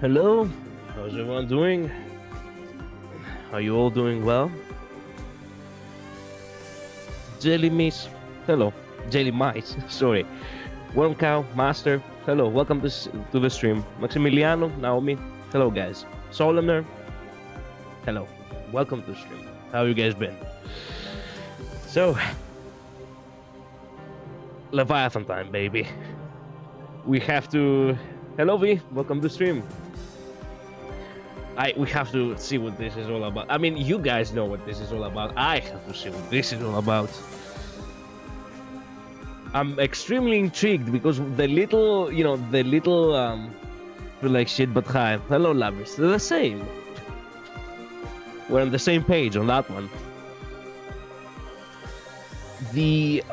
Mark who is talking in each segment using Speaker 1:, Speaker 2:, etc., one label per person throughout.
Speaker 1: Hello, how's everyone doing? Are you all doing well? Jelly Miss, hello. Jelly Mice, sorry. Worm Cow, Master, hello. Welcome to the stream. Maximiliano, Naomi, hello guys. Soloner, hello. Welcome to the stream. How you guys been? So, Leviathan time, baby. We have to... Hello V, welcome to the stream. We have to see what this is all about. I mean, you guys know what this is all about. I have to see what this is all about. I'm extremely intrigued because the little, feel like shit, but hi. Hello, lovers. They're the same. We're on the same page on that one. The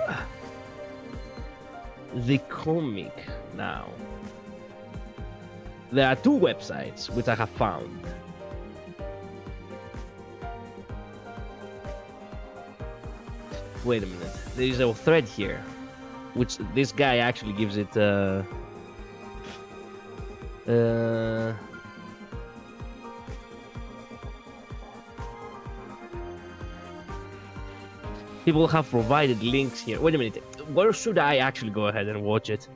Speaker 1: comic now. There are two websites which I have found. Wait a minute. There is a thread here, which this guy actually gives it. People have provided links here. Wait a minute. Where should I actually go ahead and watch it?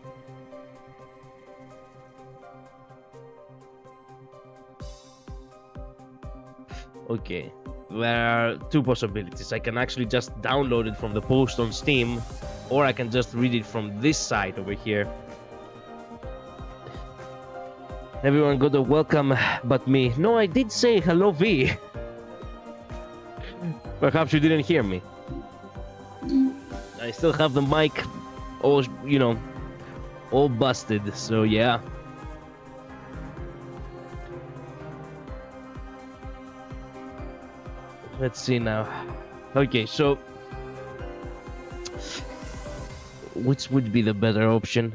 Speaker 1: Okay, there are two possibilities. I can actually just download it from the post on Steam, or I can just read it from this site over here. Everyone got a welcome but me. No, I did say hello V. Perhaps you didn't hear me. I still have the mic all, all busted, so yeah. Let's see now. Okay, so which would be the better option?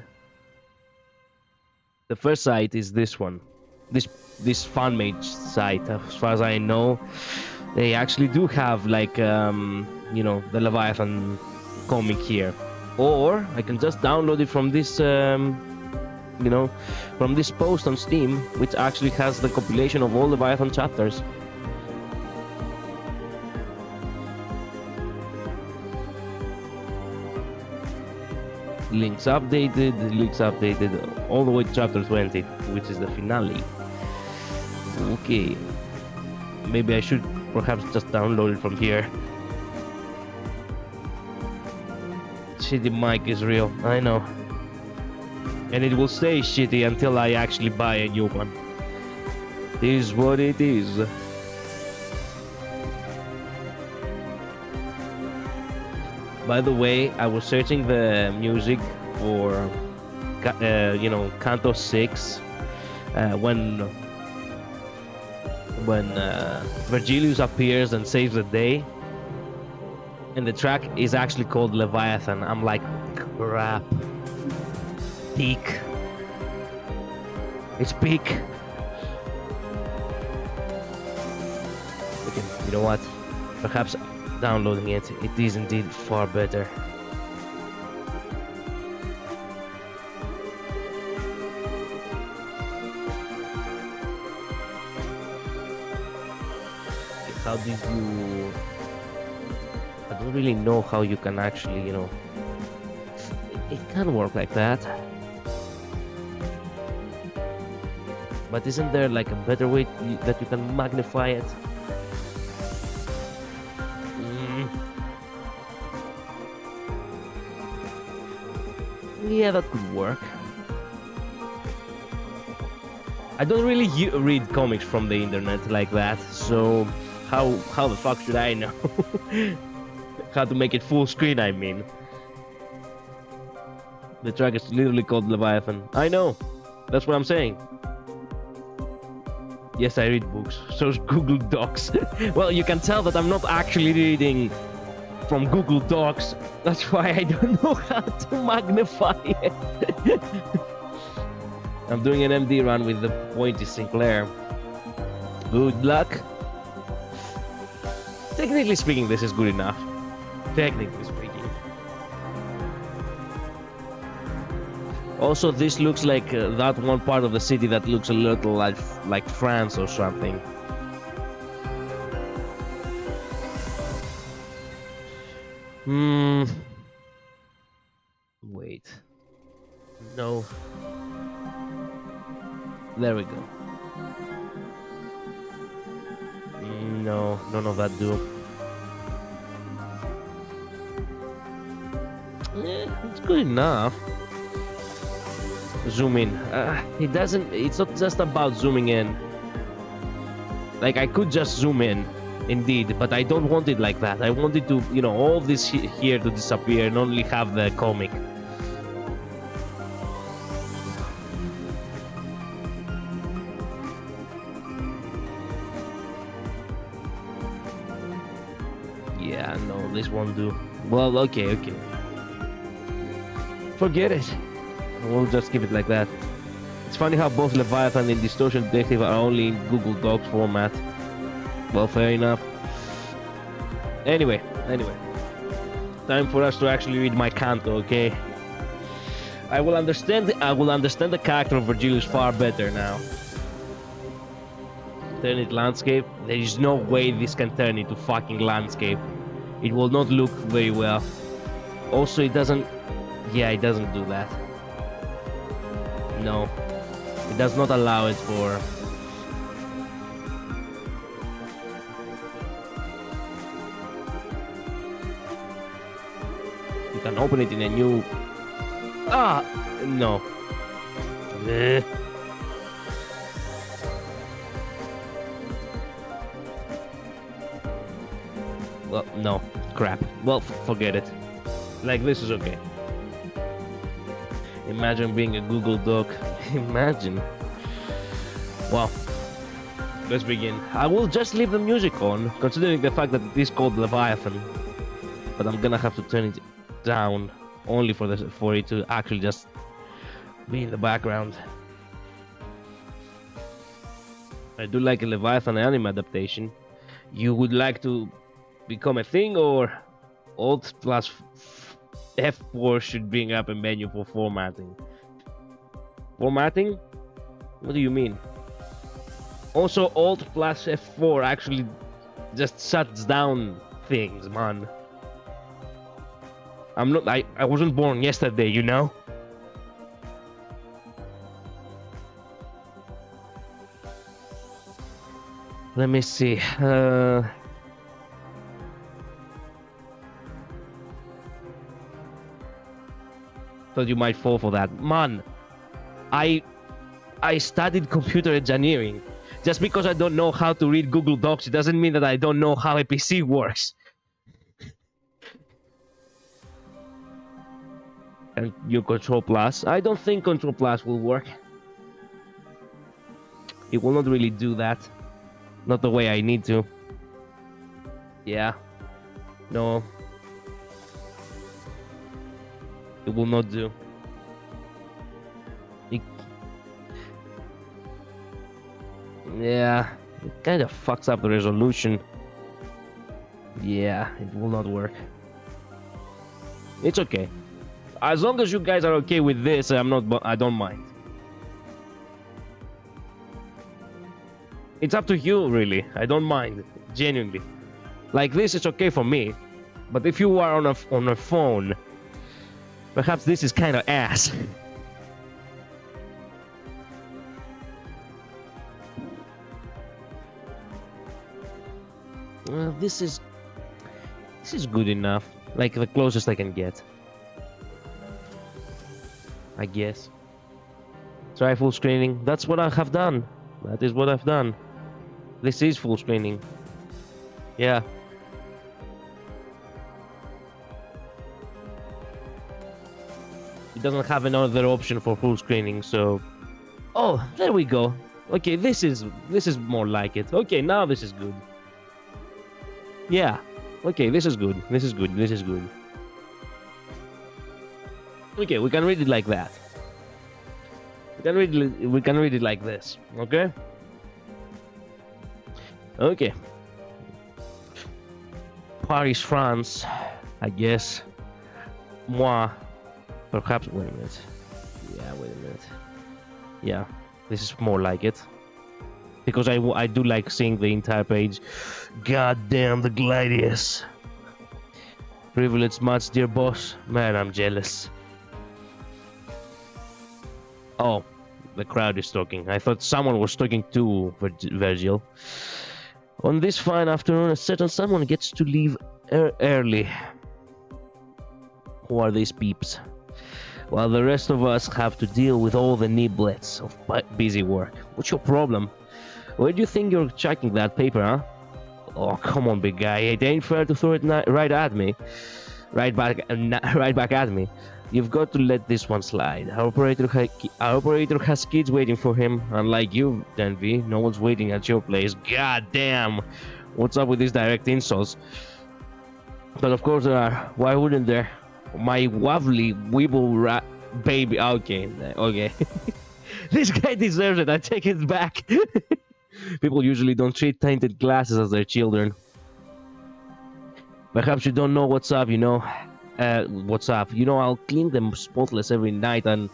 Speaker 1: The first site is this one. This fanmade site, as far as I know, they actually do have like the Leviathan comic here. Or I can just download it from this from this post on Steam, which actually has the compilation of all Leviathan chapters. Links updated all the way to chapter 20, which is the finale. Okay, maybe I should perhaps just download it from here. Shitty mic is real, I know, and it will stay shitty until I actually buy a new one. It is what it is. By the way, I was searching the music for, Canto 6, when Virgilius appears and saves the day, and the track is actually called Leviathan. I'm like, crap. Peak. It's peak. Okay, you know what? Perhaps downloading it is indeed far better. How did you... I don't really know how you can actually, it can work like that. But isn't there like a better way that you can magnify it? Yeah, that could work. I don't really read comics from the internet like that, so how the fuck should I know how to make it full screen? I mean, the track is literally called Leviathan. I know, that's what I'm saying. Yes, I read books. So's Google Docs. Well, you can tell that I'm not actually reading from Google Docs. That's why I don't know how to magnify it. I'm doing an MD run with the pointy Sinclair. Good luck. Technically speaking, this is good enough. Technically speaking. Also, this looks like that one part of the city that looks a little like France or something. Wait. No. There we go. No, none of that do. It's good enough. Zoom in. It doesn't. It's not just about zooming in. Like, I could just zoom in, indeed, but I don't want it like that. I want it to, you know, all this here to disappear and only have the comic. Yeah, no, this won't do. Well, okay. Forget it. We'll just keep it like that. It's funny how both Leviathan and Distortion Detective are only in Google Docs format. Well, fair enough. Anyway. Time for us to actually read my Canto, okay? I will understand the character of Virgilius far better now. Turn it landscape. There is no way this can turn into fucking landscape. It will not look very well. Also, it doesn't... Yeah, it doesn't do that. No. It does not allow it for... You can open it in a new... No. Well, no. Crap. Well, forget it. Like, this is okay. Imagine being a Google Doc. Imagine. Well, let's begin. I will just leave the music on, considering the fact that it is called Leviathan. But I'm gonna have to turn it down only for it to actually just be in the background. I do like a Leviathan anime adaptation. You would like to become a thing, or Alt plus F4 should bring up a menu for formatting? Formatting? What do you mean? Also, Alt plus F4 actually just shuts down things, man. I wasn't born yesterday, you know? Let me see. Thought you might fall for that. Man, I studied computer engineering. Just because I don't know how to read Google Docs, it doesn't mean that I don't know how a PC works. And your Control Plus? I don't think Control Plus will work. It will not really do that. Not the way I need to. Yeah. No. It will not do. Yeah. It kind of fucks up the resolution. Yeah, it will not work. It's okay. As long as you guys are okay with this, I don't mind. It's up to you, really. I don't mind, genuinely. Like this, it's okay for me. But if you are on a phone, perhaps this is kind of ass. Well, this is good enough. Like the closest I can get, I guess. Try full screening. That's what I have done. That is what I've done. This is full screening. Yeah. It doesn't have another option for full screening, so... Oh, there we go. Okay, this is more like it. Okay, now this is good. Yeah. Okay, this is good. This is good. This is good. Okay, we can read it like that. We can read it like this. Okay? Okay. Paris, France, I guess. Moi. Perhaps, wait a minute. Yeah. Yeah, wait a minute. Yeah, this is more like it. Because I do like seeing the entire page. God damn the gladius. Privilege much, dear boss. Man, I'm jealous. Oh, the crowd is talking. I thought someone was talking to Virgil. On this fine afternoon, a certain someone gets to leave early. Who are these peeps? While the rest of us have to deal with all the niblets of busy work. What's your problem? Where do you think you're checking that paper, huh? Oh, come on, big guy. It ain't fair to throw it right at me. Right back at me. You've got to let this one slide. Our operator has kids waiting for him. Unlike you, Denvi, no one's waiting at your place. God damn. What's up with these direct insults? But of course there are. Why wouldn't there? My lovely weeble baby. Okay. This guy deserves it. I take it back. People usually don't treat tainted glasses as their children. Perhaps you don't know what's up, you know. What's up? You know, I'll clean them spotless every night and...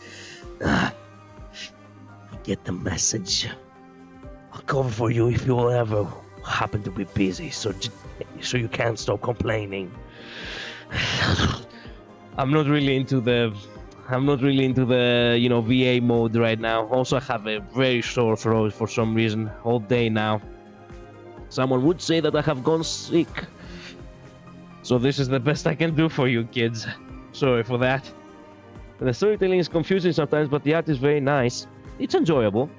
Speaker 1: get the message. I'll cover for you if you will ever happen to be busy, so you can't stop complaining. I'm not really into the you know, VA mode right now. Also, I have a very sore throat for some reason all day now. Someone would say that I have gone sick. So this is the best I can do for you kids. Sorry for that. The storytelling is confusing sometimes, but the art is very nice. It's enjoyable.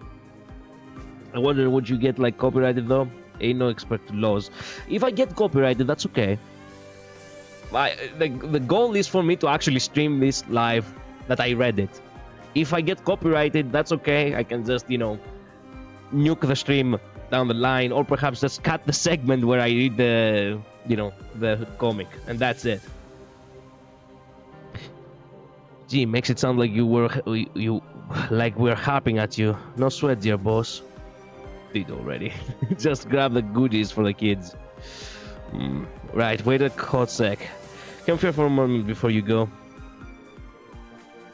Speaker 1: I wonder, would you get like copyrighted though? Ain't no expert to laws. If I get copyrighted, that's okay. The goal is for me to actually stream this live, that I read it. If I get copyrighted, that's okay. I can just, you know, nuke the stream down the line, or perhaps just cut the segment where I read the, you know, the comic, and that's it. Gee, makes it sound like like we're harping at you. No sweat, dear boss. Did already. Just grab the goodies for the kids. Right, wait a hot sec. Come here for a moment before you go.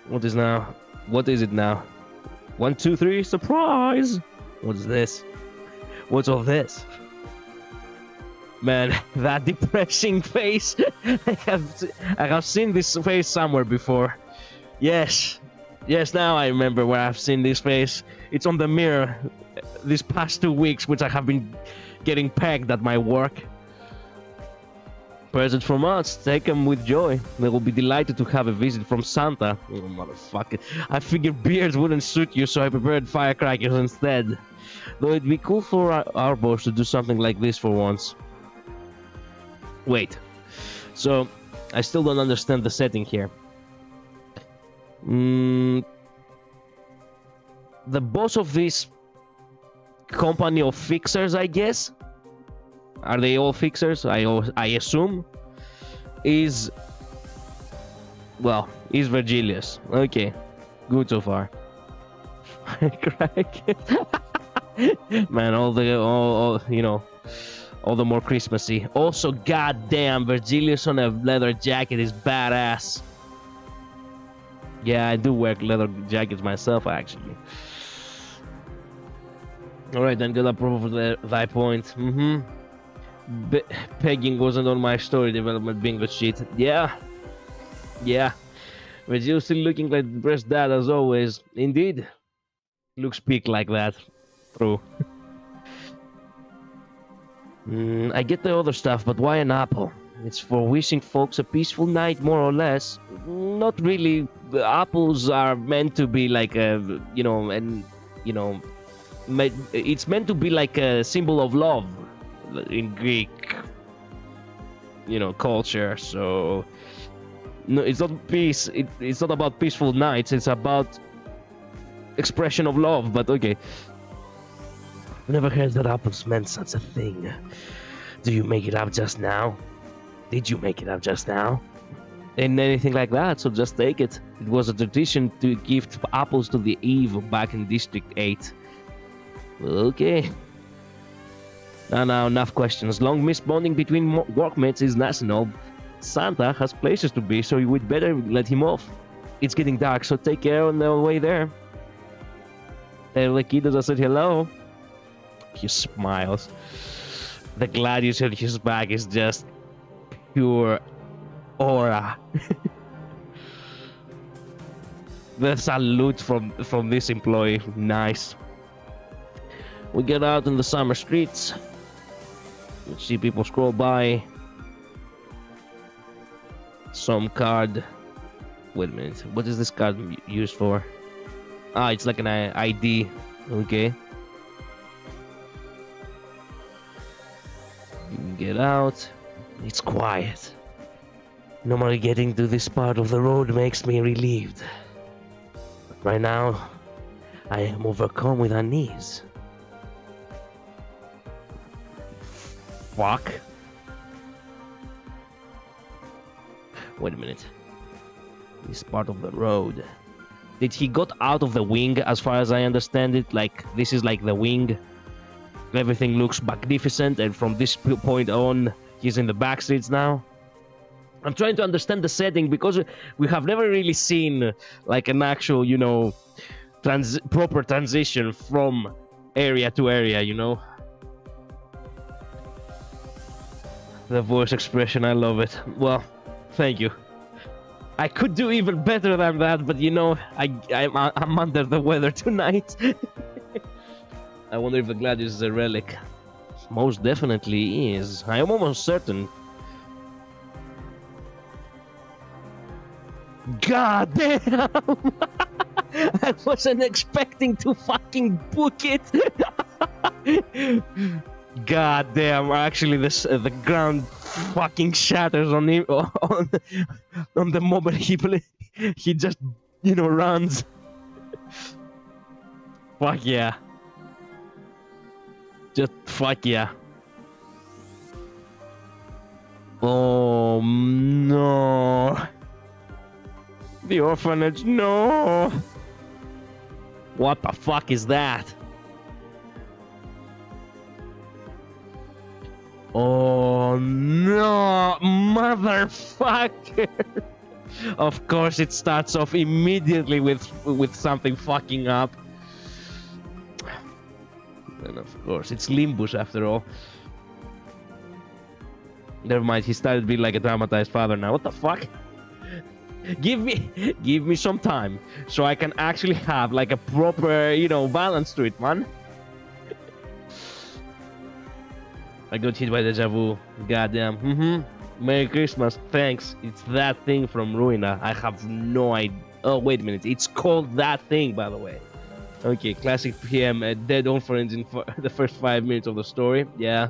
Speaker 1: What is it now? 1, 2, 3, surprise! What's this? What's all this? Man, that depressing face. I have seen this face somewhere before. Yes, now I remember where I've seen this face. It's on the mirror these past 2 weeks, which I have been getting pegged at my work. Present from us, take them with joy. They will be delighted to have a visit from Santa. Oh, motherfucker. I figured beards wouldn't suit you, so I prepared firecrackers instead. Though it'd be cool for our boss to do something like this for once. Wait. So, I still don't understand the setting here. The boss of this company of fixers, I guess? Are they all fixers? I assume. Is Virgilius. Okay. Good so far. Man, all you know, all the more Christmassy. Also, goddamn, Virgilius on a leather jacket is badass. Yeah, I do wear leather jackets myself, actually. Alright, then, good approval for thy point. Pegging wasn't on my story development bingo sheet. Yeah. But you're still looking like depressed dad as always. Indeed. Looks peak like that. True. I get the other stuff, but why an apple? It's for wishing folks a peaceful night, more or less. Not really. The apples are meant to be like a, you know, and, you know, it's meant to be like a symbol of love in Greek, you know, culture. So no, it's not peace. It's not about peaceful nights. It's about expression of love. But okay, never heard that apples meant such a thing. Do you make it up just now? Did you make it up just now? Ain't anything like that, so just take it. It was a tradition to gift apples to the Eve back in District 8. Okay. Now, enough questions. Long missed bonding between workmates is national. Santa has places to be, so you would better let him off. it's getting dark, so take care on the way there. Lequitos, I said hello. He smiles. The gladius on his back is just pure aura. The salute from this employee. Nice. We get out in the summer streets. We see people scroll by. Some card. Wait a minute. What is this card used for? Ah, it's like an ID. Okay. Get out. It's quiet. Normally getting to this part of the road makes me relieved. But right now, I am overcome with unease. Fuck. Wait a minute. This part of the road. Did he got out of the wing, as far as I understand it? Like, this is like the wing. Everything looks magnificent, and from this point on, he's in the back streets now. I'm trying to understand the setting, because we have never really seen, like, an actual, you know, proper transition from area to area, you know? The voice expression, I love it. Well, thank you. I could do even better than that, but you know, I'm under the weather tonight. I wonder if the gladius is a relic. Most definitely is. I am almost certain. God damn! I wasn't expecting to fucking book it. God damn! Actually, the ground fucking shatters on him on the moment he just, you know, runs. Fuck yeah! Just fuck yeah! Oh no! The orphanage, no! What the fuck is that? Oh no, motherfucker! Of course, it starts off immediately with something fucking up. And of course, it's Limbus after all. Never mind, he started being like a traumatized father now. What the fuck? Give me some time so I can actually have like a proper, you know, balance to it, man. I got hit by deja vu. Goddamn. Merry Christmas. Thanks. It's that thing from Ruina. I have no idea. Oh, wait a minute. It's called that thing, by the way. Okay, classic PM. Dead on friends in the first 5 minutes of the story. Yeah.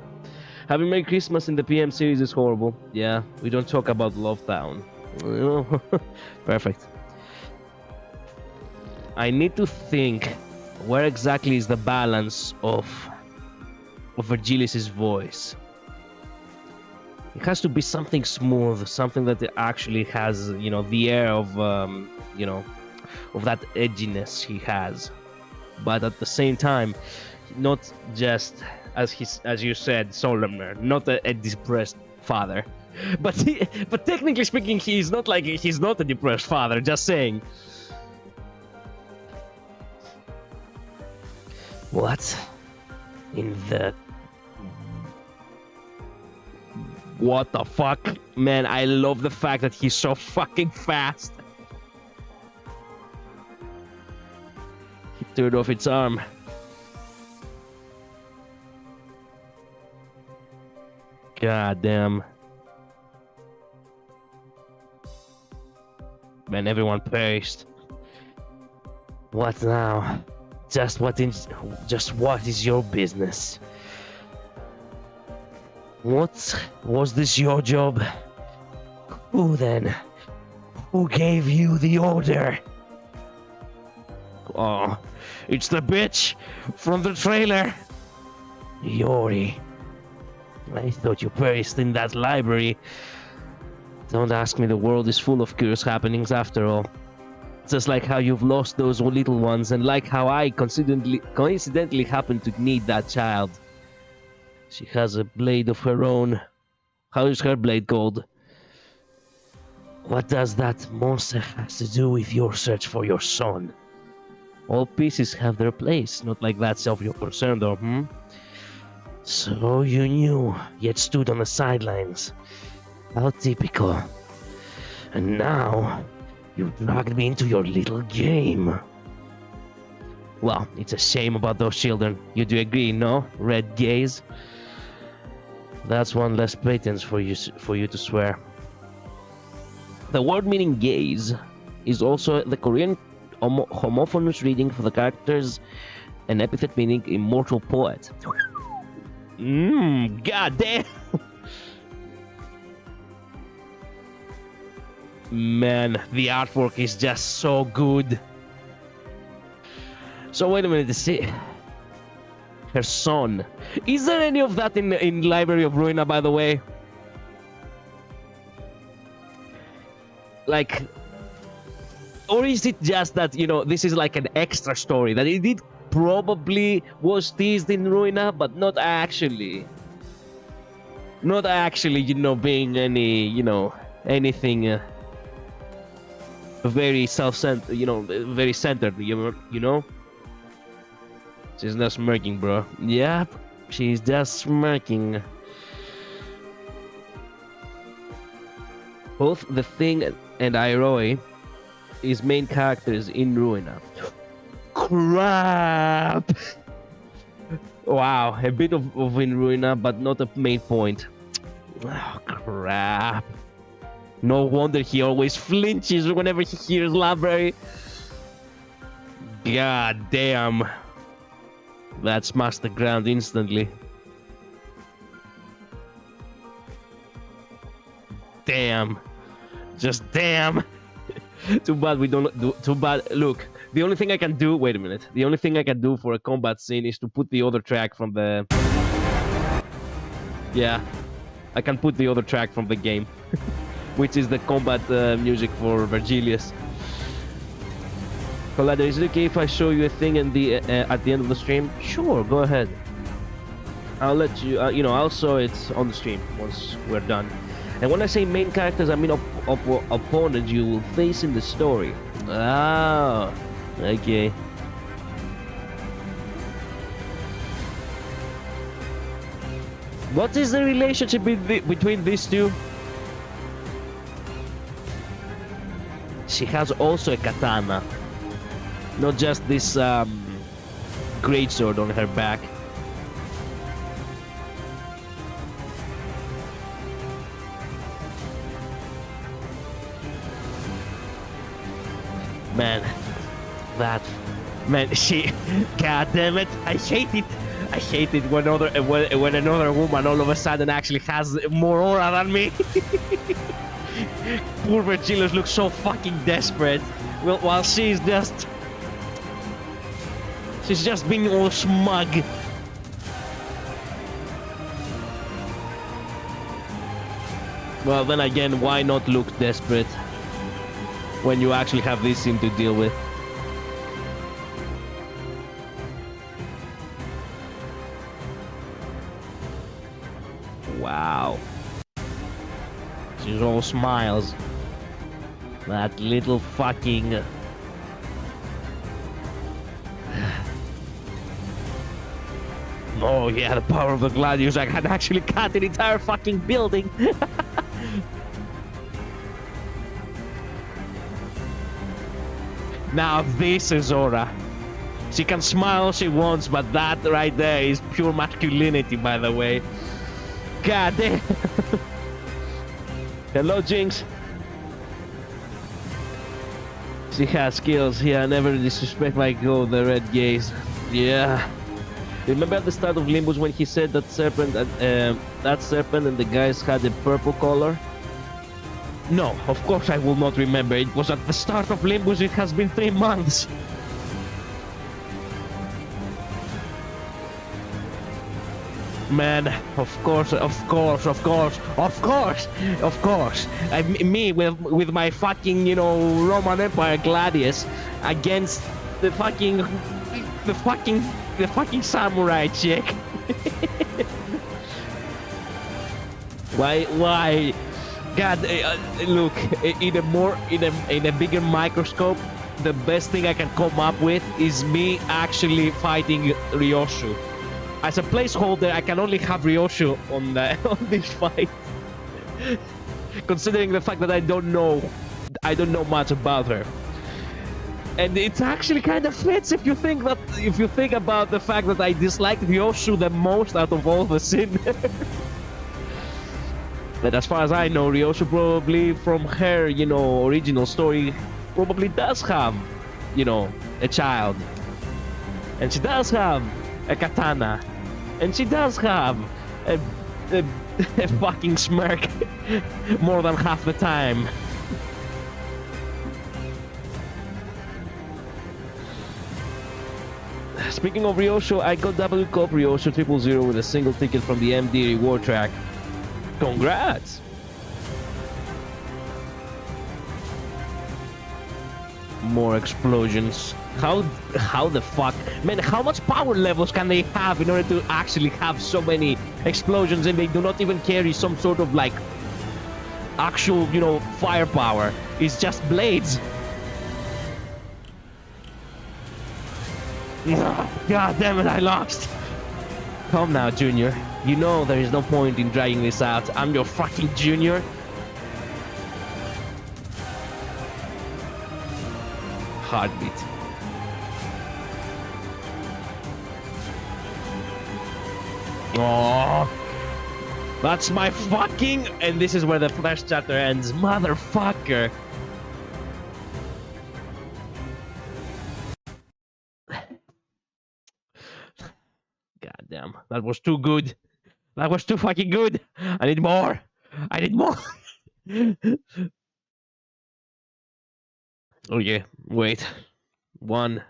Speaker 1: Having Merry Christmas in the PM series is horrible. Yeah. We don't talk about Love Town. Perfect. I need to think where exactly is the balance of Virgilis's voice. It has to be something smooth, something that actually has, you know, the air of, you know, of that edginess he has, but at the same time, not just as you said, solemner, not a depressed father, but technically speaking, he's not a depressed father. Just saying. What in the? What the fuck? Man, I love the fact that he's so fucking fast. He turned off its arm. God damn. Man, everyone perished. What now? Just what is your business? What was this your job? Who then? Who gave you the order? Oh, it's the bitch from the trailer. Yori. I thought you perished in that library. Don't ask me, the world is full of curious happenings after all. Just like how you've lost those little ones, and like how I coincidentally happened to need that child. She has a blade of her own. How is her blade called? What does that monster has to do with your search for your son? All pieces have their place, not like that self you're concerned of, hmm? So you knew, yet stood on the sidelines. How typical. And now, you dragged me into your little game. Well, it's a shame about those children. You do agree, no? Red gaze? That's one less pretense for you to swear. The word meaning gaze is also the Korean homophonous reading for the characters, an epithet meaning immortal poet. God damn! Man, the artwork is just so good. So wait a minute, see. Her son. Is there any of that in Library of Ruina, by the way? Like, or is it just that, you know, this is like an extra story that it probably was teased in Ruina, but not actually, you know, being any, you know, anything very self-centered, you know, very centered, you know. She's not smirking, bro. Yep, she's just smirking. Both the Thing and Airoi is main characters in Ruina. Crap! Wow, a bit of in Ruina, but not a main point. Oh, crap. No wonder he always flinches whenever he hears library. God damn. That smashed the ground instantly. Damn. Just damn. Too bad we don't do. Too bad. Look, the only thing I can do. Wait a minute. The only thing I can do for a combat scene is to put the other track from the. Yeah, I can put the other track from the game, which is the combat music for Vergilius. Collider, is it okay if I show you a thing in the at the end of the stream? Sure, go ahead. I'll let you. You know, I'll show it on the stream once we're done. And when I say main characters, I mean opponents you will face in the story. Ah, okay. What is the relationship between these two? She has also a katana, not just this greatsword on her back. Man, she, god damn it, I hate it. I hate it when another woman all of a sudden actually has more aura than me. Poor Vergilius looks so fucking desperate. Well, while she's just being all smug. Well, then again, why not look desperate when you actually have this scene to deal with? Wow. She's all smiles. That little fucking... Oh yeah, the power of the gladius. I can actually cut an entire fucking building. Now this is aura. She can smile all she wants, but that right there is pure masculinity, by the way. God damn. Hello, Jinx. She has skills. Yeah, never disrespect my girl, the red gaze. Yeah. Remember at the start of Limbus when he said that serpent and the guys had a purple color? No, of course I will not remember. It was at the start of Limbus. It has been 3 months. Man, of course. Me with my fucking, you know, Roman Empire gladius against the fucking samurai chick. Why God, look, in a bigger microscope, the best thing I can come up with is me actually fighting Ryoshu. As a placeholder, I can only have Ryoshu on on this fight, considering the fact that I don't know much about her. And it actually kind of fits if you think about the fact that I disliked Ryoshu the most out of all the sin. But as far as I know, Ryoshu probably from her, original story, probably does have, a child. And she does have a katana. And she does have a fucking smirk more than half the time. Speaking of Ryoshu, I got W Cop Ryoshu 000 with a single ticket from the MD reward track. Congrats! More explosions. How the fuck? Man, how much power levels can they have in order to actually have so many explosions and they do not even carry some sort of like actual, firepower? It's just blades. God damn it, I lost. Come now, Junior. You know there is no point in dragging this out. I'm your fucking junior. Heartbeat. Oh, that's my fucking... And this is where the first chapter ends. Motherfucker. God damn. That was too good. That was too fucking good. I need more. I need more. Oh yeah. Wait. 1,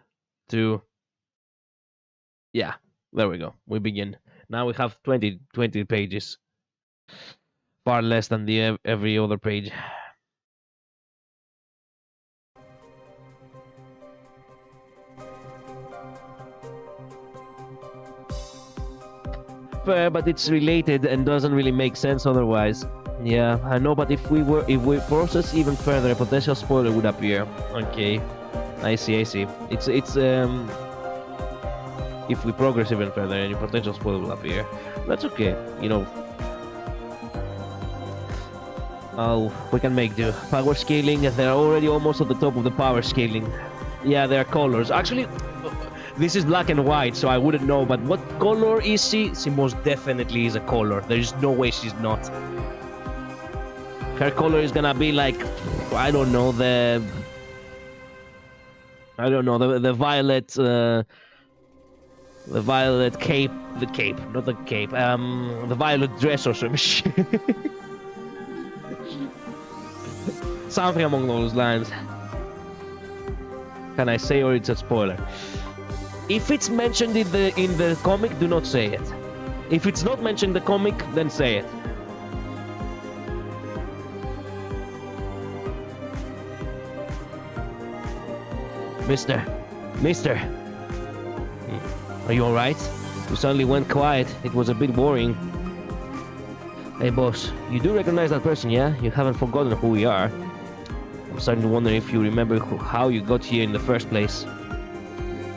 Speaker 1: 2. Yeah. There we go. We begin. Now we have 20 pages. Far less than the every other page. Fair, but it's related and doesn't really make sense otherwise. Yeah, I know, but if we process even further, a potential spoiler would appear. Okay, I see. It's if we progress even further, any potential spoiler will appear. That's okay, Oh, we can make do. Power scaling, they're already almost at the top of the power scaling. Yeah, they're colors. Actually, this is black and white, so I wouldn't know, but what color is she? She most definitely is a color. There's no way she's not. Her color is gonna be like, I don't know, the violet, the violet cape, not the cape, the violet dress or some shit. Something along those lines. Can I say, or it's a spoiler? If it's mentioned in the comic, do not say it. If it's not mentioned in the comic, then say it. Mister, are you alright? You suddenly went quiet. It was a bit worrying. Hey boss, you do recognize that person, yeah? You haven't forgotten who we are. I'm starting to wonder if you remember how you got here in the first place.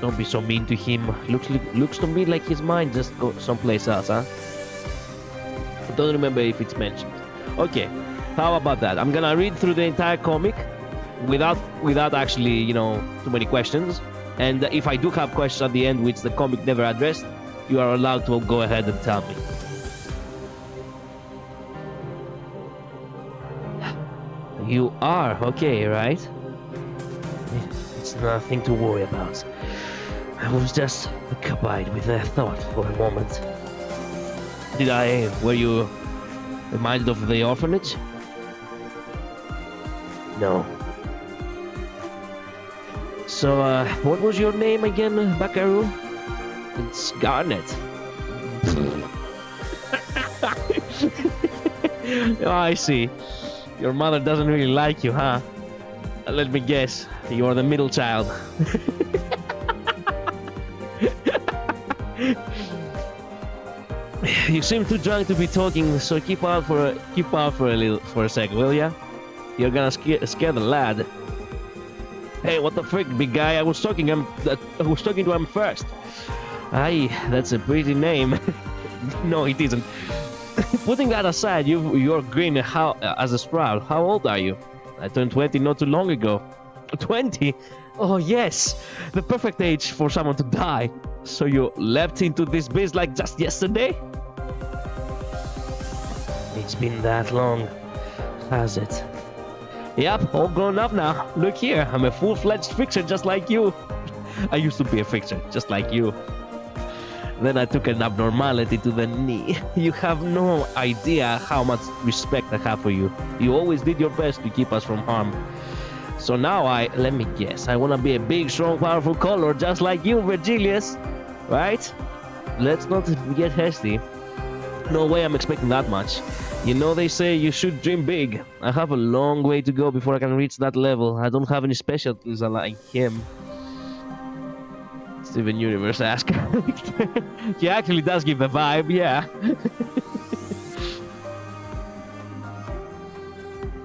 Speaker 1: Don't be so mean to him. Looks to me like his mind just got someplace else, huh? I don't remember if it's mentioned. Okay, how about that? I'm gonna read through the entire comic without actually, too many questions. And if I do have questions at the end which the comic never addressed, you are allowed to go ahead and tell me. You are okay, right? It's nothing to worry about. I was just occupied with a thought for a moment. Were you reminded of the orphanage? No. So, what was your name again, Buckaroo? It's Garnet. Oh, I see. Your mother doesn't really like you, huh? Let me guess. You are the middle child. You seem too drunk to be talking, so keep out for a sec, will ya? You're gonna scare the lad. Hey, what the frick, big guy? I was talking to him first. Aye, that's a pretty name. No, it isn't. Putting that aside, you're green as a sprout. How old are you? I turned 20 not too long ago. 20? Oh yes, the perfect age for someone to die. So you leapt into this biz like just yesterday? It's been that long, has it? Yep, all grown up now. Look here, I'm a full-fledged fixer just like you. I used to be a fixer, just like you. Then I took an abnormality to the knee. You have no idea how much respect I have for you. You always did your best to keep us from harm. So now let me guess, I wanna be a big, strong, powerful color just like you, Virgilius. Right? Let's not get hasty. No way I'm expecting that much. You know they say you should dream big. I have a long way to go before I can reach that level. I don't have any specialties like him. Steven Universe ask. He actually does give the vibe, yeah.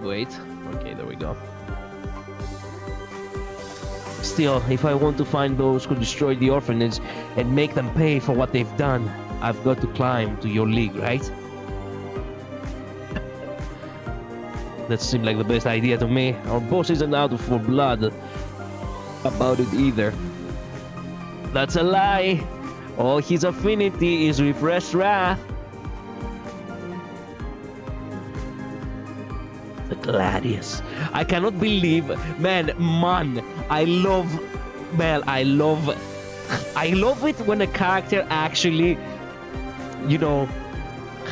Speaker 1: Wait. Okay, there we go. Still, if I want to find those who destroyed the orphanage and make them pay for what they've done, I've got to climb to your league, right? That seemed like the best idea to me. Our boss isn't out for blood about it either. That's a lie. All his affinity is repressed wrath. The Gladius. I cannot believe, man, I love it when a character actually, you know,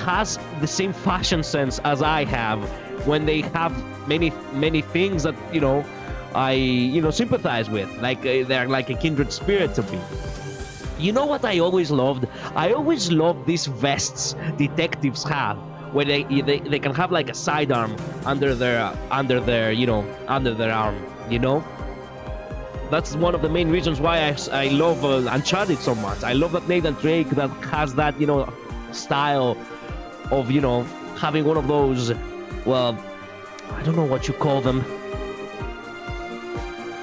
Speaker 1: has the same fashion sense as I have, when they have many things that, you know, I sympathize with, like they're like a kindred spirit to me. You know what I always loved? I always loved these vests detectives have, where they can have like a sidearm under their arm, you know. That's one of the main reasons why I love Uncharted so much. I love that Nathan Drake that has that, you know, style of, you know, having one of those, well, I don't know what you call them,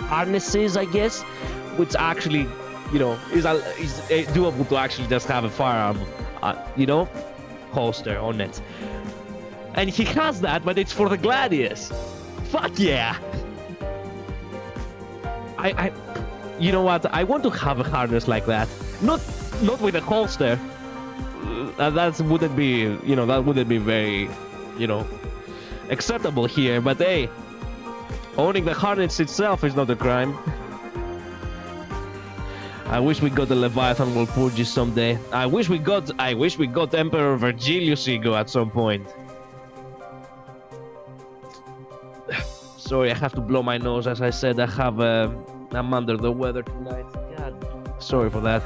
Speaker 1: harnesses, I guess, which actually, you know, is doable to actually just have a firearm, you know, holster on it. And he has that, but it's for the Gladius. Fuck yeah! You know what? I want to have a harness like that. Not with a holster. That wouldn't be, you know, that wouldn't be very, you know, acceptable here. But hey, owning the harness itself is not a crime. I wish we got the Leviathan Walpurgis someday. I wish we got Emperor Virgilius ego at some point. Sorry, I have to blow my nose. As I said, I'm under the weather tonight. God, sorry for that.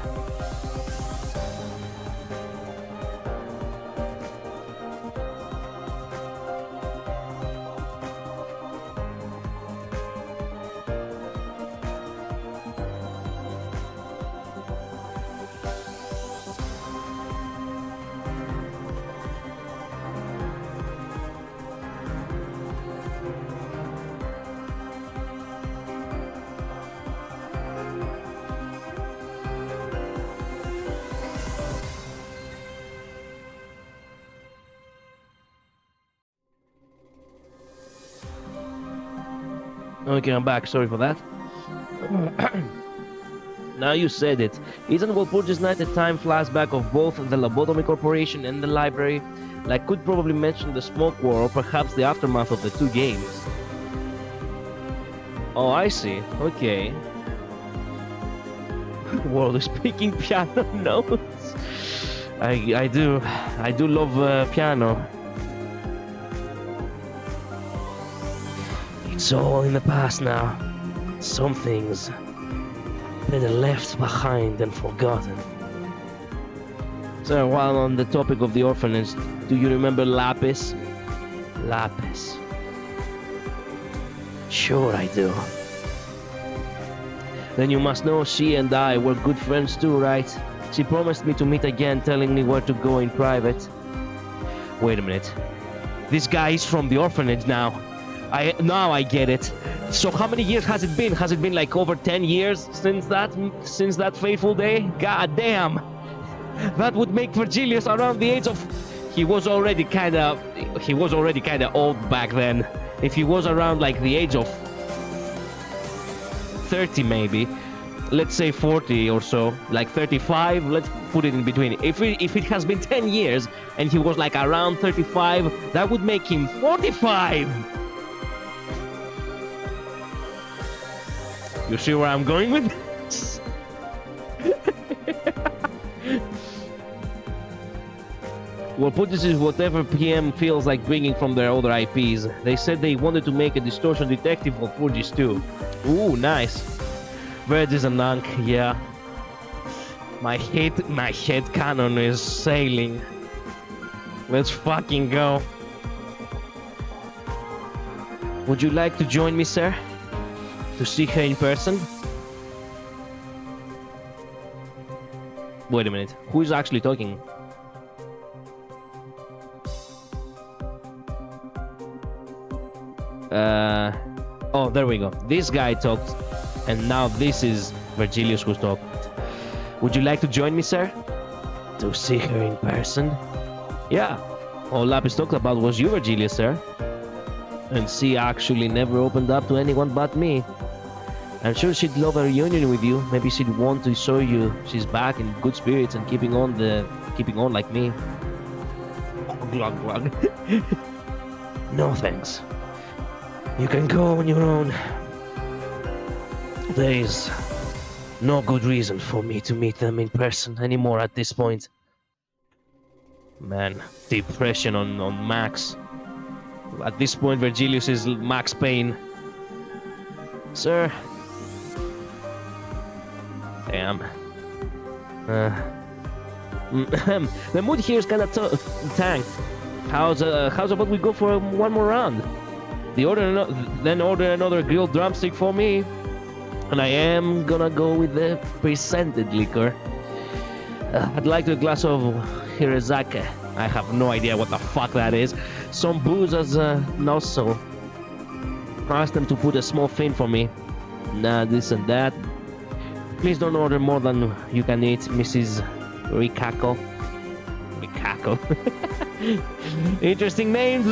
Speaker 1: Okay, I'm back. Sorry for that. Now you said it. Isn't Walpurgis Night a time flashback of both the Lobotomy Corporation and the library? Like, could probably mention the Smoke War or perhaps the aftermath of the two games. Oh, I see. Okay. World is speaking piano notes. I do love piano. It's all in the past now. Some things better left behind than forgotten. So while on the topic of the orphanage, do you remember Lapis? Lapis. Sure I do. Then you must know she and I were good friends too, right? She promised me to meet again, telling me where to go in private. Wait a minute. This guy is from the orphanage now. Now I get it. So how many years has it been? Has it been like over 10 years since that fateful day? God damn. That would make Virgilius around the age of... He was already kind of old back then. If he was around like the age of 30 maybe, let's say 40 or so, like 35, let's put it in between. If it has been 10 years and he was like around 35, that would make him 45. You see where I'm going with this? Well, put this is whatever PM feels like bringing from their other IPs. They said they wanted to make a distortion detective for Forges too. Ooh, nice. Verge is an unk, yeah. My head cannon is sailing. Let's fucking go. Would you like to join me, sir? To see her in person? Wait a minute. Who is actually talking? Oh, there we go. This guy talked, and now this is Virgilius who's talked. Would you like to join me, sir? To see her in person? Yeah. All Lapis talked about was you, Virgilius, sir. And she actually never opened up to anyone but me. I'm sure she'd love a reunion with you. Maybe she'd want to show you she's back in good spirits and keeping on like me. Glug glug. No thanks. You can go on your own. There is no good reason for me to meet them in person anymore at this point. Man, depression on Max. At this point, Virgilius is Max Payne. Sir. Damn. The mood here is kinda tanked. How's about we go for one more round? Then order another grilled drumstick for me. And I am gonna go with the presented liquor. I'd like a glass of Hirazake. I have no idea what the fuck that is. Some booze as no so. Ask them to put a small fin for me. Nah, this and that. Please don't order more than you can eat, Mrs. Rikako. Rikako. Interesting names.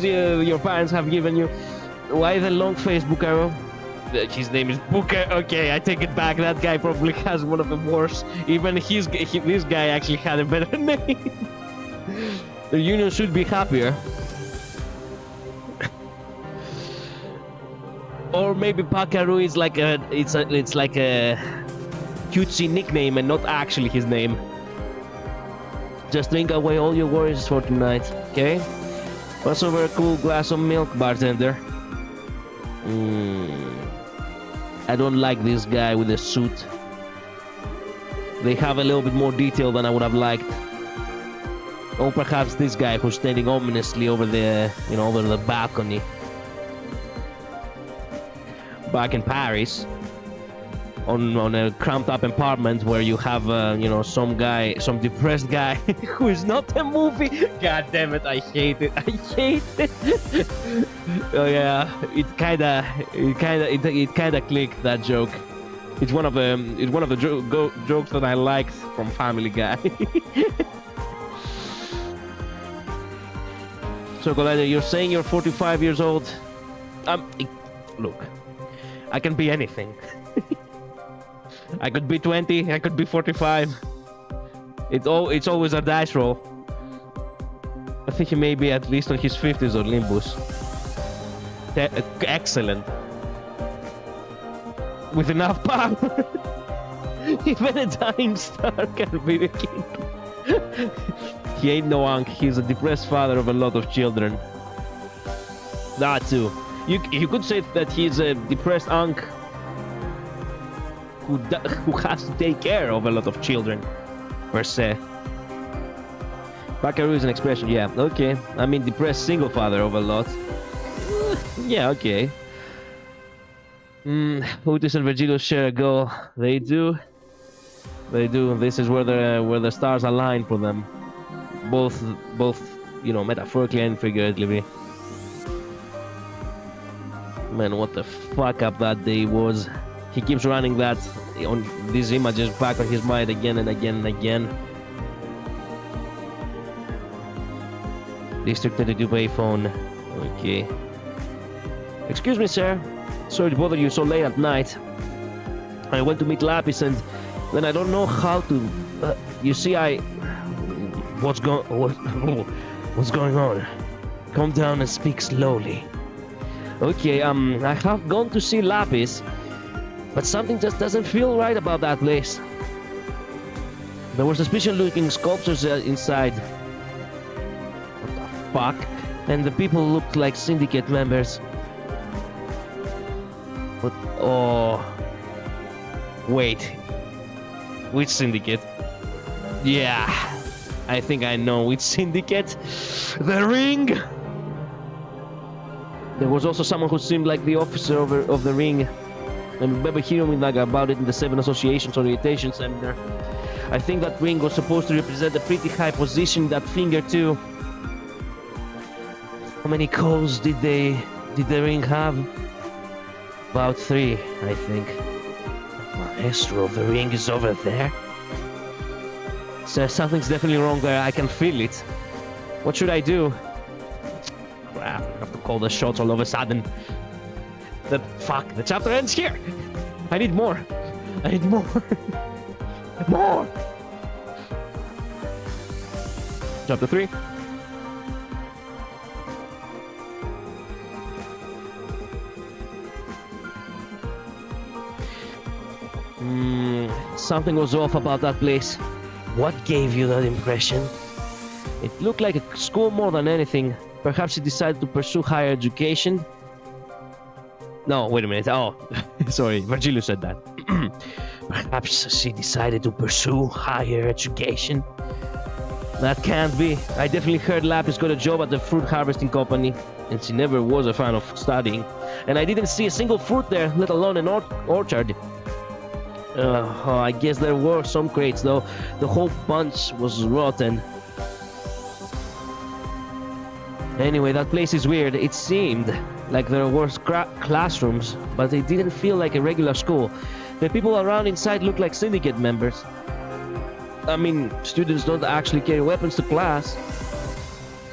Speaker 1: Your parents have given you. Why the long face, Bucaro? His name is Buka. Okay, I take it back. That guy probably has one of the worst. Even this guy actually had a better name. The union should be happier. Or maybe Pakaru is like it's like a cutesy nickname and not actually his name. Just drink away all your worries for tonight, okay? Pass over a cool glass of milk, bartender. I don't like this guy with the suit. They have a little bit more detail than I would have liked. Or perhaps this guy who's standing ominously over the, over the balcony. Back in Paris, on a cramped up apartment where you have, some depressed guy who is not a movie. God damn it, I hate it. Oh yeah, it kinda clicked, that joke. It's one of the jokes that I liked from Family Guy. So Collider, you're saying you're 45 years old? Look, I can be anything. I could be 20, I could be 45. It's always a dice roll. I think he may be at least on his 50s or Limbus. Excellent. With enough power. Even a dying star can be the king. He ain't no unk, he's a depressed father of a lot of children. That too. You could say that he's a depressed unk who has to take care of a lot of children, per se. Bakaru is an expression, yeah, okay. I mean, depressed single father of a lot. Yeah, okay. Otis and Virgilio share a goal. They do. They do. This is where the stars align for them. Both, you know, metaphorically and figuratively. Man, what the fuck up that day was. He keeps running that on these images back on his mind again and again and again. District 32 payphone. Okay. Excuse me, sir. Sorry to bother you so late at night. I went to meet Lapis and then I don't know how to... you see, what's going on? Calm down and speak slowly. Okay, I have gone to see Lapis, but something just doesn't feel right about that place. There were suspicious-looking sculptures inside. What the fuck? And the people looked like syndicate members. But, oh... Wait. Which syndicate? Yeah, I think I know which syndicate. The Ring! There was also someone who seemed like the officer of the Ring. I remember hearing about it in the 7 Association's orientation seminar. I think that Ring was supposed to represent a pretty high position, that finger too. How many calls did the Ring have? About 3, I think. Maestro of the Ring is over there. Sir, something's definitely wrong there. I can feel it. What should I do? Crap, I have to call the shots all of a sudden. Fuck, the chapter ends here. I need more. I need more. More. Chapter 3. Something was off about that place. What gave you that impression? It looked like a school more than anything. Perhaps he decided to pursue higher education? No, wait a minute. Oh, sorry, Virgilio said that. Perhaps she decided to pursue higher education? That can't be. I definitely heard Lapis got a job at the fruit harvesting company, and she never was a fan of studying. And I didn't see a single fruit there, let alone an orchard. I guess there were some crates, though. The whole bunch was rotten. Anyway, that place is weird. It seemed like there were classrooms, but it didn't feel like a regular school. The people around inside looked like syndicate members. I mean, students don't actually carry weapons to class,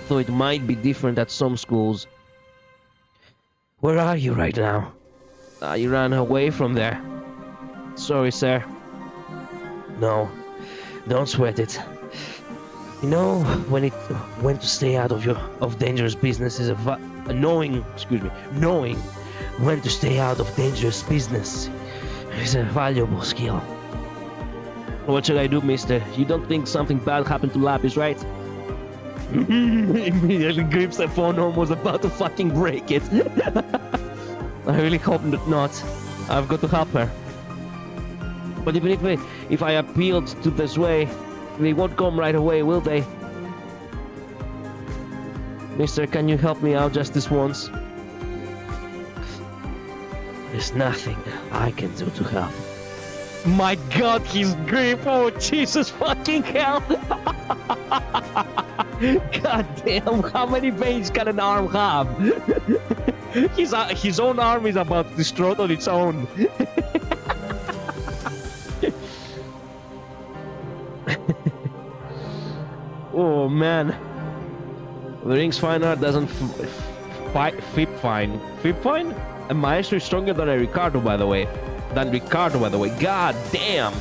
Speaker 1: though it might be different at some schools. Where are you right now? You ran away from there. Sorry, sir. No, don't sweat it. You know, when to stay out of dangerous business is knowing when to stay out of dangerous business is a valuable skill. What should I do, mister? You don't think something bad happened to Lapis, right? Immediately grips the phone, almost about to fucking break it. I really hope not. I've got to help her. But even if I appealed to this way, they won't come right away, will they? Mister, can you help me out just this once? There's nothing I can do to help. My god, his grip! Oh, Jesus fucking hell! God damn, how many veins can an arm have? His own arm is about to destroy on its own. Oh man, the Ring's fine art doesn't fit fine. A Maestro is stronger than Ricardo, by the way. God damn,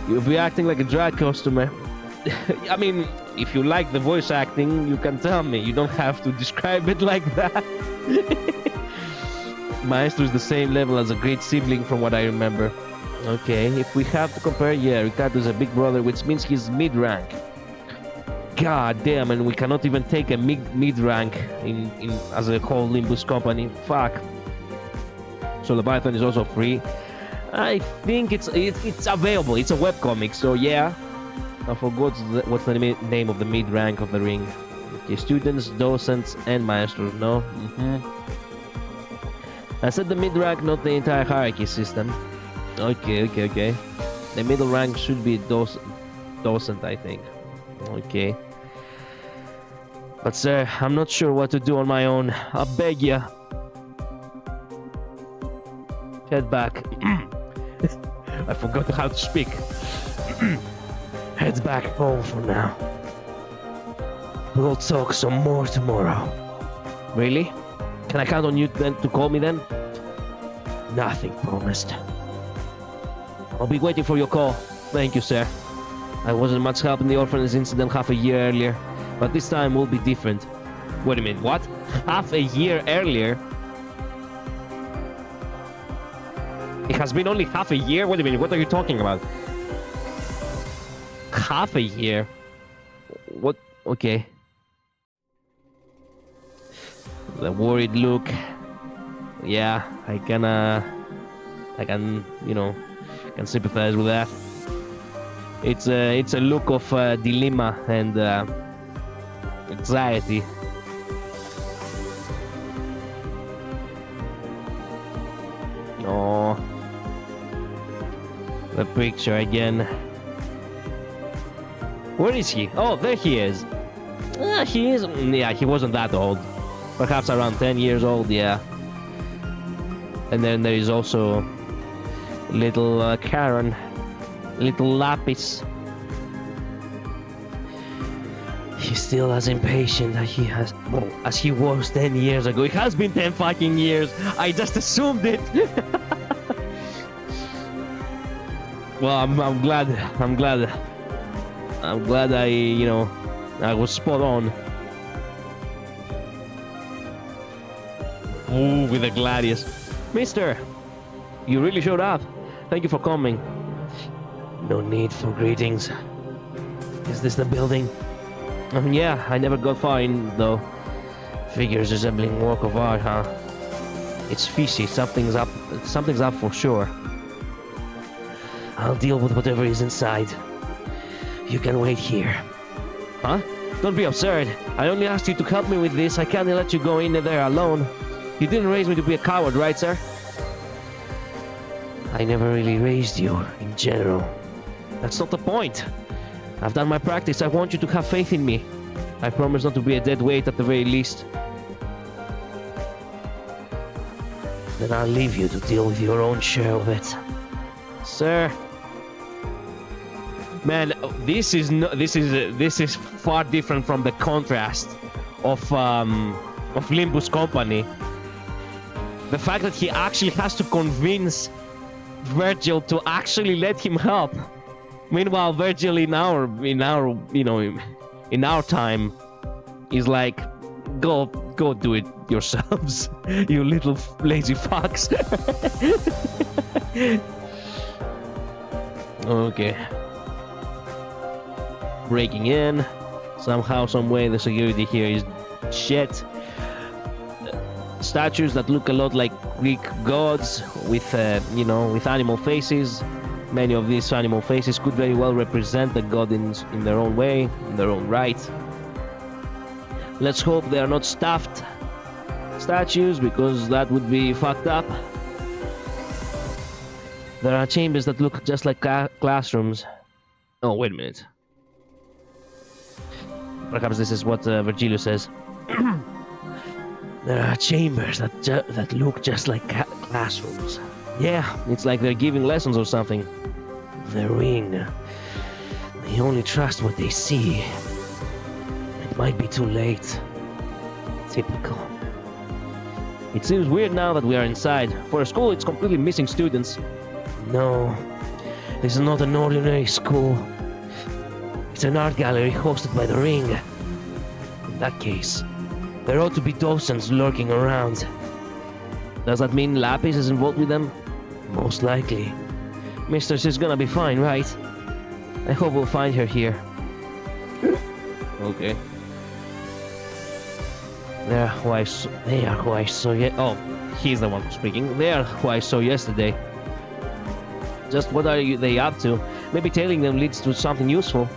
Speaker 1: you'll be acting like a drag customer. I mean, if you like the voice acting, you can tell me. You don't have to describe it like that. Maestro is the same level as a great sibling, from what I remember. Okay, if we have to compare, yeah, Ricardo's a big brother, which means he's mid-rank. God damn, and we cannot even take a mid-rank in as a whole Limbus company. Fuck. So Leviathan is also free. I think it's available. It's a webcomic, so yeah. I forgot what's the name of the mid-rank of the Ring. Okay, students, docents, and maestros. No. I said the mid-rank, not the entire hierarchy system. Okay. The middle rank should be docent, I think. Okay. But sir, I'm not sure what to do on my own. I beg ya. Head back. I forgot how to speak. Head back home for now. We'll talk some more tomorrow. Really? Can I count on you then to call me then? Nothing promised. I'll be waiting for your call. Thank you, sir. I wasn't much help in the orphanage incident half a year earlier, but this time will be different. Wait a minute, what? Half a year earlier? It has been only half a year? Wait a minute, what are you talking about? Half a year? What? Okay. The worried look. Yeah, I can, you know, can sympathize with that. It's a look of dilemma and anxiety. Oh, the picture again. Where is he? Oh, there he is. He is. Yeah, he wasn't that old. Perhaps around 10 years old. Yeah. And then there is also little Karen, little Lapis. He's still as impatient as he was 10 years ago. It has been 10 fucking years. I just assumed it. Well, I'm glad I, you know, I was spot on. Ooh, with the gladius. Mister, you really showed up. Thank you for coming. No need for greetings. Is this the building? Yeah, I never got far in though. Figures resembling work of art, huh? It's fishy. Something's up for sure. I'll deal with whatever is inside. You can wait here. Huh? Don't be absurd. I only asked you to help me with this. I can't let you go in there alone. You didn't raise me to be a coward, right, sir? I never really raised you, in general. That's not the point. I've done my practice. I want you to have faith in me. I promise not to be a dead weight at the very least. Then I'll leave you to deal with your own share of it. Sir. Man, this is far different from the contrast of Limbuscompany. The fact that he actually has to convince Virgil to actually let him help. Meanwhile, Virgil in our time is like, go do it yourselves, you little lazy fucks. Okay. Breaking in. Somehow, some way, the security here is shit. Statues that look a lot like Greek gods with, with animal faces. Many of these animal faces could very well represent the god in their own way, in their own right. Let's hope they are not stuffed statues, because that would be fucked up. There are chambers that look just like classrooms. Oh, wait a minute. Perhaps this is what Virgilio says. There are chambers that look just like classrooms. Yeah, it's like they're giving lessons or something. The ring. They only trust what they see. It might be too late. Typical. It seems weird now that we are inside. For a school, it's completely missing students. No, this is not an ordinary school. It's an art gallery hosted by the ring. In that case, there ought to be docents lurking around. Does that mean Lapis is involved with them? Most likely. Mistress is gonna be fine, right? I hope we'll find her here. Okay. They are who I saw oh, he's the one speaking. They are who I saw yesterday. Just what are they up to? Maybe tailing them leads to something useful.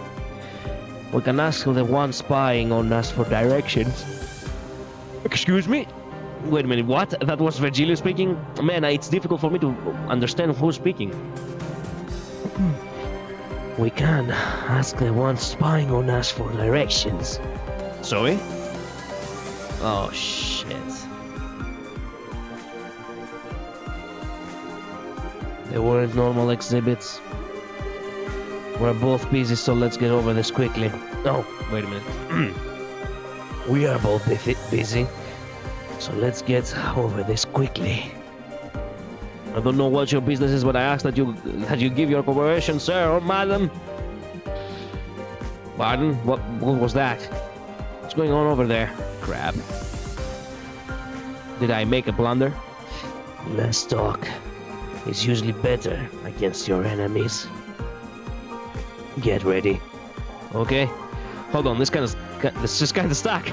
Speaker 1: We can ask the one spying on us for directions. Excuse me? Wait a minute, what? That was Virgilio speaking? Man, it's difficult for me to understand who's speaking. We can ask the one spying on us for directions. Sorry? Oh shit. They weren't normal exhibits. We're both busy, so let's get over this quickly. Oh, wait a minute. We are both busy, so let's get over this quickly. I don't know what your business is, but I ask that you give your cooperation, sir or madam. Pardon? What was that? What's going on over there? Crap. Did I make a blunder? Less talk is usually better against your enemies. Get ready. Okay. Hold on, this is kind of stuck.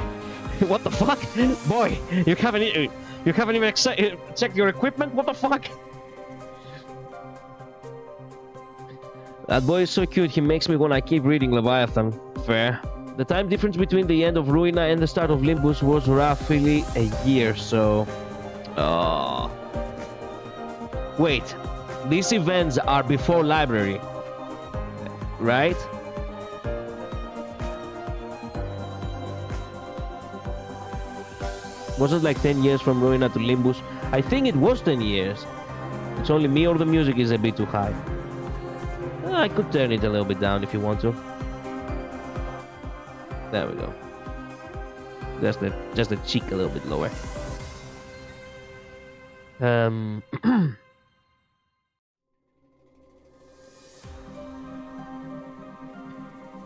Speaker 1: What the fuck? Boy, you haven't even checked your equipment? What the fuck? That boy is so cute, he makes me wanna keep reading Leviathan. Fair. The time difference between the end of Ruina and the start of Limbus was roughly a year, so... Wait, these events are before library, right? Was it like 10 years from Ruina to Limbus? I think it was 10 years. It's only me or the music is a bit too high. I could turn it a little bit down if you want to. There we go. Just the cheek a little bit lower.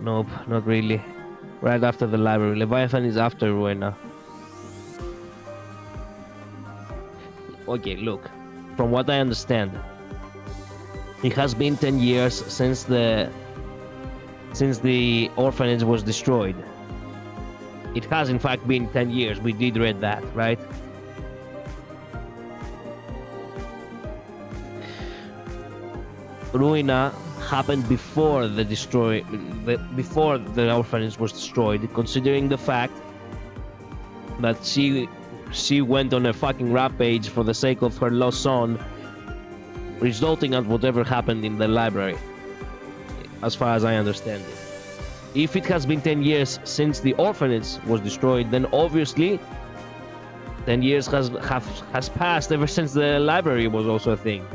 Speaker 1: Nope, not really. Right after the library. Leviathan is after Ruina. Okay, look. From what I understand, it has been 10 years since the orphanage was destroyed. It has in fact been 10 years. We did read that, right? Ruina happened before before the orphanage was destroyed, considering the fact that she went on a fucking rampage for the sake of her lost son, resulting in whatever happened in the library, as far as I understand it. If it has been 10 years since the orphanage was destroyed, then obviously 10 years has passed ever since the library was also a thing.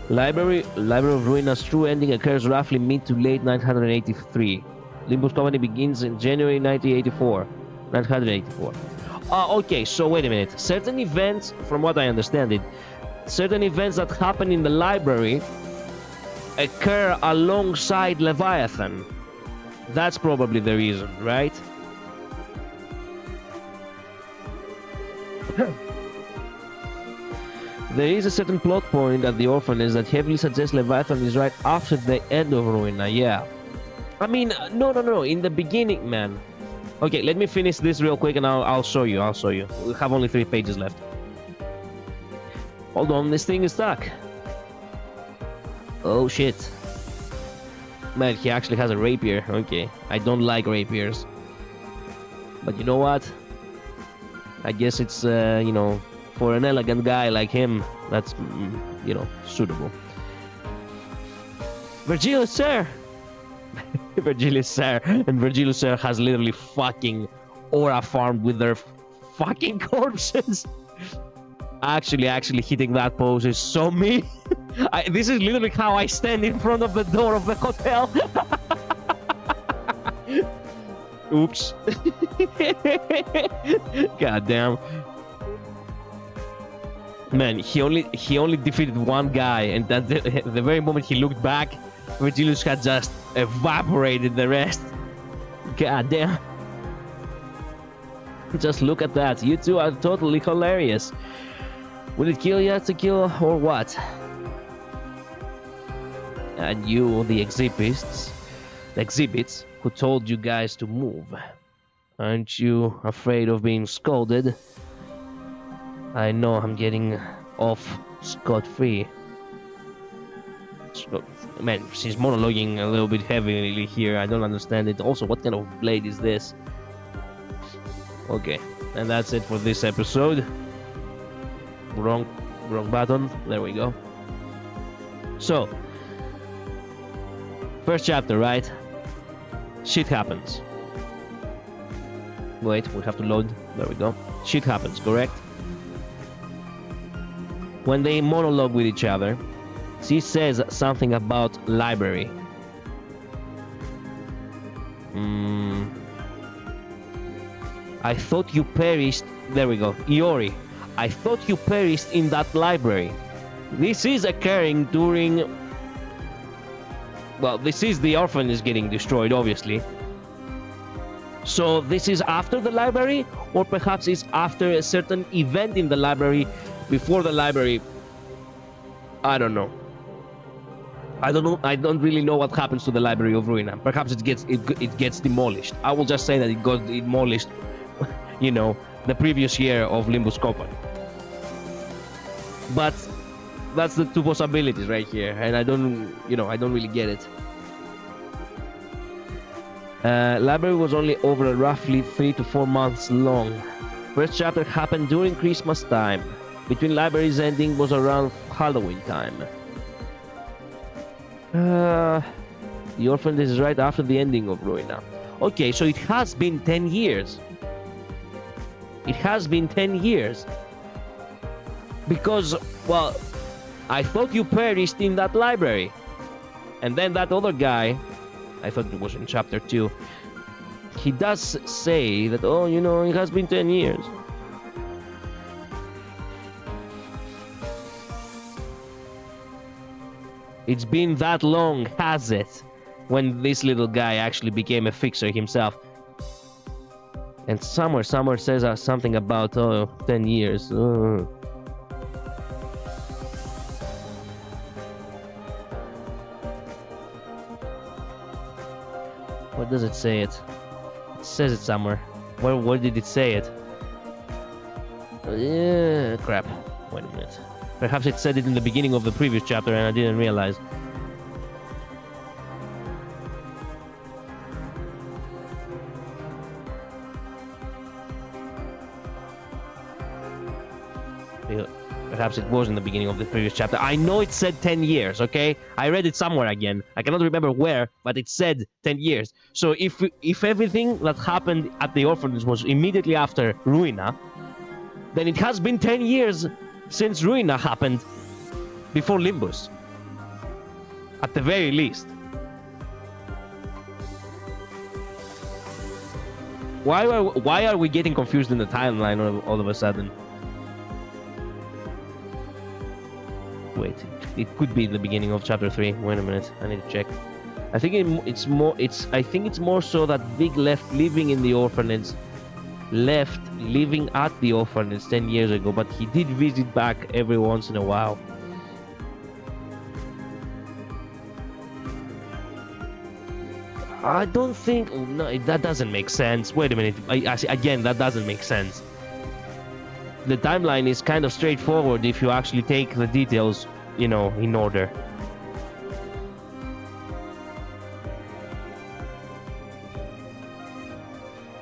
Speaker 1: Library of Ruina's true ending occurs roughly mid to late 983. Limbus Company begins in January 984. Okay, so wait a minute. Certain events, from what I understand it, certain events that happen in the library occur alongside Leviathan. That's probably the reason, right? There is a certain plot point at the orphanage that heavily suggests Leviathan is right after the end of Ruina, yeah. I mean, no, in the beginning, man. Okay, let me finish this real quick and I'll show you. We have only 3 pages left. Hold on, this thing is stuck. Oh shit. Man, he actually has a rapier. Okay, I don't like rapiers. But you know what? I guess it's, you know, for an elegant guy like him, that's, you know, suitable. Virgilius, sir! Virgilius, sir. And Virgilius, sir, has literally fucking aura farmed with their fucking corpses. Actually hitting that pose is so me. This is literally how I stand in front of the door of the hotel. Oops. God damn. Man, he only defeated one guy, and at the very moment he looked back, Virgilius had just evaporated the rest. God damn. Just look at that. You two are totally hilarious. Will it kill you to kill or what? And you, the exhibits who told you guys to move. Aren't you afraid of being scolded? I know I'm getting off scot-free. Man, she's monologuing a little bit heavily here. I don't understand it. Also, what kind of blade is this? Okay, and that's it for this episode. Wrong button. There we go. So, first chapter, right? Shit happens. Wait, we have to load. There we go. Shit happens, correct? When they monologue with each other, she says something about library. I thought you perished. There we go. Iori. I thought you perished in that library. This is occurring during... Well, this is the orphanage getting destroyed, obviously. So this is after the library, or perhaps it's after a certain event in the library, before the library. I don't know. I don't really know what happens to the Library of Ruina. Perhaps it gets demolished. I will just say that it got demolished, you know, the previous year of Limbuscompany. But that's the two possibilities right here, and I don't really get it. Library was only over roughly 3 to 4 months long. First chapter happened during Christmas time. Between library's ending was around Halloween time. The orphanage is right after the ending of Ruina. Okay, so it has been 10 years. It has been 10 years. Because, well, I thought you perished in that library. And then that other guy, I thought it was in chapter 2, he does say that, oh, you know, it has been 10 years. It's been that long, has it? When this little guy actually became a fixer himself. And somewhere says something about, 10 years. Where does it say it? It says it somewhere. Where did it say it? Crap. Wait a minute. Perhaps it said it in the beginning of the previous chapter and I didn't realize. Perhaps it was in the beginning of the previous chapter. I know it said 10 years, okay? I read it somewhere again. I cannot remember where, but it said 10 years. So if everything that happened at the orphanage was immediately after Ruina, then it has been 10 years since Ruina happened before Limbus. At the very least. Why are we getting confused in the timeline all of a sudden? Wait, it could be the beginning of chapter 3. Wait a minute, I need to check. I think it's more so that Vig left living in the orphanage, living at the orphanage 10 years ago, but he did visit back every once in a while. I don't think... No, that doesn't make sense. Wait a minute. Again, that doesn't make sense. The timeline is kind of straightforward if you actually take the details, you know, in order.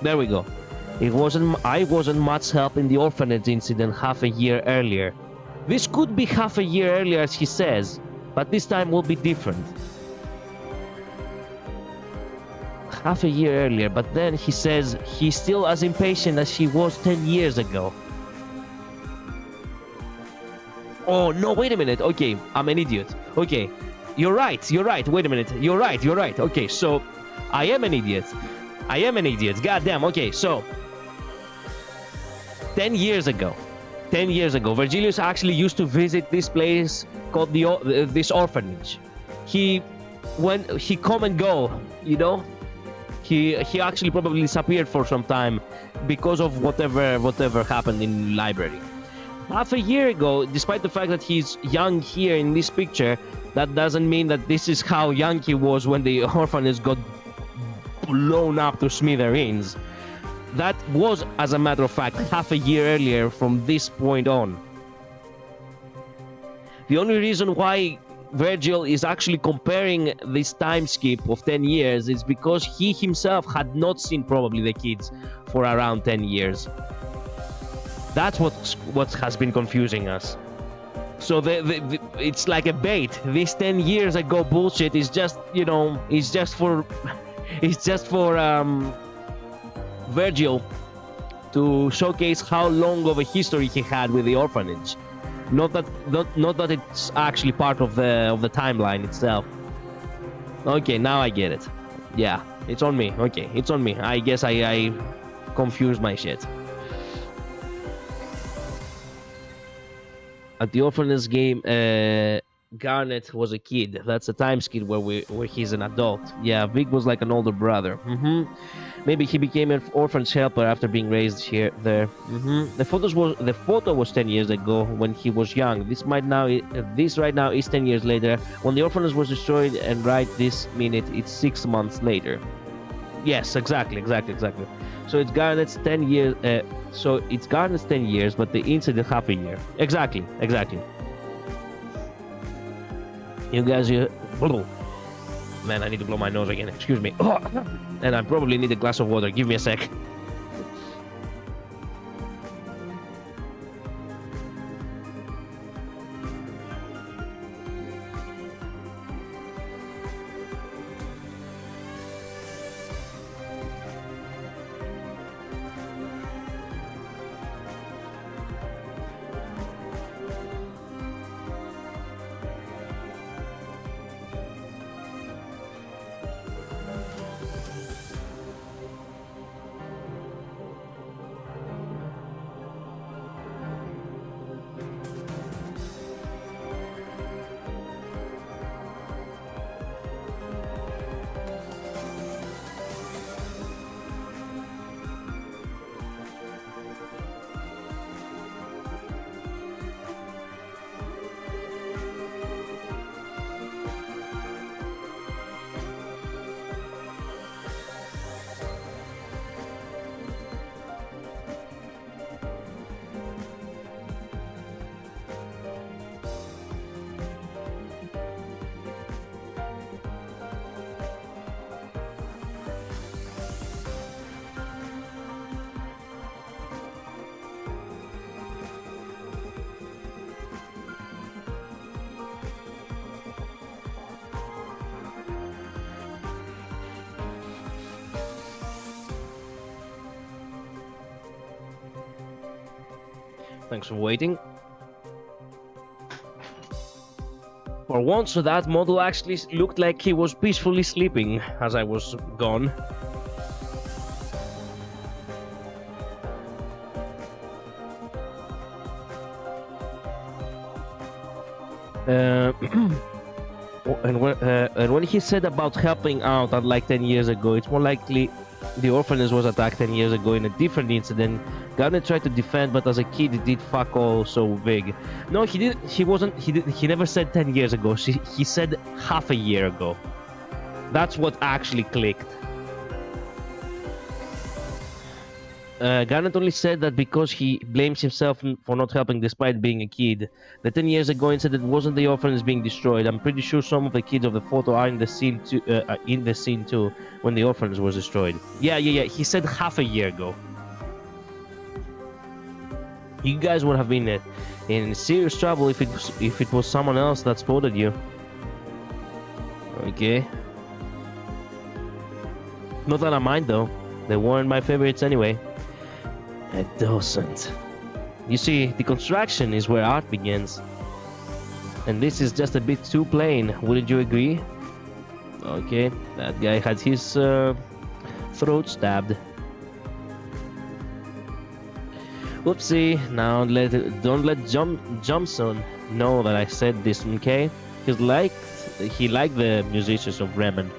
Speaker 1: There we go. I wasn't much help in the orphanage incident half a year earlier. This could be half a year earlier, as he says, but this time will be different. Half a year earlier, but then he says he's still as impatient as he was 10 years ago. Oh, no, wait a minute. Okay, I'm an idiot. Okay, you're right. Wait a minute. You're right. Okay, so I am an idiot. Goddamn. Okay, so 10 years ago, Virgilius actually used to visit this place called this orphanage. He come and go, you know. He actually probably disappeared for some time because of whatever happened in the library. Half a year ago, despite the fact that he's young here in this picture, that doesn't mean that this is how young he was when the orphanage got blown up to smithereens. That was, as a matter of fact, half a year earlier from this point on. The only reason why Virgil is actually comparing this time skip of 10 years is because he himself had not seen probably the kids for around 10 years. That's what has been confusing us. So it's like a bait. This 10 years ago bullshit is just, you know, it's just for Virgil to showcase how long of a history he had with the orphanage. Not that it's actually part of the timeline itself. Okay, now I get it. Yeah, it's on me. Okay, it's on me. I guess I confused my shit. At the orphanage game, Garnet was a kid. That's a time skip where he's an adult. Yeah, Vic was like an older brother. Maybe he became an orphan's helper after being raised there. The photo was 10 years ago when he was young. This right now is 10 years later when the orphanage was destroyed, and right this minute it's 6 months later. Yes, exactly. So it's Garnet's 10 years. So it's Garnet's 10 years, but the incident half a year. Exactly. You guys, man, I need to blow my nose again. Excuse me. And I probably need a glass of water. Give me a sec. Thanks for waiting. For once, that model actually looked like he was peacefully sleeping as I was gone. And when he said about helping out at like 10 years ago, it's more likely the orphanage was attacked 10 years ago in a different incident. Garnet tried to defend, but as a kid, he did fuck all so big. No, he didn't. He never said 10 years ago. He said half a year ago. That's what actually clicked. Garnet only said that because he blames himself for not helping despite being a kid. The 10 years ago incident wasn't the orphanage being destroyed. I'm pretty sure some of the kids of the photo are in the scene too, when the orphanage was destroyed. Yeah. He said half a year ago. You guys would have been in serious trouble if it was someone else that spotted you. Okay. Not that I mind though. They weren't my favorites anyway. It doesn't. You see, the construction is where art begins. And this is just a bit too plain, wouldn't you agree? Okay, that guy had his throat stabbed. Whoopsie, now don't let Johnson know that I said this, okay? He liked the musicians of Bremen.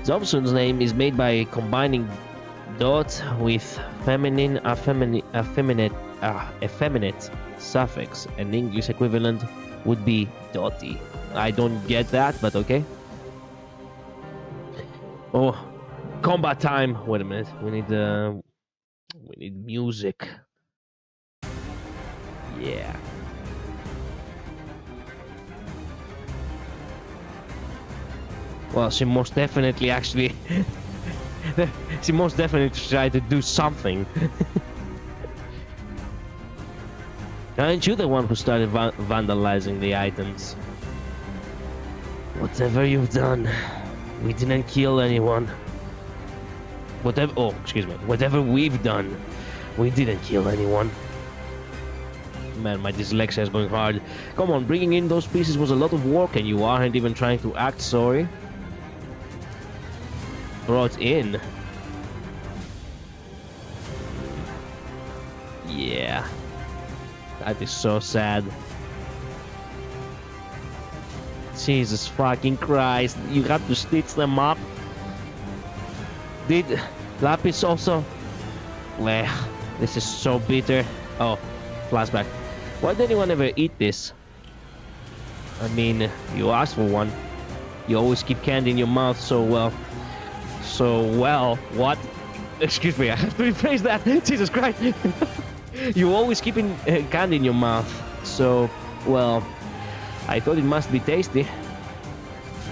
Speaker 1: Johnson's name is made by combining dot with effeminate suffix. An English equivalent would be dotty. I don't get that, but okay. Oh, combat time. Wait a minute. We need music. Yeah. Well, she most definitely actually she most definitely tried to do something. Aren't you the one who started vandalizing the items? Whatever you've done, we didn't kill anyone. Whatever we've done, we didn't kill anyone. Man, my dyslexia is going hard. Come on, bringing in those pieces was a lot of work and you aren't even trying to act sorry. Brought in? Yeah. That is so sad. Jesus fucking Christ. You have to stitch them up. Did Lapis also? Blech. This is so bitter. Oh, flashback. Why did anyone ever eat this? I mean, you asked for one. You always keep candy in your mouth so well. What? Excuse me, I have to rephrase that. Jesus Christ. You always keep candy in your mouth. So, well, I thought it must be tasty.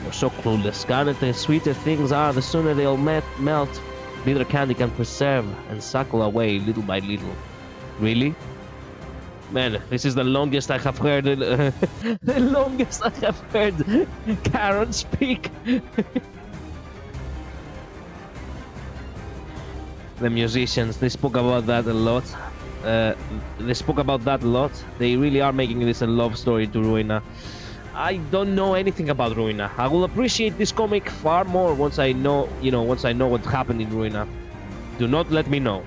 Speaker 1: You're so clueless. Garnet, the sweeter things are, the sooner they'll melt. Bitter candy can preserve and suckle away little by little. Really? Man, this is the longest I have heard. The longest I have heard Karen speak. The musicians, they spoke about that a lot. They really are making this a love story to Ruina. I don't know anything about Ruina. I will appreciate this comic far more once I know, once I know what happened in Ruina. Do not let me know.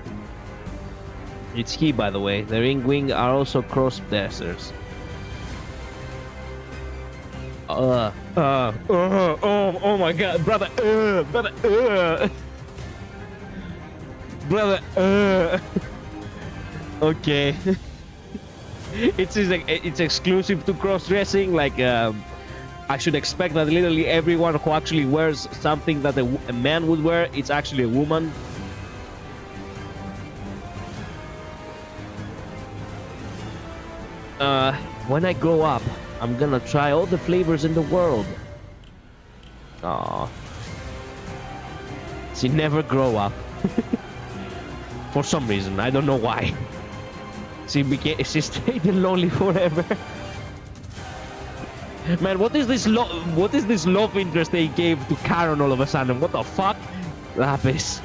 Speaker 1: It's he, by the way. The Ring Wing are also cross-dressers. Oh my god, brother, Okay. It's exclusive to cross-dressing, like, I should expect that literally everyone who actually wears something that a man would wear, it's actually a woman. When I grow up, I'm gonna try all the flavors in the world. Aww. She never grow up. For some reason, I don't know why. She stayed lonely forever. Man, what is this love interest they gave to Karen all of a sudden? What the fuck? Lapis.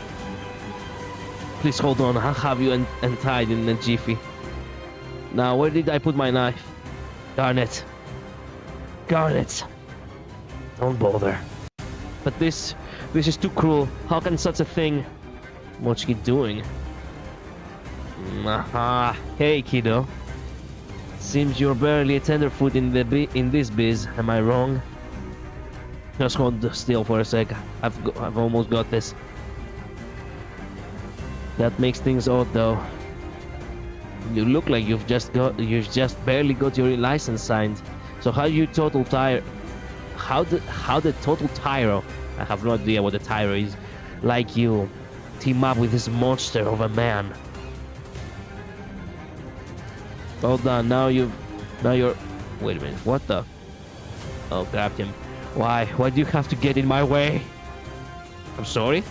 Speaker 1: Please hold on, I'll have you untied in a jiffy. Now, where did I put my knife? Garnet. Garnet. Don't bother. But this is too cruel. How can such a thing... What's he doing? Aha. Hey, kiddo. Seems you're barely a tenderfoot in this biz. Am I wrong? Just hold still for a sec. I've almost got this. That makes things odd, though. You look like you've just barely got your license signed. So how the total tyro? I have no idea what a tyro is. Like you, team up with this monster of a man. Hold on, now you're... Wait a minute, what the... Oh, grabbed him. Why do you have to get in my way? I'm sorry?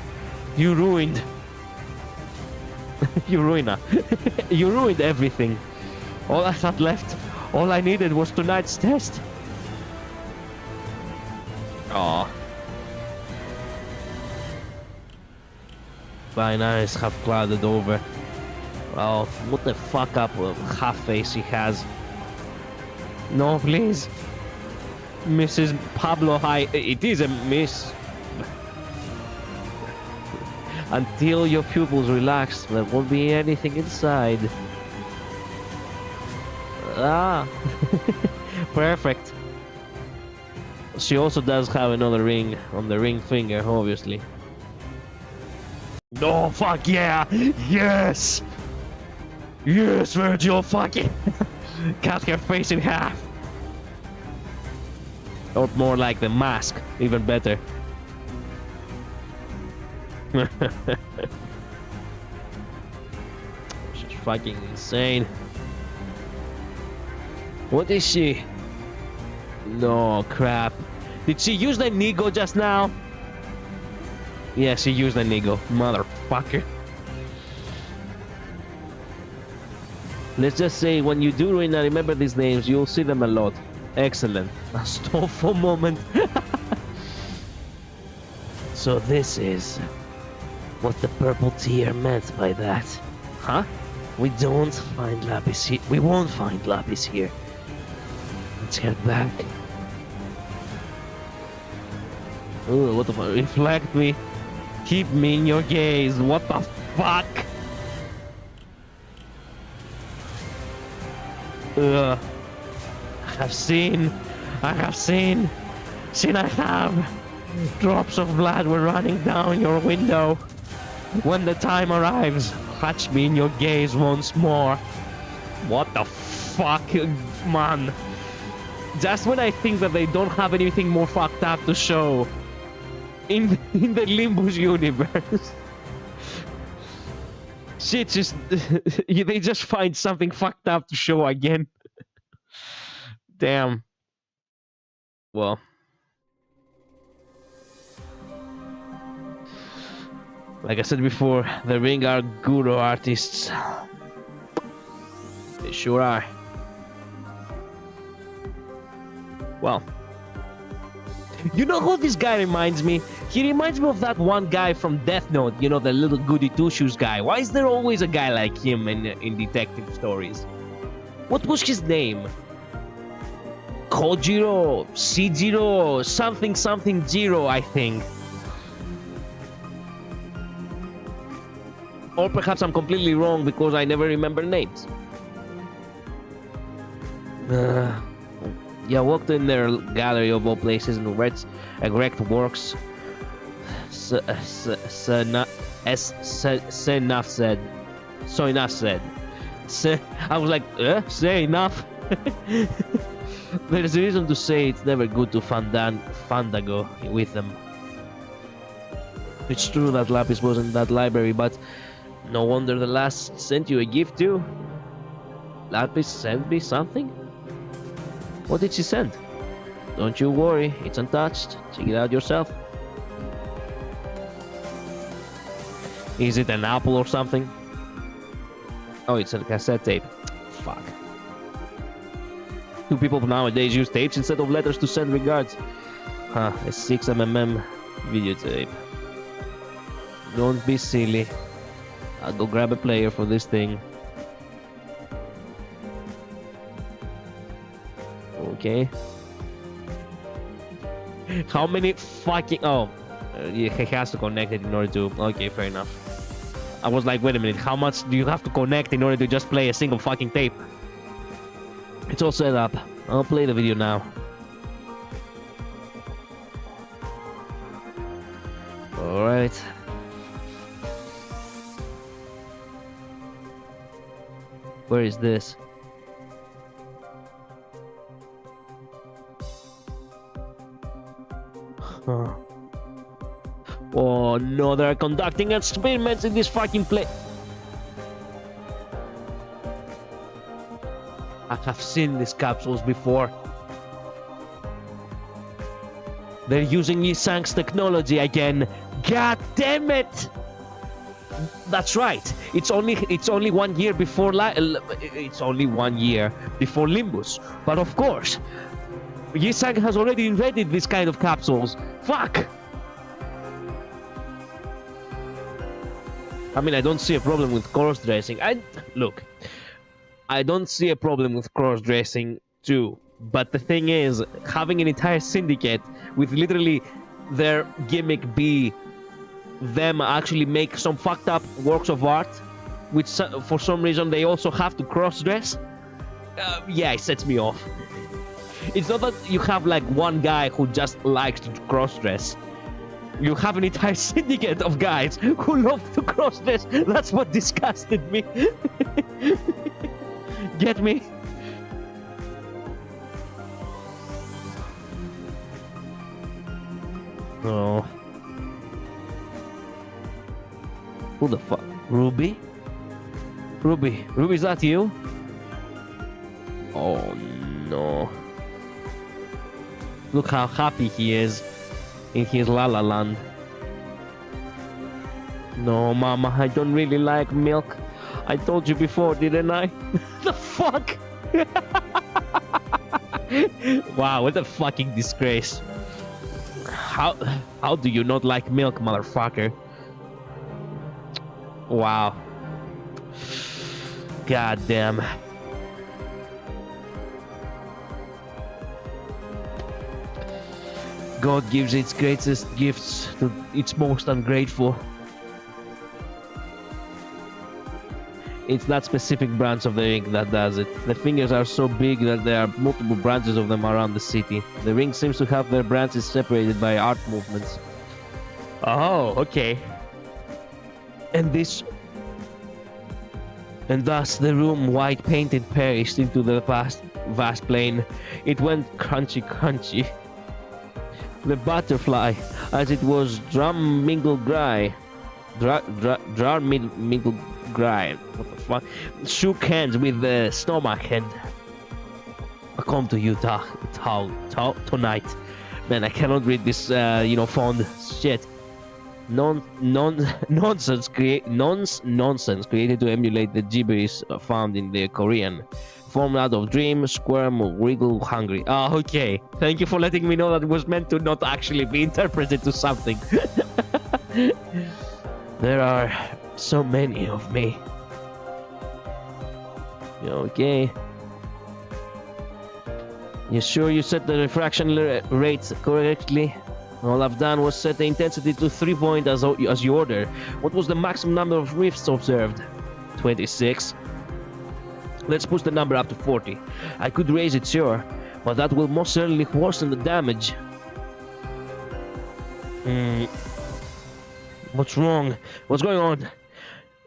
Speaker 1: You ruined... You ruined You ruined everything. All I had left, all I needed was tonight's test. Aww. Fine eyes have clouded over. Oh, what the fuck up half face he has. No, please. Mrs. Pablo High. It is a miss. Until your pupils relax, there won't be anything inside. Ah. Perfect. She also does have another ring on the ring finger, obviously. Oh, fuck yeah! Yes! Yes, Virgil, fuck it! Cut her face in half! Or more like the mask, even better. She's fucking insane. What is she? No, crap. Did she use the Nigo just now? Yeah, she used the Nigo. Motherfucker. Let's just say when you do remember these names, you'll see them a lot. Excellent. Now stop for a moment. So this is what the purple tear meant by that. Huh? We don't find Lapis here. We won't find Lapis here. Let's head back. Oh, what the fuck? Reflect me. Keep me in your gaze. What the fuck? I have seen. I have. Drops of blood were running down your window. When the time arrives, catch me in your gaze once more. What the fuck, man? Just when I think that they don't have anything more fucked up to show in the Limbus universe, shit just they just find something fucked up to show again. Damn. Well, like I said before, the Ring are guru artists. They sure are. Well, you know who this guy reminds me? He reminds me of that one guy from Death Note, you know, the little goody two-shoes guy. Why is there always a guy like him in detective stories? What was his name? Kojiro, Shijiro, something Jiro, I think. Or perhaps I'm completely wrong because I never remember names. Yeah, walked in their gallery of all places and read erect works. Enough said. So enough said. I was like, say enough. There's a reason to say it's never good to fandango with them. It's true that Lapis was in that library, but no wonder the last sent you a gift too. Lapis sent me something? What did she send? Don't you worry, it's untouched. Check it out yourself. Is it an apple or something? Oh, it's a cassette tape. Fuck. Do people nowadays use tapes instead of letters to send regards? Huh, a 6mm videotape. Don't be silly. I'll go grab a player for this thing. Okay. How many fucking... Oh, he has to connect it in order to... Okay, fair enough. I was like, wait a minute, how much do you have to connect in order to just play a single fucking tape? It's all set up. I'll play the video now. Alright. Where is this? Huh. Oh no, they're conducting experiments in this fucking place. I have seen these capsules before. They're using Yisang's technology again. God damn it! That's right. It's only 1 year before it's only 1 year before Limbus. But of course, Yisang has already invented this kind of capsules. Fuck! I mean, I don't see a problem with cross-dressing. Look, I don't see a problem with cross-dressing too. But the thing is, having an entire syndicate with literally their gimmick be them actually make some fucked up works of art, which for some reason they also have to cross-dress, yeah, it sets me off. It's not that you have like one guy who just likes to cross-dress. You have an entire syndicate of guys who love to cross-dress. That's what disgusted me. Get me? Oh. Who the fuck? Ruby? Ruby, is that you? Oh no. Look how happy he is in his La La Land. No, Mama, I don't really like milk. I told you before, didn't I? The fuck? Wow, what a fucking disgrace. How do you not like milk, motherfucker? Wow. God damn. God gives its greatest gifts to its most ungrateful. It's that specific branch of the ring that does it. The fingers are so big that there are multiple branches of them around the city. The ring seems to have their branches separated by art movements. Oh, okay. And thus the room, white painted, perished into the vast plain. It went crunchy crunchy. The butterfly, as it was mingled gray. What the fuck? Shook hands with the stomach and I come to you tonight. Man, I cannot read this, font. Shit. Nonsense created to emulate the gibberish found in the Korean. Formed out of dream, squirm, wriggle, hungry. Ah, okay. Thank you for letting me know that it was meant to not actually be interpreted to something. There are so many of me. Okay. You sure you set the refraction rate correctly? All I've done was set the intensity to 3 points as you ordered. What was the maximum number of rifts observed? 26. Let's push the number up to 40. I could raise it, sure, but that will most certainly worsen the damage. What's wrong? What's going on?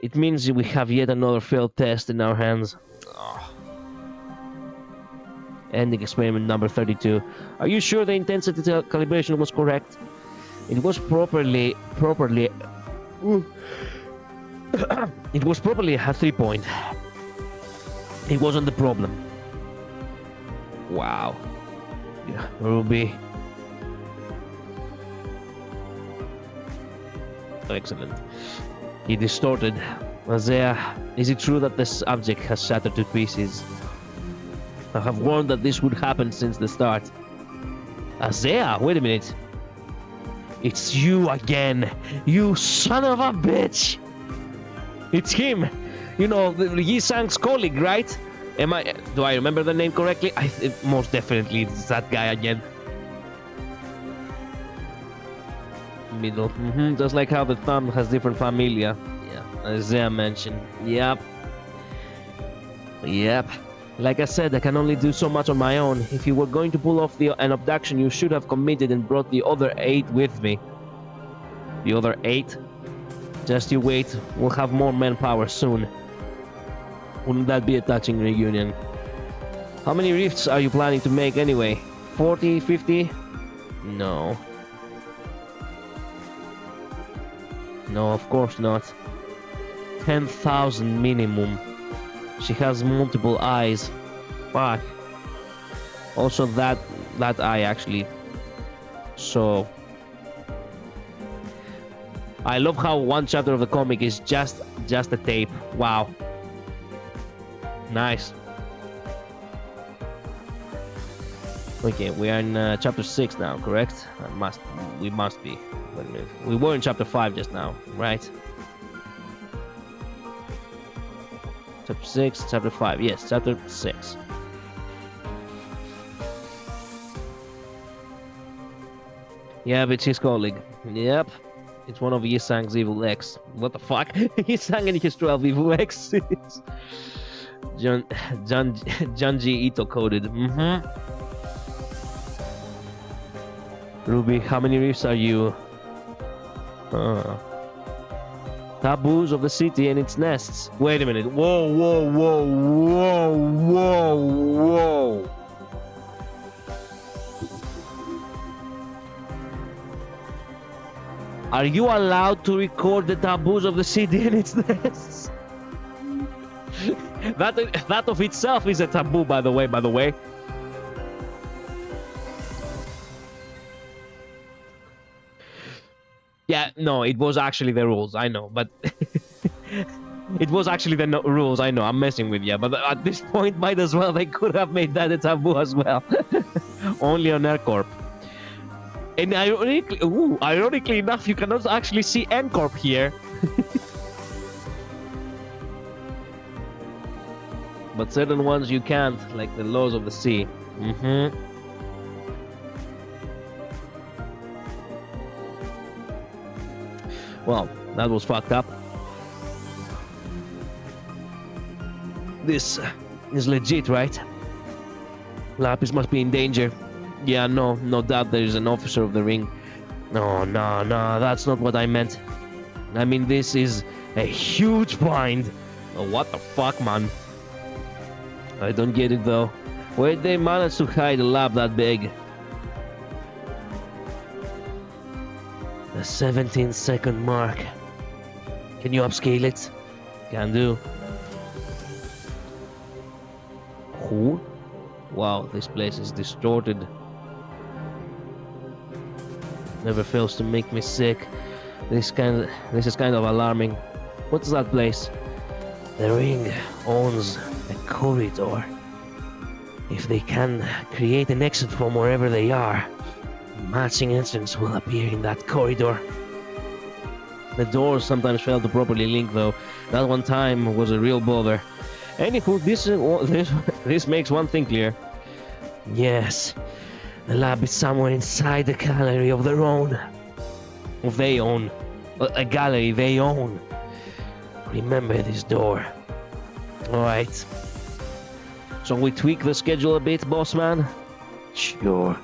Speaker 1: It means we have yet another failed test in our hands. Oh. Ending experiment number 32. Are you sure the intensity calibration was correct? It was properly it was properly a 3 point. It wasn't the problem. Wow. Yeah, Ruby. Excellent. He distorted. Isaiah, is it true that this object has shattered to pieces? I have warned that this would happen since the start. Isaiah, wait a minute. It's you again. You son of a bitch. It's him. You know, Yi Sang's colleague, right? Do I remember the name correctly? Most definitely it's that guy again. Middle. Just like how the thumb has different familia. Yeah, Isaiah mentioned. Yep. Like I said, I can only do so much on my own. If you were going to pull off an abduction, you should have committed and brought the other 8 with me. The other 8? Just you wait, we'll have more manpower soon. Wouldn't that be a touching reunion? How many rifts are you planning to make anyway? 40, 50? No. No, of course not. 10,000 minimum. She has multiple eyes. Fuck. Also that eye actually. So I love how one chapter of the comic is just a tape. Wow. Nice. Okay, we are in chapter 6 now, correct? We must be. Wait a minute. We were in chapter 5 just now, right? Chapter 6, chapter 5. Yes, chapter 6. Yeah, it's his colleague. Yep. It's one of Yi Sang's evil X. What the fuck? Yi Sang and his 12 evil X's. Junji Ito coded. Ruby, how many reefs are you? Taboos of the city and its nests. Wait a minute. Whoa. Are you allowed to record the taboos of the city and its nests? That of itself is a taboo, by the way. Yeah, no, it was actually the rules, I know, but It was actually the rules, I know, I'm messing with you, but at this point, might as well, they could have made that a taboo as well. Only on AirCorp. And ironically enough, you cannot actually see NCorp here. But certain ones you can't, like the laws of the sea. Well, that was fucked up. This is legit, right? Lapis must be in danger. Yeah, no doubt there is an officer of the ring. No, that's not what I meant. I mean, this is a huge find. Oh, what the fuck, man? I don't get it, though. Where'd they manage to hide a lab that big? The 17-second mark. Can you upscale it? Can do. Who? Wow, this place is distorted. Never fails to make me sick. This is kind of alarming. What's that place? The ring owns a corridor. If they can create an exit from wherever they are, matching entrance will appear in that corridor. The doors sometimes fail to properly link, though. That one time was a real bother. Anywho, this makes one thing clear. Yes, the lab is somewhere inside the gallery of their own. They own. A gallery they own. Remember this door. Alright. So we tweak the schedule a bit, boss man? Sure.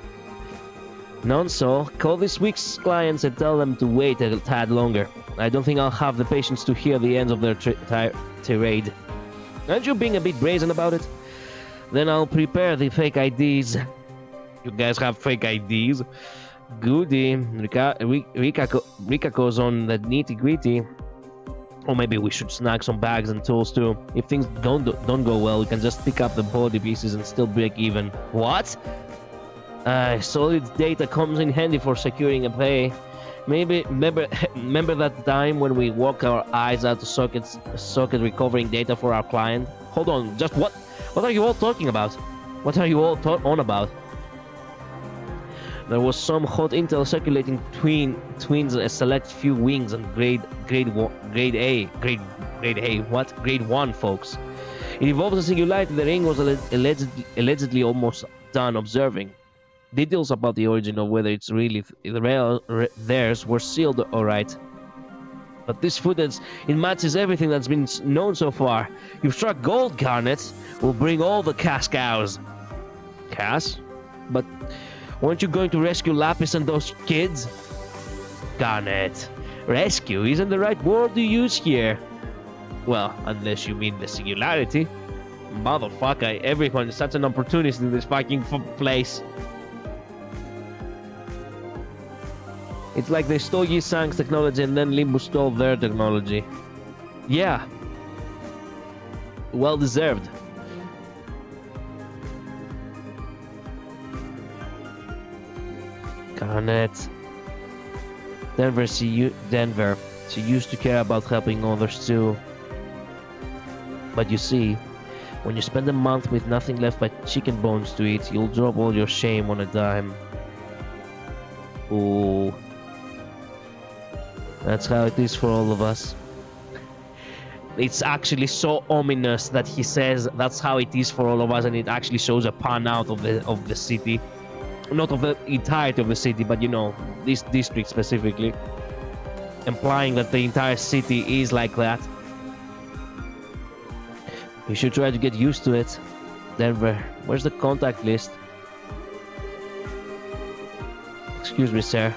Speaker 1: Nonso, call this week's clients and tell them to wait a tad longer. I don't think I'll have the patience to hear the ends of their tirade. Aren't you being a bit brazen about it? Then I'll prepare the fake IDs. You guys have fake IDs? Goody. Rika goes on the nitty-gritty. Or maybe we should snag some bags and tools too. If things don't go well, we can just pick up the body pieces and still break even. What? Solid data comes in handy for securing a pay. Maybe remember that time when we walked our eyes out to socket recovering data for our client? Hold on, just what are you all talking about? What are you all on about? There was some hot intel circulating between a select few wings and grade 1 folks. It involves a singularity the ring was allegedly almost done observing. Details about the origin of whether it's really theirs were sealed alright. But this footage, it matches everything that's been known so far. You've struck gold, Garnet. We'll bring all the cash cows. Cash? But weren't you going to rescue Lapis and those kids? Garnet. Rescue isn't the right word to use here. Well, unless you mean the singularity. Motherfucker, everyone is such an opportunist in this fucking place. It's like they stole Yi-Sang's technology and then Limbus stole their technology. Yeah. Well deserved. Garnet. Denver, she used to care about helping others too. But you see, when you spend a month with nothing left but chicken bones to eat, you'll drop all your shame on a dime. Ooh. That's how it is for all of us. It's actually so ominous that he says that's how it is for all of us, and it actually shows a pan out of the city. Not of the entirety of the city, but you know, this district specifically. Implying that the entire city is like that. You should try to get used to it. Denver, where's the contact list? Excuse me, sir.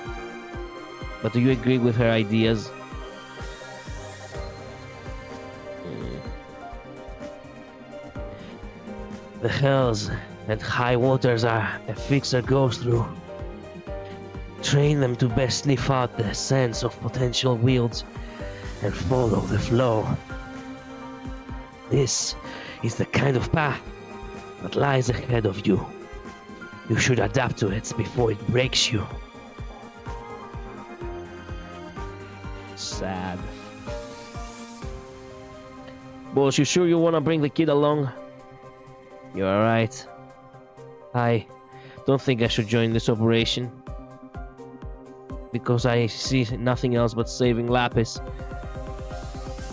Speaker 1: But do you agree with her ideas? The hells and high waters are a fixer goes through. Train them to best sniff out the sense of potential wields and follow the flow. This is the kind of path that lies ahead of you. You should adapt to it before it breaks you. Sad. Boss, you sure you wanna bring the kid along? You're alright. I don't think I should join this operation. Because I see nothing else but saving Lapis.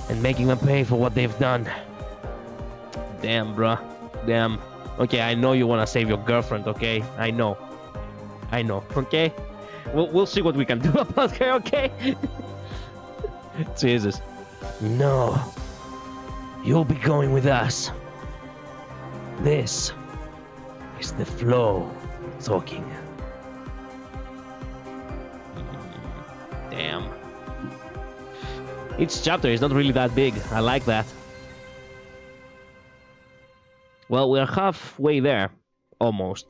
Speaker 1: And making them pay for what they've done. Damn, bruh. Damn. Okay, I know you wanna save your girlfriend, okay? I know, okay? We'll see what we can do about her, okay? Jesus. No. You'll be going with us. This is the flow talking. Damn. Each chapter is not really that big. I like that. Well, we're halfway there. Almost.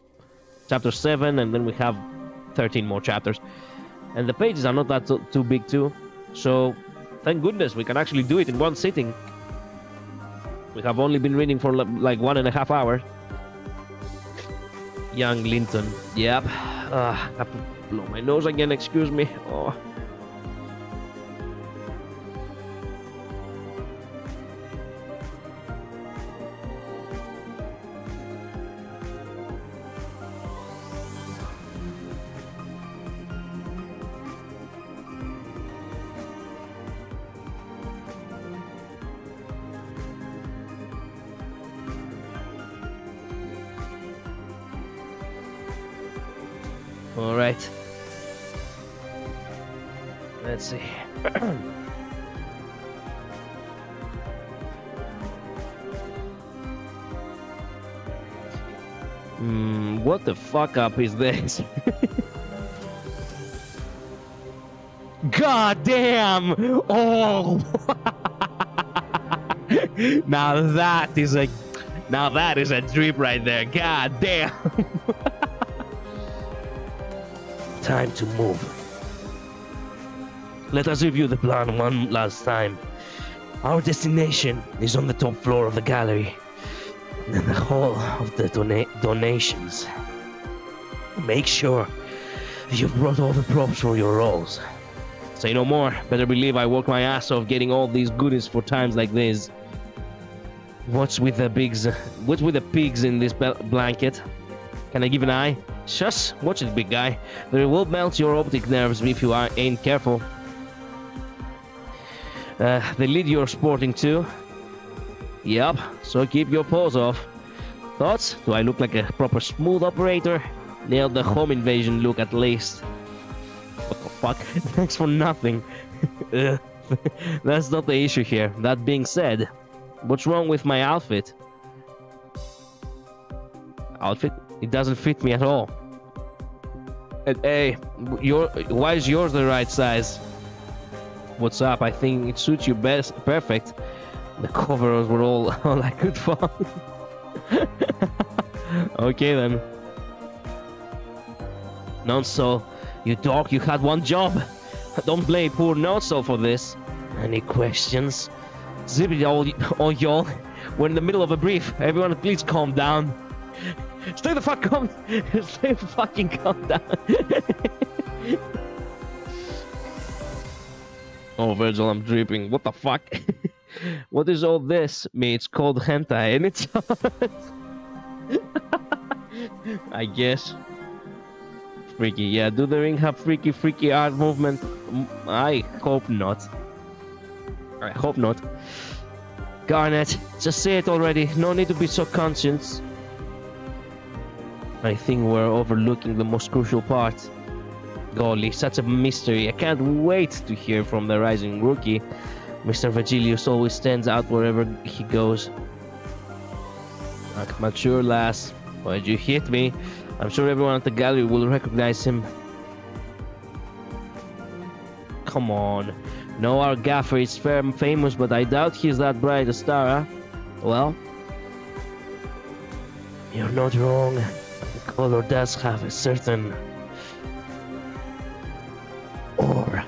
Speaker 1: Chapter 7, and then we have 13 more chapters. And the pages are not that too big too. So, thank goodness we can actually do it in one sitting. We have only been reading for like 1.5 hours. Young Linton. Yep. I have to blow my nose again, excuse me. Oh. All right. Let's see. What the fuck up is this? God damn! Oh! Now that is a drip right there. God damn! Time to move. Let us review the plan one last time. Our destination is on the top floor of the gallery, in the hall of the donations. Make sure you've brought all the props for your roles. Say no more. Better believe I work my ass off getting all these goodies for times like this. What's with the pigs in this blanket? Can I give an eye? Shush! Watch it, big guy. They will melt your optic nerves if you ain't careful. The lead you're sporting too. Yep, so keep your paws off. Thoughts? Do I look like a proper smooth operator? Nailed the home invasion look at least. What the fuck? Thanks for nothing. That's not the issue here. That being said, what's wrong with my outfit? Outfit? It doesn't fit me at all. Hey, why is yours the right size? What's up? I think it suits you best. Perfect. The coveralls were all I could find. Okay then. Nonso, you dog, you had one job. Don't blame poor Nonso for this. Any questions? Zip it all y'all. We're in the middle of a brief. Everyone please calm down. Stay the fuck calm. Stay fucking calm down. Oh, Virgil, I'm dripping. What the fuck? What is all this? Me, it's called hentai, and it's I guess. Freaky, yeah. Do the ring have freaky art movement? I hope not. I hope not. Garnet, just say it already. No need to be so conscious. I think we're overlooking the most crucial part. Golly, such a mystery. I can't wait to hear from the rising rookie. Mr. Virgilius always stands out wherever he goes. Mature lass, why'd you hit me? I'm sure everyone at the gallery will recognize him. Come on. No, our gaffer is famous, but I doubt he's that bright a star, huh? Well, you're not wrong. The color does have a certain aura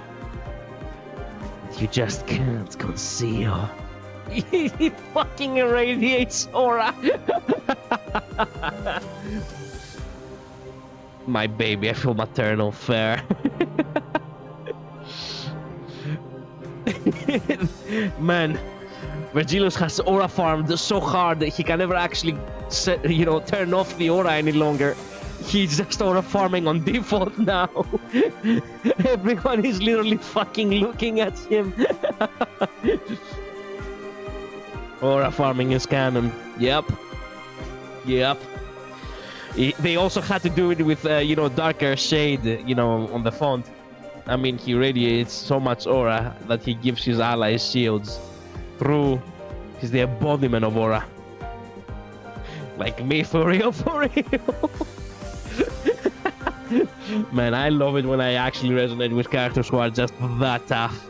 Speaker 1: you just can't conceal. He fucking irradiates aura. My baby, I feel maternal fair. Man, Virgilius has aura farmed so hard that he can never actually turn off the aura any longer. He's just aura farming on default now. Everyone is literally fucking looking at him. Aura farming is canon. Yep. They also had to do it with darker shade on the font. I mean, he radiates so much aura that he gives his allies shields. True. He's the embodiment of aura. Like me, for real. Man, I love it when I actually resonate with characters who are just that tough.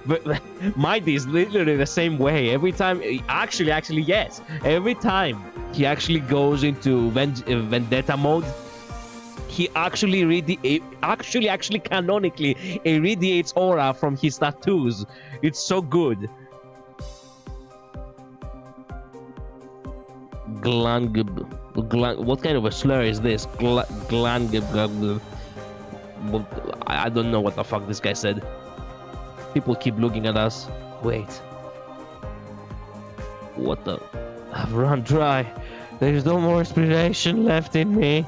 Speaker 1: But Mighty is literally the same way. Every time, actually, yes. Every time he actually goes into vendetta mode, he actually canonically irradiates aura from his tattoos. It's so good. What kind of a slur is this? I don't know what the fuck this guy said. People keep looking at us. Wait. What the? I've run dry. There's no more inspiration left in me.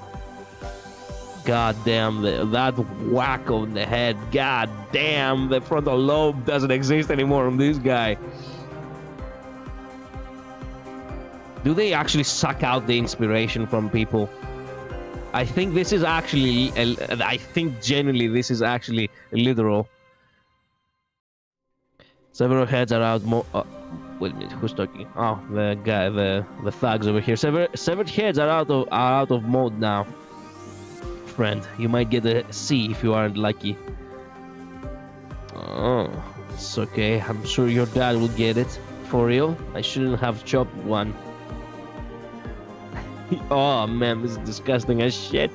Speaker 1: God damn, that whack on the head. God damn, the frontal lobe doesn't exist anymore on this guy. Do they actually suck out the inspiration from people? I think this is actually, I think genuinely this is actually literal. Several heads are out. Wait a minute, who's talking? Oh, the guy, the thugs over here. Severed heads are out of mode now. Friend, you might get a C if you aren't lucky. Oh, it's okay. I'm sure your dad will get it. For real? I shouldn't have chopped one. Oh man, this is disgusting as shit.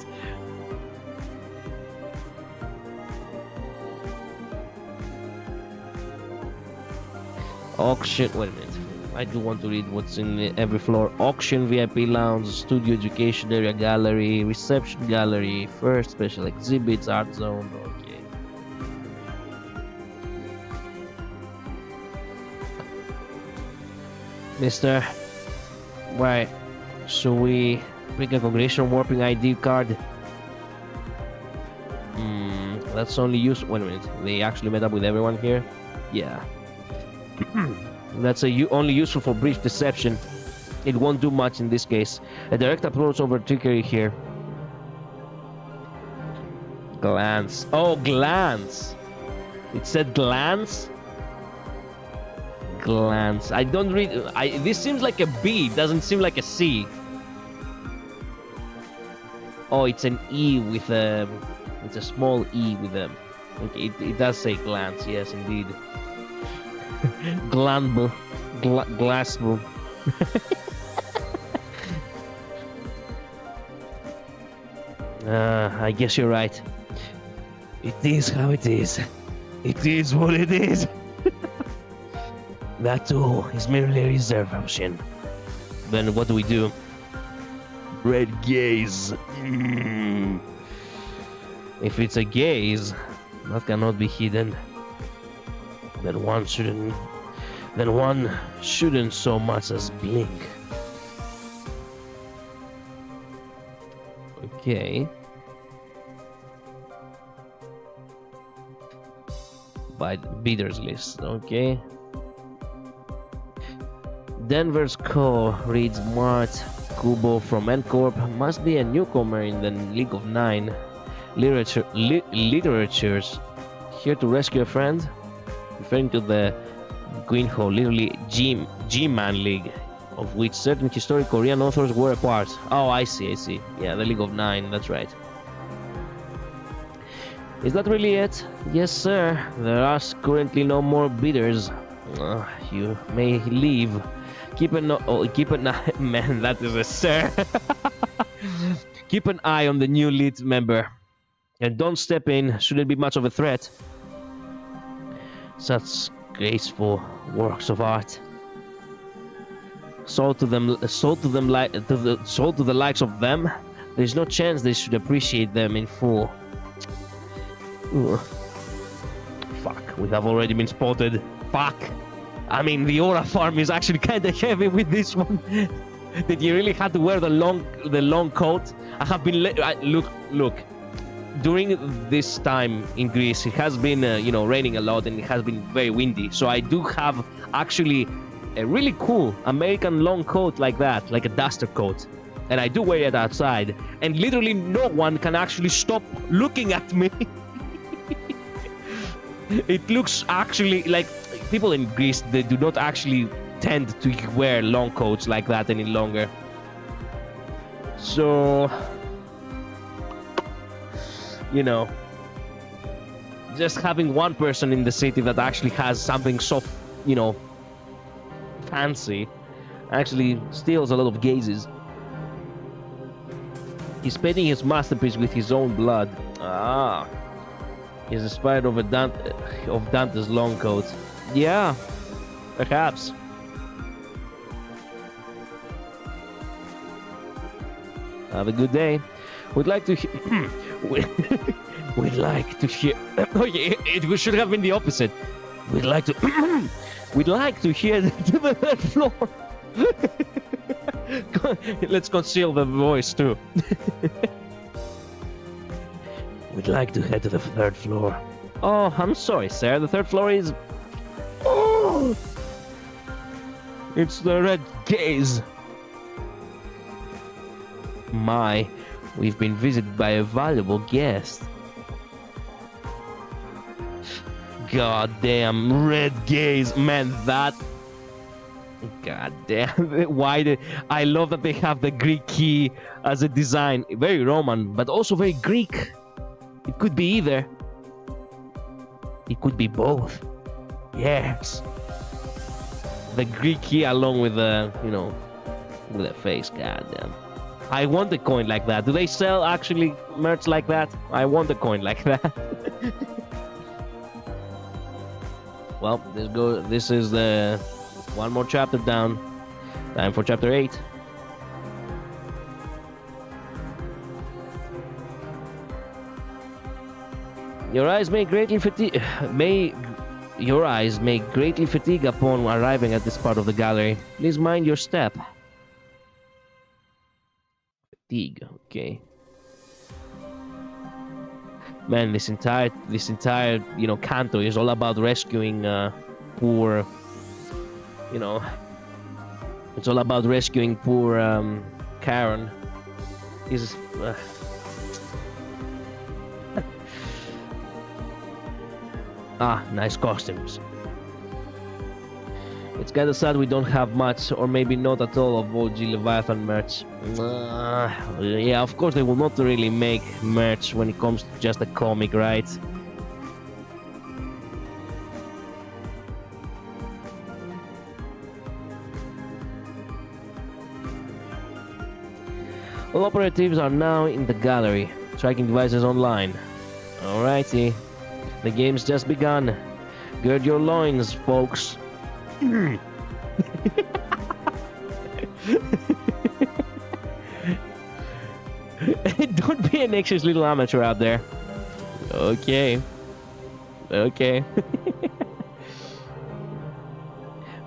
Speaker 1: Auction. Wait a minute. I do want to read what's in every floor. Auction, VIP lounge, studio, education area, gallery, reception gallery, first special exhibits, art zone. Okay. Mister, why? Should we bring a congressional warping ID card? That's only use. Wait a minute. They actually met up with everyone here? Yeah. That's only useful for brief deception. It won't do much in this case. A direct approach over trickery here. Glance. Oh, glance. It said glance? Glance. I don't read. This seems like a B. It doesn't seem like a C. Oh, it's an E with a. It's a small E with them. Okay, it does say glance. Yes, indeed. Glanble. Glassable. I guess you're right. It is how it is. It is what it is. That too is merely a reserve option. Then what do we do? Red gaze. If it's a gaze, that cannot be hidden. Then one shouldn't so much as blink. Okay. By the bidders list, okay. Denver's Co. reads Mart Kubo from N-Corp. Must be a newcomer in the League of Nine. Literatures. Here to rescue a friend? Referring to the Guinho, literally G-Man League, of which certain historic Korean authors were a part. Oh, I see. Yeah, the League of Nine, that's right. Is that really it? Yes, sir. There are currently no more bidders. You may leave. Keep an eye. Man, that is a sir. Keep an eye on the new lead member. And don't step in, shouldn't be much of a threat. Such graceful works of art. Sold to the likes of them. There's no chance they should appreciate them in full. Ugh. Fuck, we have already been spotted. Fuck. I mean, the aura farm is actually kind of heavy with this one. That you really had to wear the long coat. I have been look. During this time in Greece, it has been raining a lot and it has been very windy. So I do have actually a really cool American long coat like that, like a duster coat, and I do wear it outside. And literally no one can actually stop looking at me. It looks actually like people in Greece, they do not actually tend to wear long coats like that any longer. So, just having one person in the city that actually has something so, fancy, actually steals a lot of gazes. He's painting his masterpiece with his own blood. Ah. He's inspired of Dante's long coat. Yeah, perhaps. Have a good day. We'd like to we'd like to hear. Oh, yeah, it should have been the opposite. We'd like to hear to the third floor. Let's conceal the voice too. We'd like to head to the third floor. Oh, I'm sorry, sir. The third floor is... Oh! It's the red gaze. My, we've been visited by a valuable guest. God damn, red gaze. Man, that... God damn. Why did... I love that they have the Greek key as a design. Very Roman, but also very Greek. It could be either. It could be both. Yes. The Greek key along with the, with the face. God damn. I want a coin like that. Do they sell actually merch like that? I want a coin like that. Well, this is the one more chapter down. Time for chapter 8. Your eyes may greatly fatigue upon arriving at this part of the gallery. Please mind your step. Fatigue, okay. Man, this entire Canto is all about rescuing poor, it's all about rescuing poor Karen. He's nice costumes. It's kinda sad we don't have much, or maybe not at all, of OG Leviathan merch. Yeah, of course they will not really make merch when it comes to just a comic, right? All operatives are now in the gallery, tracking devices online. Alrighty. The game's just begun. Gird your loins, folks. Don't be an anxious little amateur out there. Okay.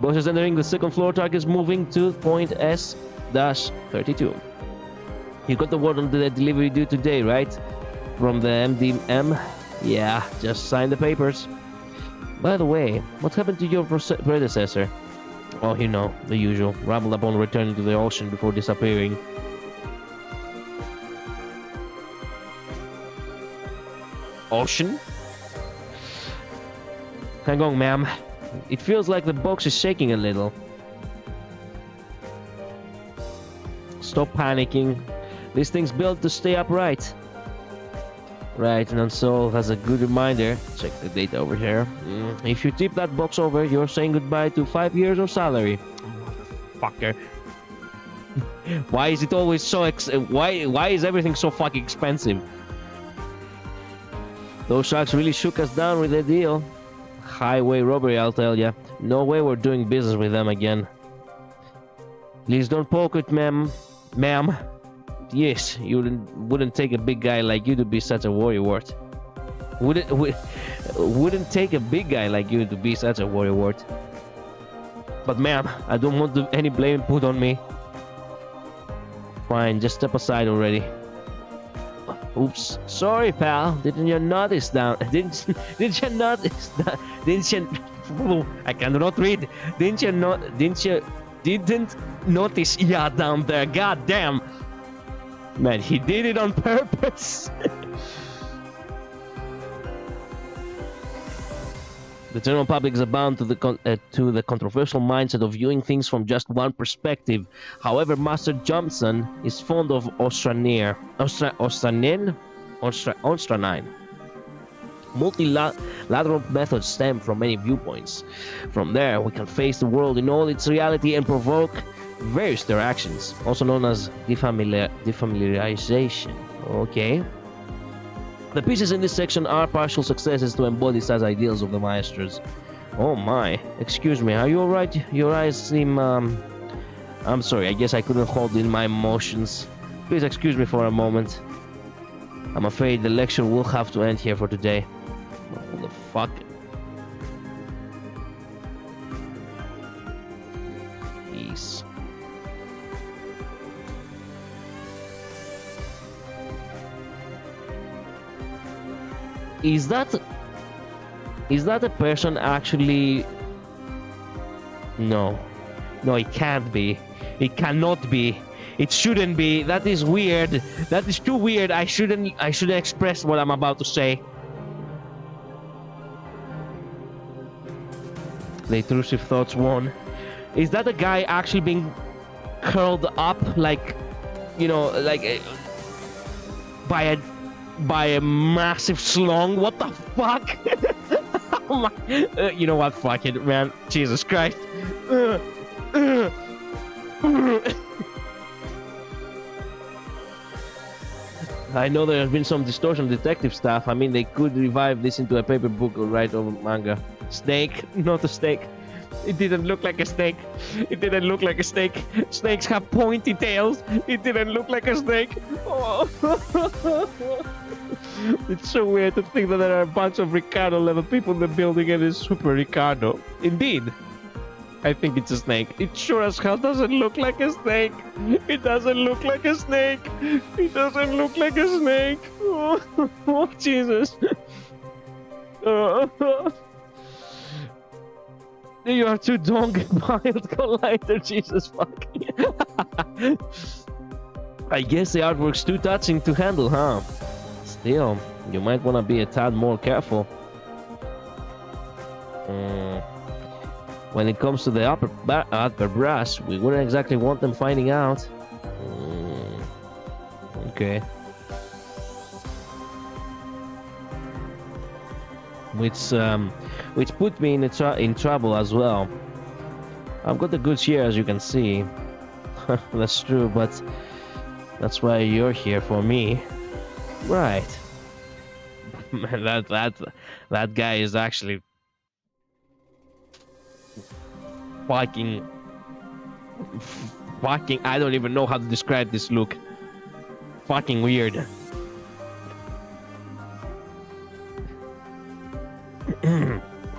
Speaker 1: Boss is entering the second floor. Target is moving to point S-32. You got the word on the delivery due today, right? From the MDM? Yeah, just sign the papers. By the way, what happened to your predecessor? Oh, the usual. Rambled upon returning to the ocean before disappearing. Ocean? Hang on, ma'am. It feels like the box is shaking a little. Stop panicking. This thing's built to stay upright. Right, and Soul has a good reminder. Check the data over here. If you tip that box over, you're saying goodbye to 5 years of salary. Fucker. Why is it always so why is everything so fucking expensive? Those sharks really shook us down with their deal. Highway robbery, I'll tell ya. No way we're doing business with them again. Please don't poke it, ma'am. Yes, you wouldn't take a big guy like you to be such a worrywart. Wouldn't take a big guy like you to be such a worrywart. But ma'am, I don't want any blame put on me. Fine, just step aside already. Oops, sorry, pal. Didn't you notice down? Didn't you notice that? Didn't you? I cannot read. Didn't you didn't notice? Yeah, down there. God damn. Man, he did it on purpose. The general public is bound to the controversial mindset of viewing things from just one perspective. However, Master Johnson is fond of Ostranine. Multilateral methods stem from many viewpoints. From there, we can face the world in all its reality and provoke various interactions, also known as defamiliarization. Okay. The pieces in this section are partial successes to embody such ideals of the maesters. Oh my, excuse me, are you alright? Your eyes seem, I'm sorry, I guess I couldn't hold in my emotions. Please excuse me for a moment. I'm afraid the lecture will have to end here for today. What the fuck? Peace. Is that a person actually? No, it can't be. It cannot be. It shouldn't be. That is weird. That is too weird. I shouldn't express what I'm about to say. The intrusive thoughts won. Is that a guy actually being curled up like, you know, like by a massive slung? What the fuck? Oh my, you know what? Fuck it, man. Jesus Christ. I know there has been some distortion detective stuff. I mean, they could revive this into a paper book or write over manga. Snake, not a snake. It didn't look like a snake. It didn't look like a snake. Snakes have pointy tails. It didn't look like a snake. Oh. It's so weird to think that there are a bunch of Ricardo level people in the building and it's Super Ricardo. Indeed. I think it's a snake. It sure as hell doesn't look like a snake. It doesn't look like a snake. It doesn't look like a snake. Oh Jesus. You are too donkey mild collider, Jesus fuck. I guess the artwork's too touching to handle, huh? Still, you might want to be a tad more careful. When it comes to the upper brass, we wouldn't exactly want them finding out. Okay. Which put me in trouble as well. I've got the goods here, as you can see. That's true, but that's why you're here for me, right? Man, that guy is actually fucking. I don't even know how to describe this look. Fucking weird.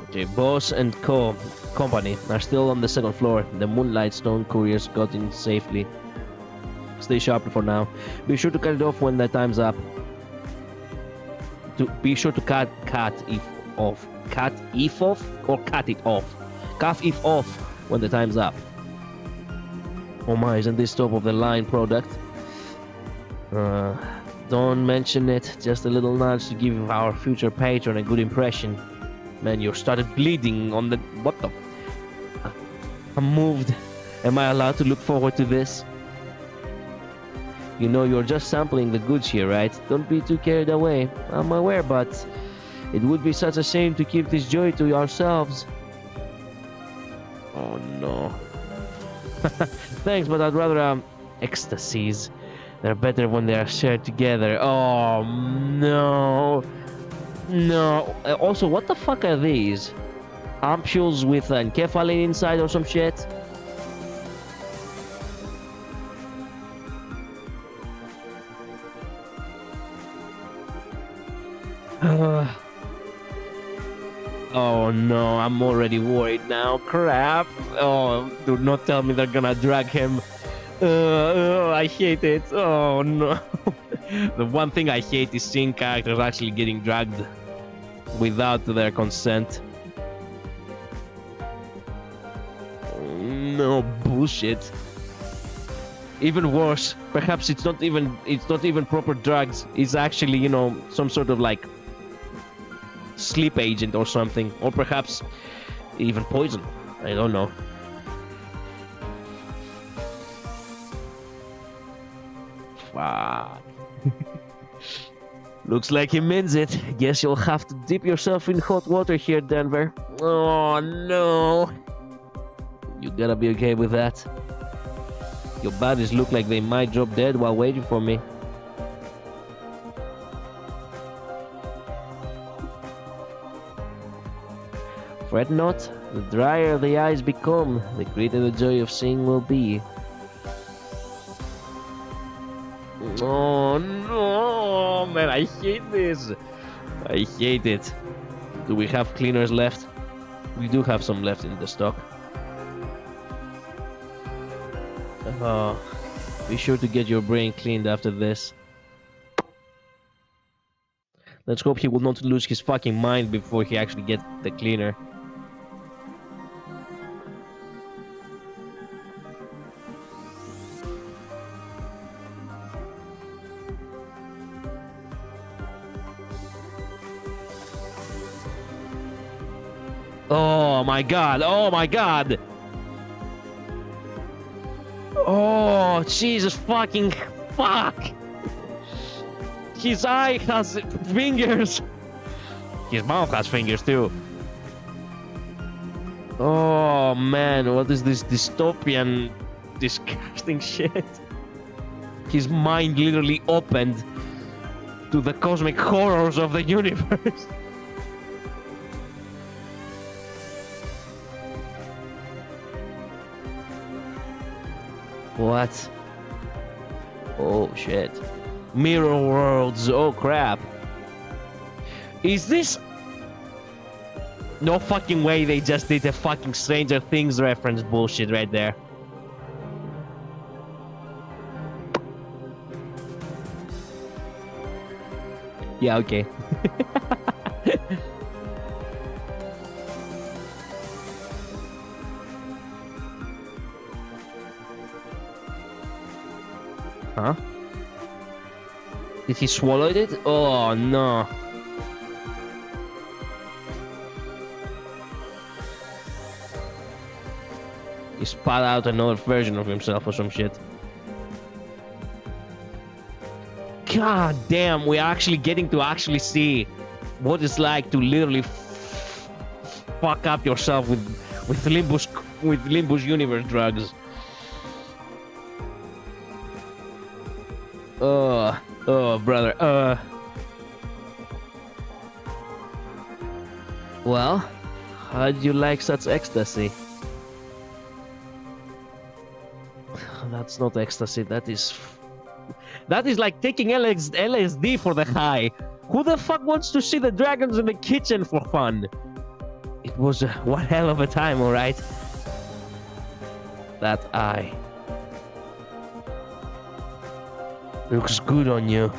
Speaker 1: Okay, boss and company are still on the second floor. The Moonlight Stone couriers got in safely. Stay sharp for now. Be sure to cut it off when the time's up. Be sure to cut it off when the time's up. Oh my, isn't this top of the line product? Don't mention it. Just a little nudge to give our future patron a good impression. Man, you started bleeding on the... What the... I'm moved. Am I allowed to look forward to this? You know, you're just sampling the goods here, right? Don't be too carried away. I'm aware, but it would be such a shame to keep this joy to ourselves. Oh no. Thanks, but I'd rather ecstasies. They're better when they are shared together. Oh no. No. Also, what the fuck are these? Ampoules with enkephalin inside or some shit? Oh no, I'm already worried now. Crap. Oh, do not tell me they're gonna drag him. I hate it. Oh no. The one thing I hate is seeing characters actually getting dragged without their consent. No bullshit. Even worse, perhaps it's not even proper drugs. It's actually, you know, some sort of like sleep agent or something, or perhaps even poison. I don't know. Fuck. Looks like he means it. Guess you'll have to dip yourself in hot water here, Denver. Oh no. You gotta be okay with that. Your bodies look like they might drop dead while waiting for me. Fret not, the drier the eyes become, the greater the joy of seeing will be. Oh no, man, I hate this. I hate it. Do we have cleaners left? We do have some left in the stock. Be sure to get your brain cleaned after this. Let's hope he will not lose his fucking mind before he actually gets the cleaner. Oh my god, oh my god! Oh, Jesus fucking fuck! His eye has fingers! His mouth has fingers too. Oh man, what is this dystopian, disgusting shit? His mind literally opened to the cosmic horrors of the universe. What? Oh shit. Mirror worlds, oh crap. Is this... No fucking way they just did a fucking Stranger Things reference bullshit right there. Yeah, okay. Huh? Did he swallow it? Oh no. He spat out another version of himself or some shit. God damn, we're actually getting to actually see what it's like to literally fuck up yourself with Limbus universe drugs. Oh, brother. Well, how'd you like such ecstasy? That's not ecstasy. That is like taking LSD for the high. Who the fuck wants to see the dragons in the kitchen for fun? It was one hell of a time, alright? That eye. Looks good on you.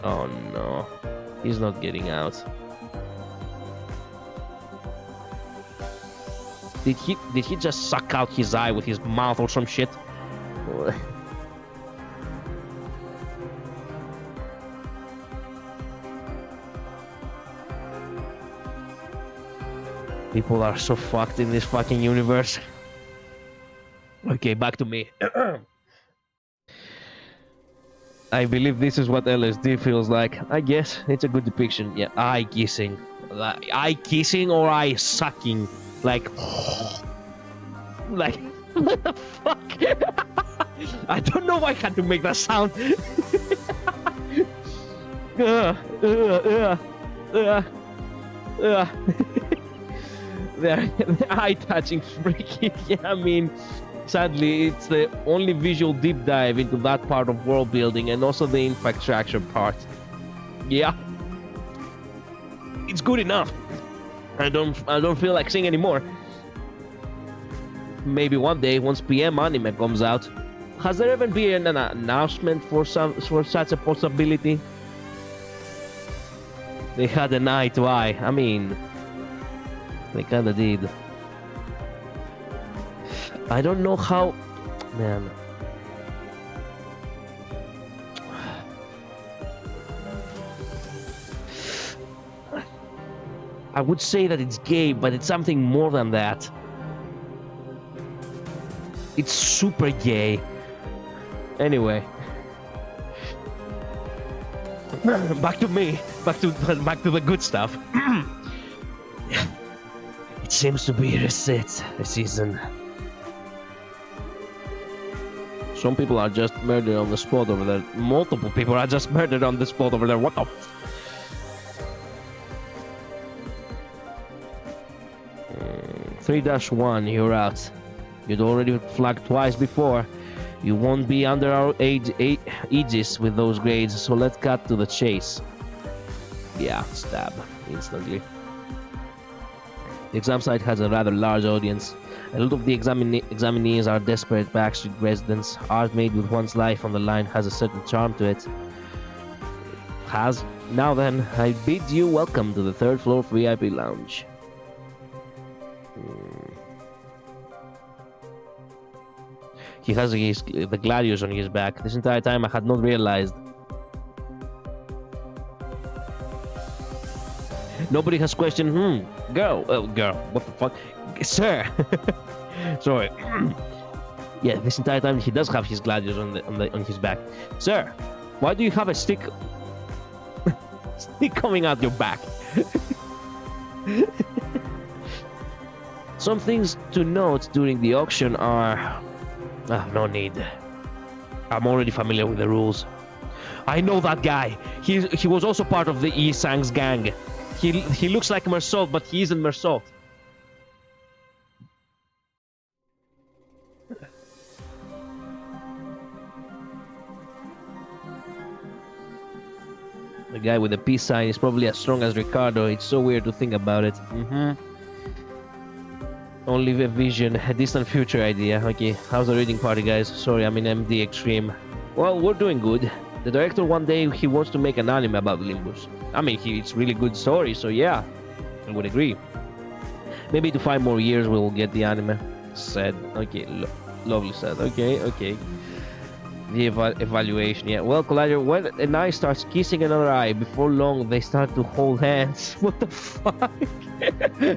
Speaker 1: Oh no. He's not getting out. Did he just suck out his eye with his mouth or some shit? People are so fucked in this fucking universe. Okay, back to me. I believe this is what LSD feels like. I guess it's a good depiction. Yeah, eye kissing. Eye kissing or eye sucking. Like... Like... What the fuck? I don't know why I had to make that sound. They're eye-touching freaky. Yeah, I mean... Sadly, it's the only visual deep dive into that part of world building and also the infrastructure part. Yeah. It's good enough. I don't feel like seeing anymore. Maybe one day, once PM anime comes out. Has there ever been an announcement for such a possibility? They had an eye to eye. I mean, they kinda did. I don't know how, man. I would say that it's gay, but it's something more than that. It's super gay. Anyway. Back to me. Back to the good stuff. It seems to be reset this season. Some people are just murdered on the spot over there. Multiple people are just murdered on the spot over there. What the? 3-1, you're out. You'd already flagged twice before. You won't be under our aegis with those grades, so let's cut to the chase. Yeah, stab. Instantly. The exam site has a rather large audience. A lot of the examinees are desperate backstreet residents. Art made with one's life on the line has a certain charm to it. Now then, I bid you welcome to the 3rd floor VIP lounge. He has the gladius on his back. This entire time I had not realized. Nobody has questioned, girl, what the fuck? Sir! Sorry. Yeah, this entire time he does have his gladius on his back. Sir, why do you have a stick coming out your back? Some things to note during the auction are... no need. I'm already familiar with the rules. I know that guy. He was also part of the Yi-Sang's gang. He looks like Mersault, but he isn't Mersault. The guy with the peace sign is probably as strong as Ricardo. It's so weird to think about it. Only a vision, a distant future idea. Okay, how's the reading party, guys? Sorry, I'm in MD Extreme. Well, we're doing good. The director one day, he wants to make an anime about Limbus. I mean, it's really good story, so yeah, I would agree. Maybe to 5 more years we'll get the anime. Said. Okay, lovely said. Okay. The evaluation, yeah. Well, Collider, when an eye starts kissing another eye, before long they start to hold hands. What the fuck?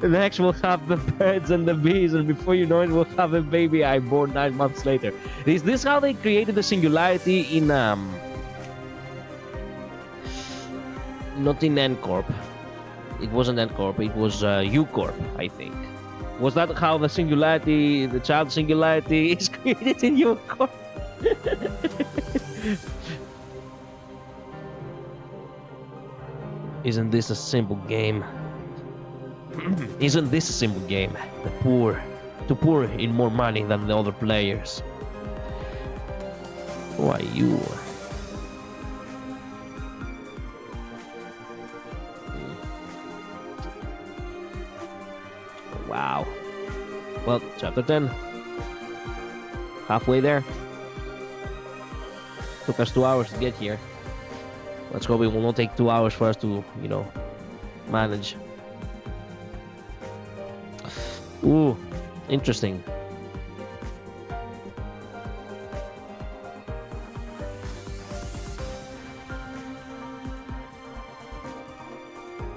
Speaker 1: Next we'll have the birds and the bees, and before you know it, we'll have a baby eye born 9 months later. Is this how they created the singularity in not in N-Corp. It wasn't N-Corp, it was U-Corp, I think. Was that how the singularity, the child singularity is created in U-Corp? Isn't this a simple game? Isn't this a simple game? The poor to pour in more money than the other players. Who are you? Wow. Well, chapter 10. Halfway there. Took us 2 hours to get here. Let's hope it will not take 2 hours for us to, you know, manage. Ooh, interesting.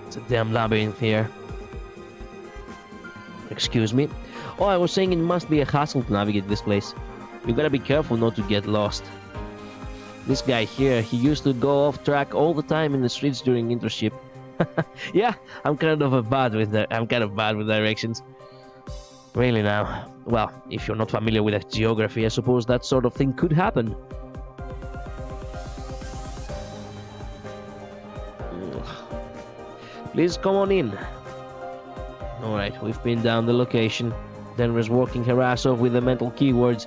Speaker 1: It's a damn labyrinth here. Excuse me. Oh, I was saying it must be a hassle to navigate this place. You gotta be careful not to get lost. This guy here, he used to go off track all the time in the streets during internship. Yeah, I'm kind of bad with directions. Really now. Well, if you're not familiar with geography, I suppose that sort of thing could happen. Please come on in. Alright, we've pinned down the location. Denver's working her ass off with the mental keywords.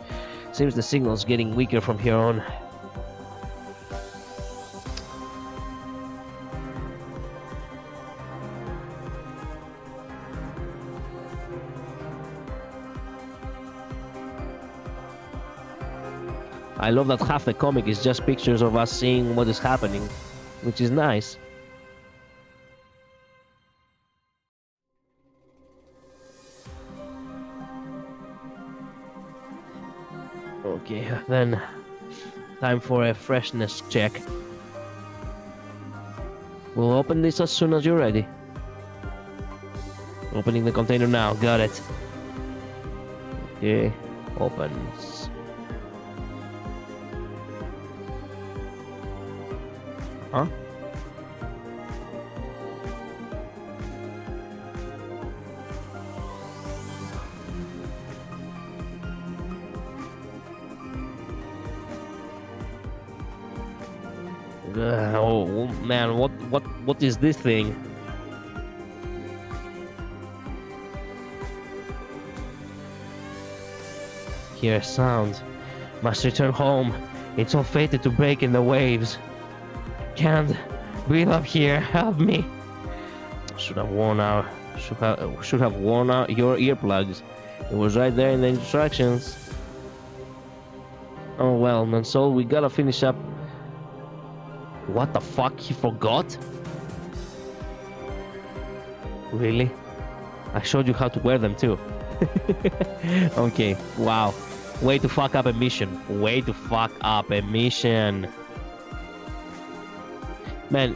Speaker 1: Seems the signal's getting weaker from here on. I love that half the comic is just pictures of us seeing what is happening, which is nice. Okay, then time for a freshness check. We'll open this as soon as you're ready. Opening the container now, got it. Okay, opens. Huh? Oh man, what is this thing? Hear a sound. Must return home. It's all fated to break in the waves. Can't breathe up here. Help me. Should have worn out your earplugs. It was right there in the instructions. Oh well, Mansol, we gotta finish up. What the fuck? He forgot? Really? I showed you how to wear them too. Okay, wow. Way to fuck up a mission. Way to fuck up a mission. Man,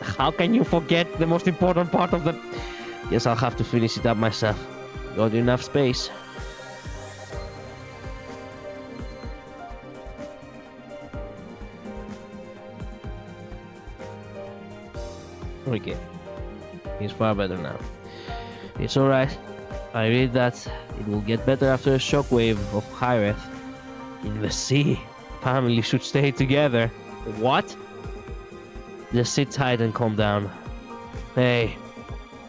Speaker 1: how can you forget the most important part of the... Guess I'll have to finish it up myself. Got enough space. Okay. It's far better now. It's alright. I read that it will get better after a shockwave of Hyreth. In the sea. Family should stay together. What? Just sit tight and calm down. Hey,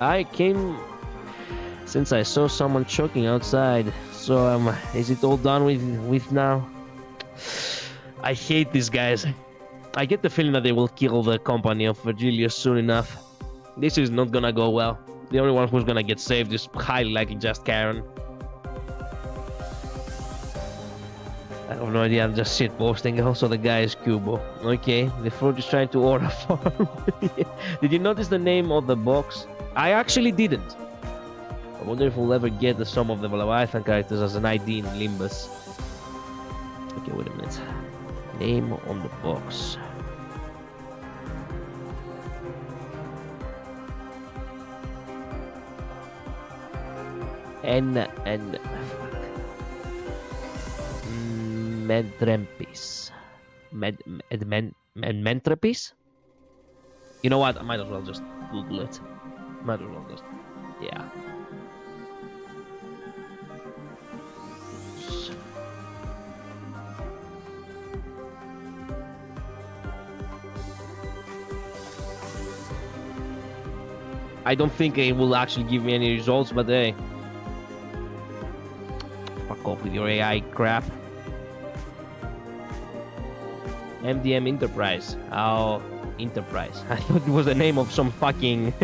Speaker 1: I came since I saw someone choking outside. So is it all done with now? I hate these guys. I get the feeling that they will kill the company of Virgilius soon enough. This is not gonna go well. The only one who's gonna get saved is highly likely just Karen. I have no idea, I'm just shitposting. Also, the guy is Kubo. Okay, the fruit is trying to order farm. Did you notice the name of the box? I actually didn't. I wonder if we'll ever get the some of the Leviathan characters as an ID in Limbus. Okay, wait a minute. Name on the box. Mentrempis. Mentrempis? You know what? I might as well just Google it. Might as well just... Yeah. I don't think it will actually give me any results, but hey. Fuck off with your AI crap. MDM Enterprise. Oh, Enterprise. I thought it was the name of some fucking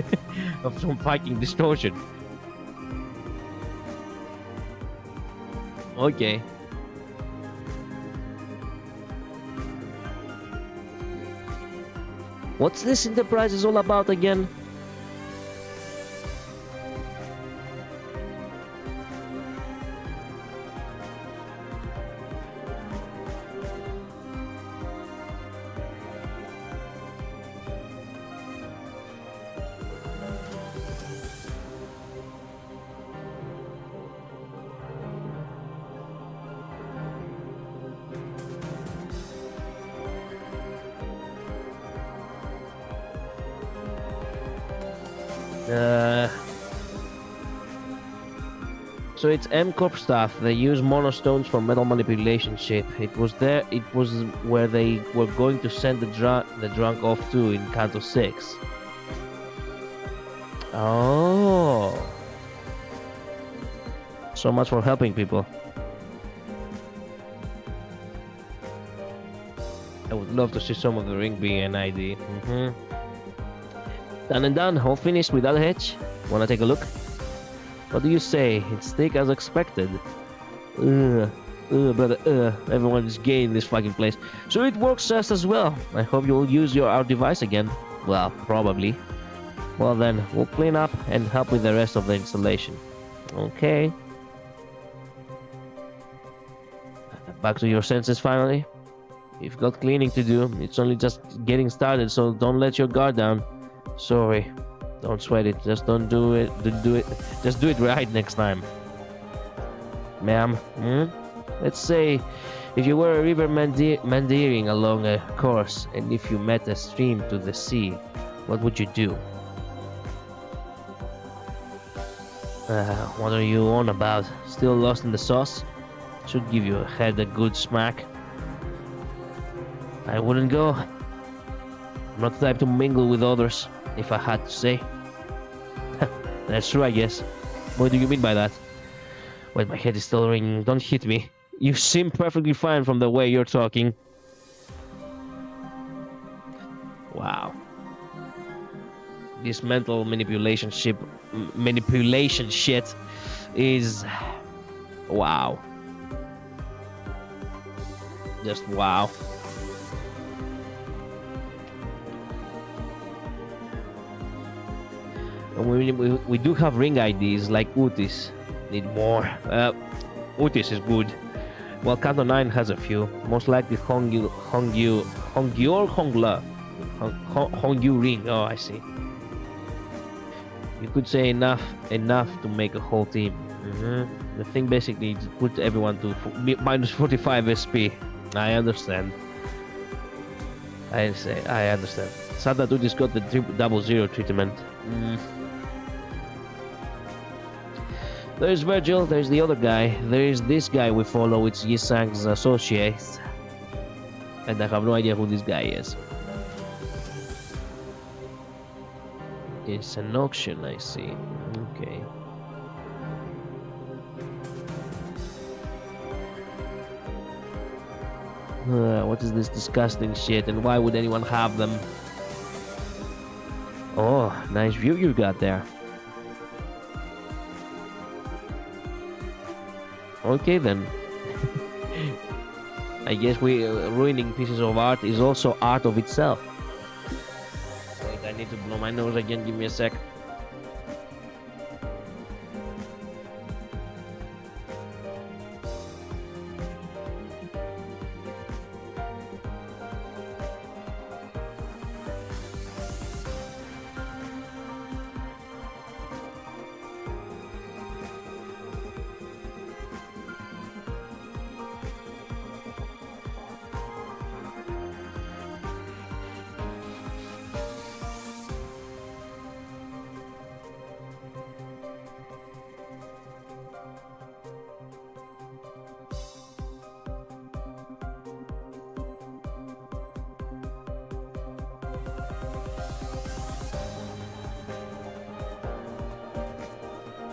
Speaker 1: of some fucking distortion. Okay. What's this Enterprise is all about again? So it's M-Corp staff. They use monostones for metal manipulation ship. It was where they were going to send the drunk off to in Canto 6. Oh. So much for helping people. I would love to see some of the ring being an ID. Done and done. All finished without a hitch. Wanna take a look? What do you say? It's thick as expected. Ugh. But everyone is gay in this fucking place. So it works just as well. I hope you'll use our device again. Well, probably. Well then, we'll clean up and help with the rest of the installation. Okay. Back to your senses finally. You've got cleaning to do. It's only just getting started, so don't let your guard down. Sorry. Don't sweat it. Just don't do it. Just do it right next time. Ma'am, let's say if you were a river meandering along a course, and if you met a stream to the sea, what would you do? What are you on about? Still lost in the sauce? Should give your head a good smack. I wouldn't go. I'm not the type to mingle with others, if I had to say. That's true, I guess. What do you mean by that? Wait, my head is still ringing. Don't hit me. You seem perfectly fine from the way you're talking. Wow. This mental manipulation shit is... wow. Just wow. We do have ring IDs like Utis. Need more. Utis is good. Well, Canto 9 has a few. Most likely Hongyu ring. Oh, I see. You could say enough to make a whole team. The thing basically put everyone to minus 45 SP. I understand. I understand. Sad that Utis got the 000 treatment. There's Virgil, there's the other guy, there's this guy we follow, it's Yisang's associate. And I have no idea who this guy is. It's an auction, I see. Okay. What is this disgusting shit, and why would anyone have them? Oh, nice view you got there. Okay then. I guess ruining pieces of art is also art of itself. Wait, I need to blow my nose again, give me a sec.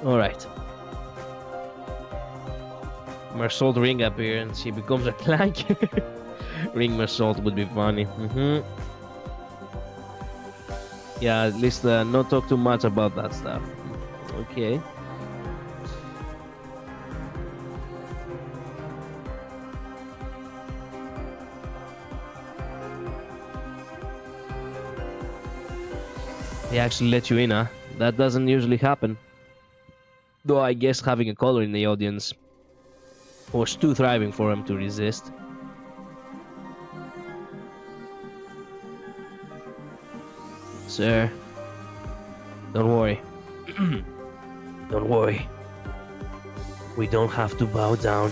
Speaker 1: Alright. Mersault ring appearance, he becomes a clank. Ring Mersault would be funny. Yeah, at least not talk too much about that stuff. Okay. They actually let you in, huh? That doesn't usually happen. Though I guess having a color in the audience was too thriving for him to resist. Sir, don't worry. Don't worry. We don't have to bow down.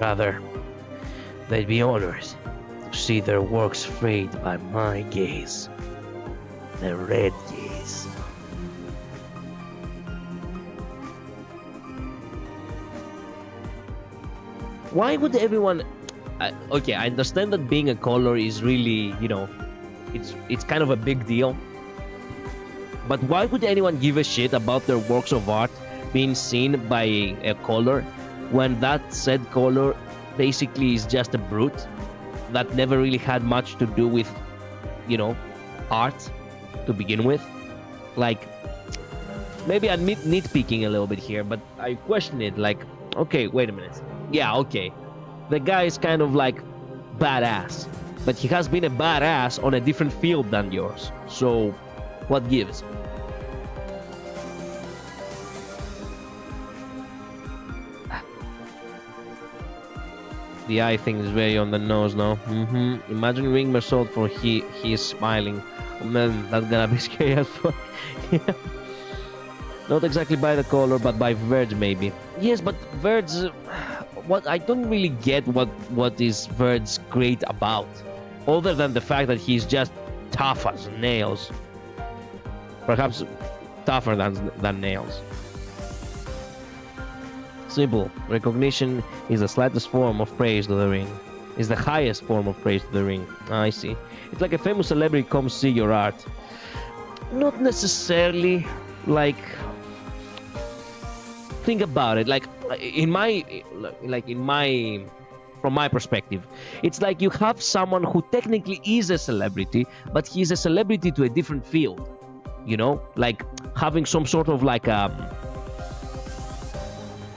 Speaker 1: Rather, they'd be honored to see their works freed by my gaze. The red gaze. Why would everyone... okay, I understand that being a color is really, you know, it's kind of a big deal. But why would anyone give a shit about their works of art being seen by a color when that said color basically is just a brute that never really had much to do with, you know, art to begin with? like, maybe I'm nitpicking a little bit here, but I question it. Like, okay, wait a minute. Yeah, okay. The guy is kind of like badass, but he has been a badass on a different field than yours. So, what gives? The eye thing is very on the nose now. Imagine ring Mersault for he is smiling. Oh, man, that's gonna be scary as fuck. Not exactly by the color, but by Verge maybe. Yes, but Verge, what I don't really get what is Verge great about, other than the fact that he's just tough as nails. Perhaps tougher than nails. Simple. Recognition is the slightest form of praise to the ring. Is the highest form of praise to the ring. I see. It's like a famous celebrity comes see your art. Not necessarily. Like, think about it. Like, from my perspective, it's like you have someone who technically is a celebrity, but he's a celebrity to a different field. You know, like having some sort of like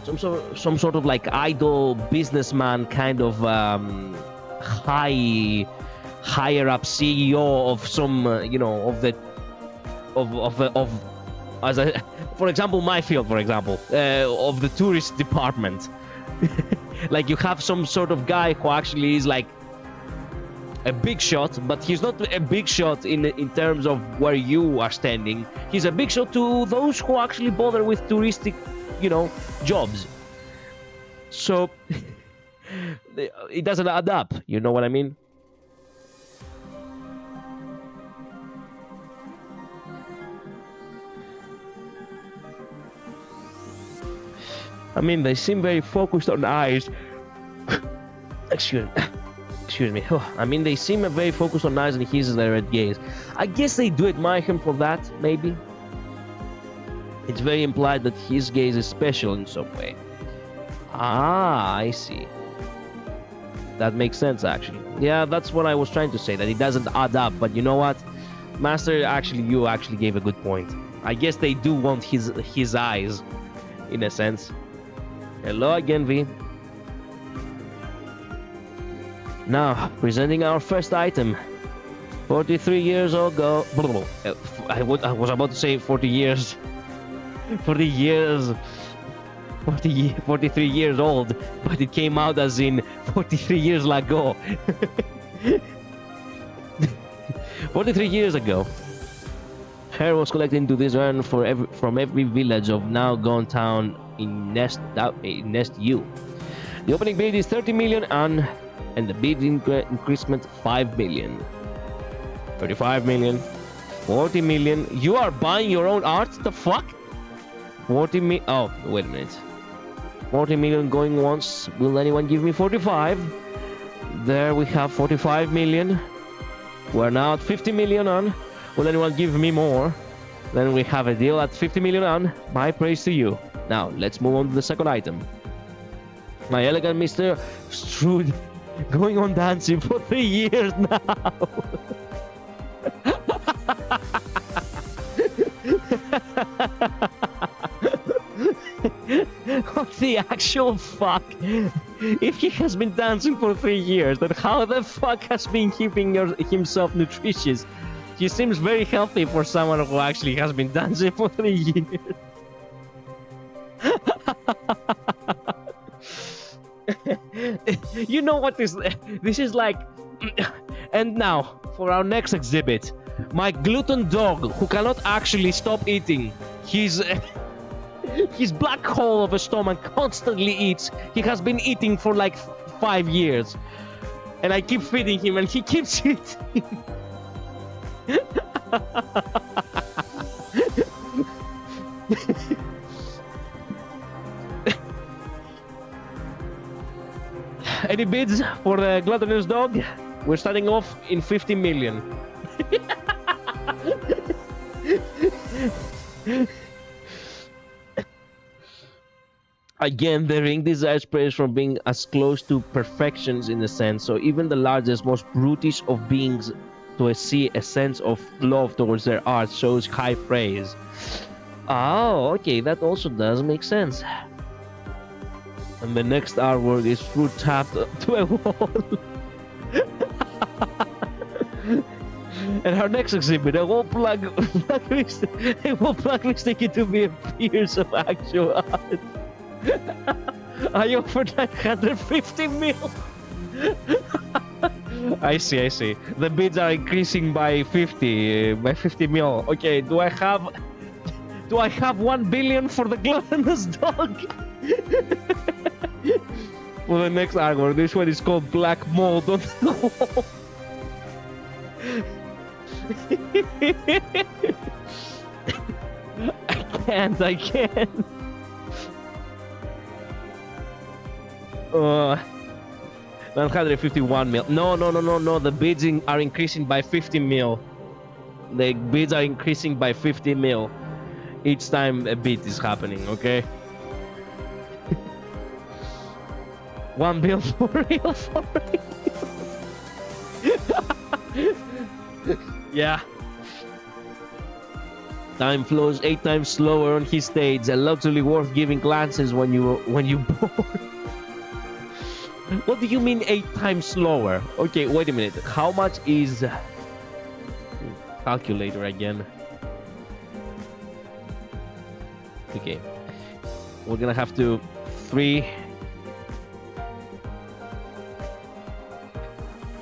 Speaker 1: some sort of like idol businessman kind of higher up CEO of some as a, for example, my field, for example, of the tourist department. Like you have some sort of guy who actually is like a big shot, but he's not a big shot in terms of where you are standing. He's a big shot to those who actually bother with touristic, jobs. So it doesn't add up, you know what I mean? I mean, they seem very focused on eyes. Excuse me. I mean, they seem very focused on eyes and his red gaze. I guess they do admire him for that, maybe. It's very implied that his gaze is special in some way. Ah, I see. That makes sense, actually. Yeah, that's what I was trying to say, that it doesn't add up. But you know what? Master, you actually gave a good point. I guess they do want his eyes, in a sense. Hello again, V. Now, presenting our first item. 43 years ago... I was about to say 40 years. 43 years old, but it came out as in 43 years ago. 43 years ago. Hair was collected into this urn from every village of now gone town in Nest U. The opening bid is 30 million and the bid increment 5 million. 35 million. 40 million. You are buying your own art? The fuck? 40 million. Oh, wait a minute. 40 million going once. Will anyone give me 45? There we have 45 million. We're now at 50 million on. Will anyone give me more? Then we have a deal at 50 million on. My praise to you. Now, let's move on to the second item. My elegant Mr. Strood going on dancing for 3 years now. What the actual fuck? If he has been dancing for 3 years, then how the fuck has been keeping himself nutritious? He seems very healthy for someone who actually has been dancing for 3 years. You know what this is like? And now, for our next exhibit, my glutton dog who cannot actually stop eating. His black hole of a stomach constantly eats. He has been eating for like 5 years. And I keep feeding him and he keeps eating. Any bids for the gluttonous dog? We're starting off in 50 million. Again, the ring desires praise from being as close to perfections in a sense, so even the largest, most brutish of beings to see a sense of love towards their art shows high praise. Oh, okay, that also does make sense. And the next artwork is fruit tapped to a wall. And our next exhibit, a wall plug mistaken to be a piece of actual art. I offered 950 mil. I see. The bids are increasing by 50 mil. Okay, do I have 1 billion for the gluttonous dog? For the next artwork, this one is called Black Mold on the wall. I can't. 951 mil. No. The bids are increasing by 50 mil. The bids are increasing by 50 mil each time a bid is happening. Okay. 1 bill for real. Yeah. Time flows 8 times slower on his stage. A luxury worth giving glances when you board. What do you mean 8 times slower? Okay, wait a minute. How much is... Calculator again. Okay. We're gonna have to... 3...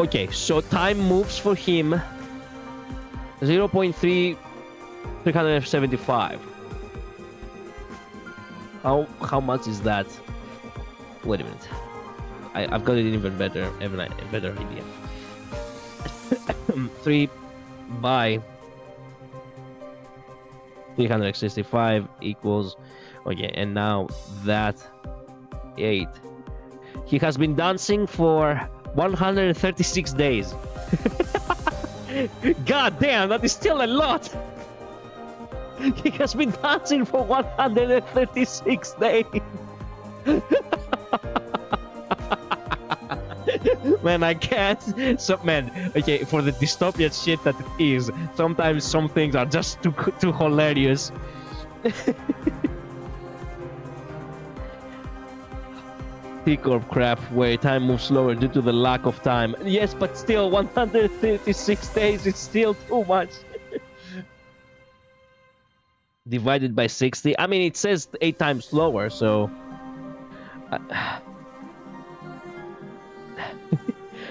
Speaker 1: Okay, so time moves for him 0.375. How much is that? Wait a minute. I've got an even better idea. 3 by 365 equals... Okay, and now that 8. He has been dancing for 136 days. God damn, that is still a lot. He has been dancing for 136 days. Man, I can't. So, man, okay, for the dystopian shit that it is, sometimes some things are just too hilarious. T-Corp crap, where time moves slower due to the lack of time. Yes, but still, 136 days is still too much. Divided by 60. I mean, it says 8 times slower, so...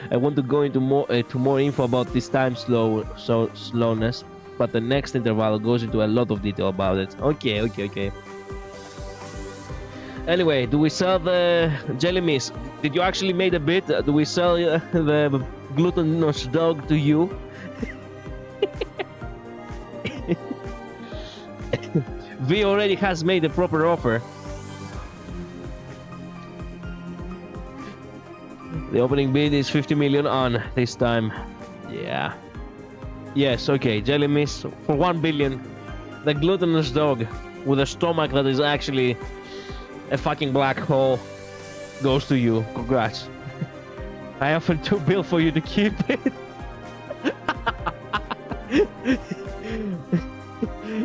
Speaker 1: I want to go into more info about this time slowness, but the next interval goes into a lot of detail about it. Okay. Anyway, do we sell the jelly mist? Did you actually make a bid? Do we sell the glutinous dog to you? V already has made a proper offer. The opening bid is 50 million on this time. Yeah. Yes, okay. Jelly mist for 1 billion. The glutinous dog with a stomach that is actually a fucking black hole goes to you. Congrats. I offered 2 bill for you to keep it.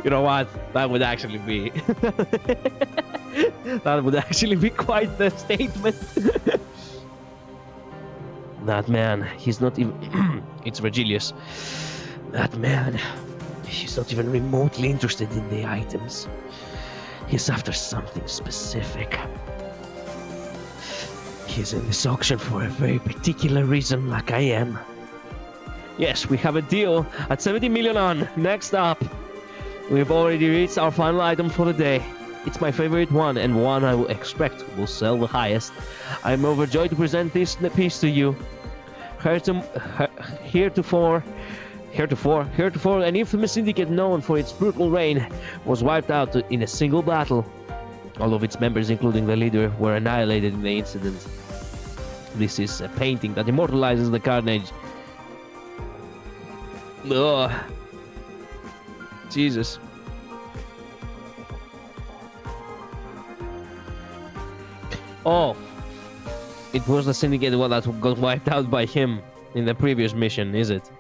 Speaker 1: You know what? That would actually be... that would actually be quite the statement. That man, he's not even... It's Virgilius. That man, he's not even remotely interested in the items. He's after something specific. He's in this auction for a very particular reason, like I am. Yes, we have a deal at 70 million on. Next up, we've already reached our final item for the day. It's my favorite one, and one I will expect will sell the highest. I'm overjoyed to present this piece to you. Heretofore, an infamous syndicate known for its brutal reign was wiped out in a single battle. All of its members, including the leader, were annihilated in the incident. This is a painting that immortalizes the carnage. Ugh. Jesus. Oh, it was the syndicate one that got wiped out by him in the previous mission, is it?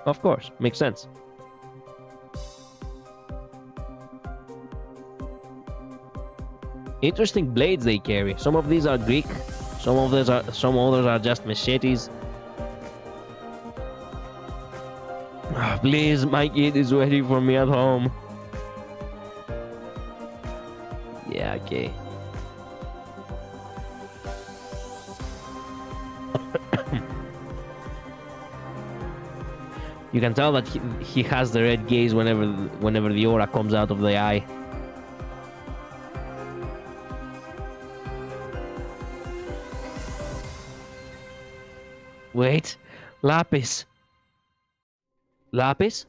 Speaker 1: Of course, makes sense. Interesting blades they carry. Some of these are Greek, some others are just machetes. Please, my kid is waiting for me at home. Yeah, okay. You can tell that he has the red gaze whenever the aura comes out of the eye. Wait, Lapis. Lapis?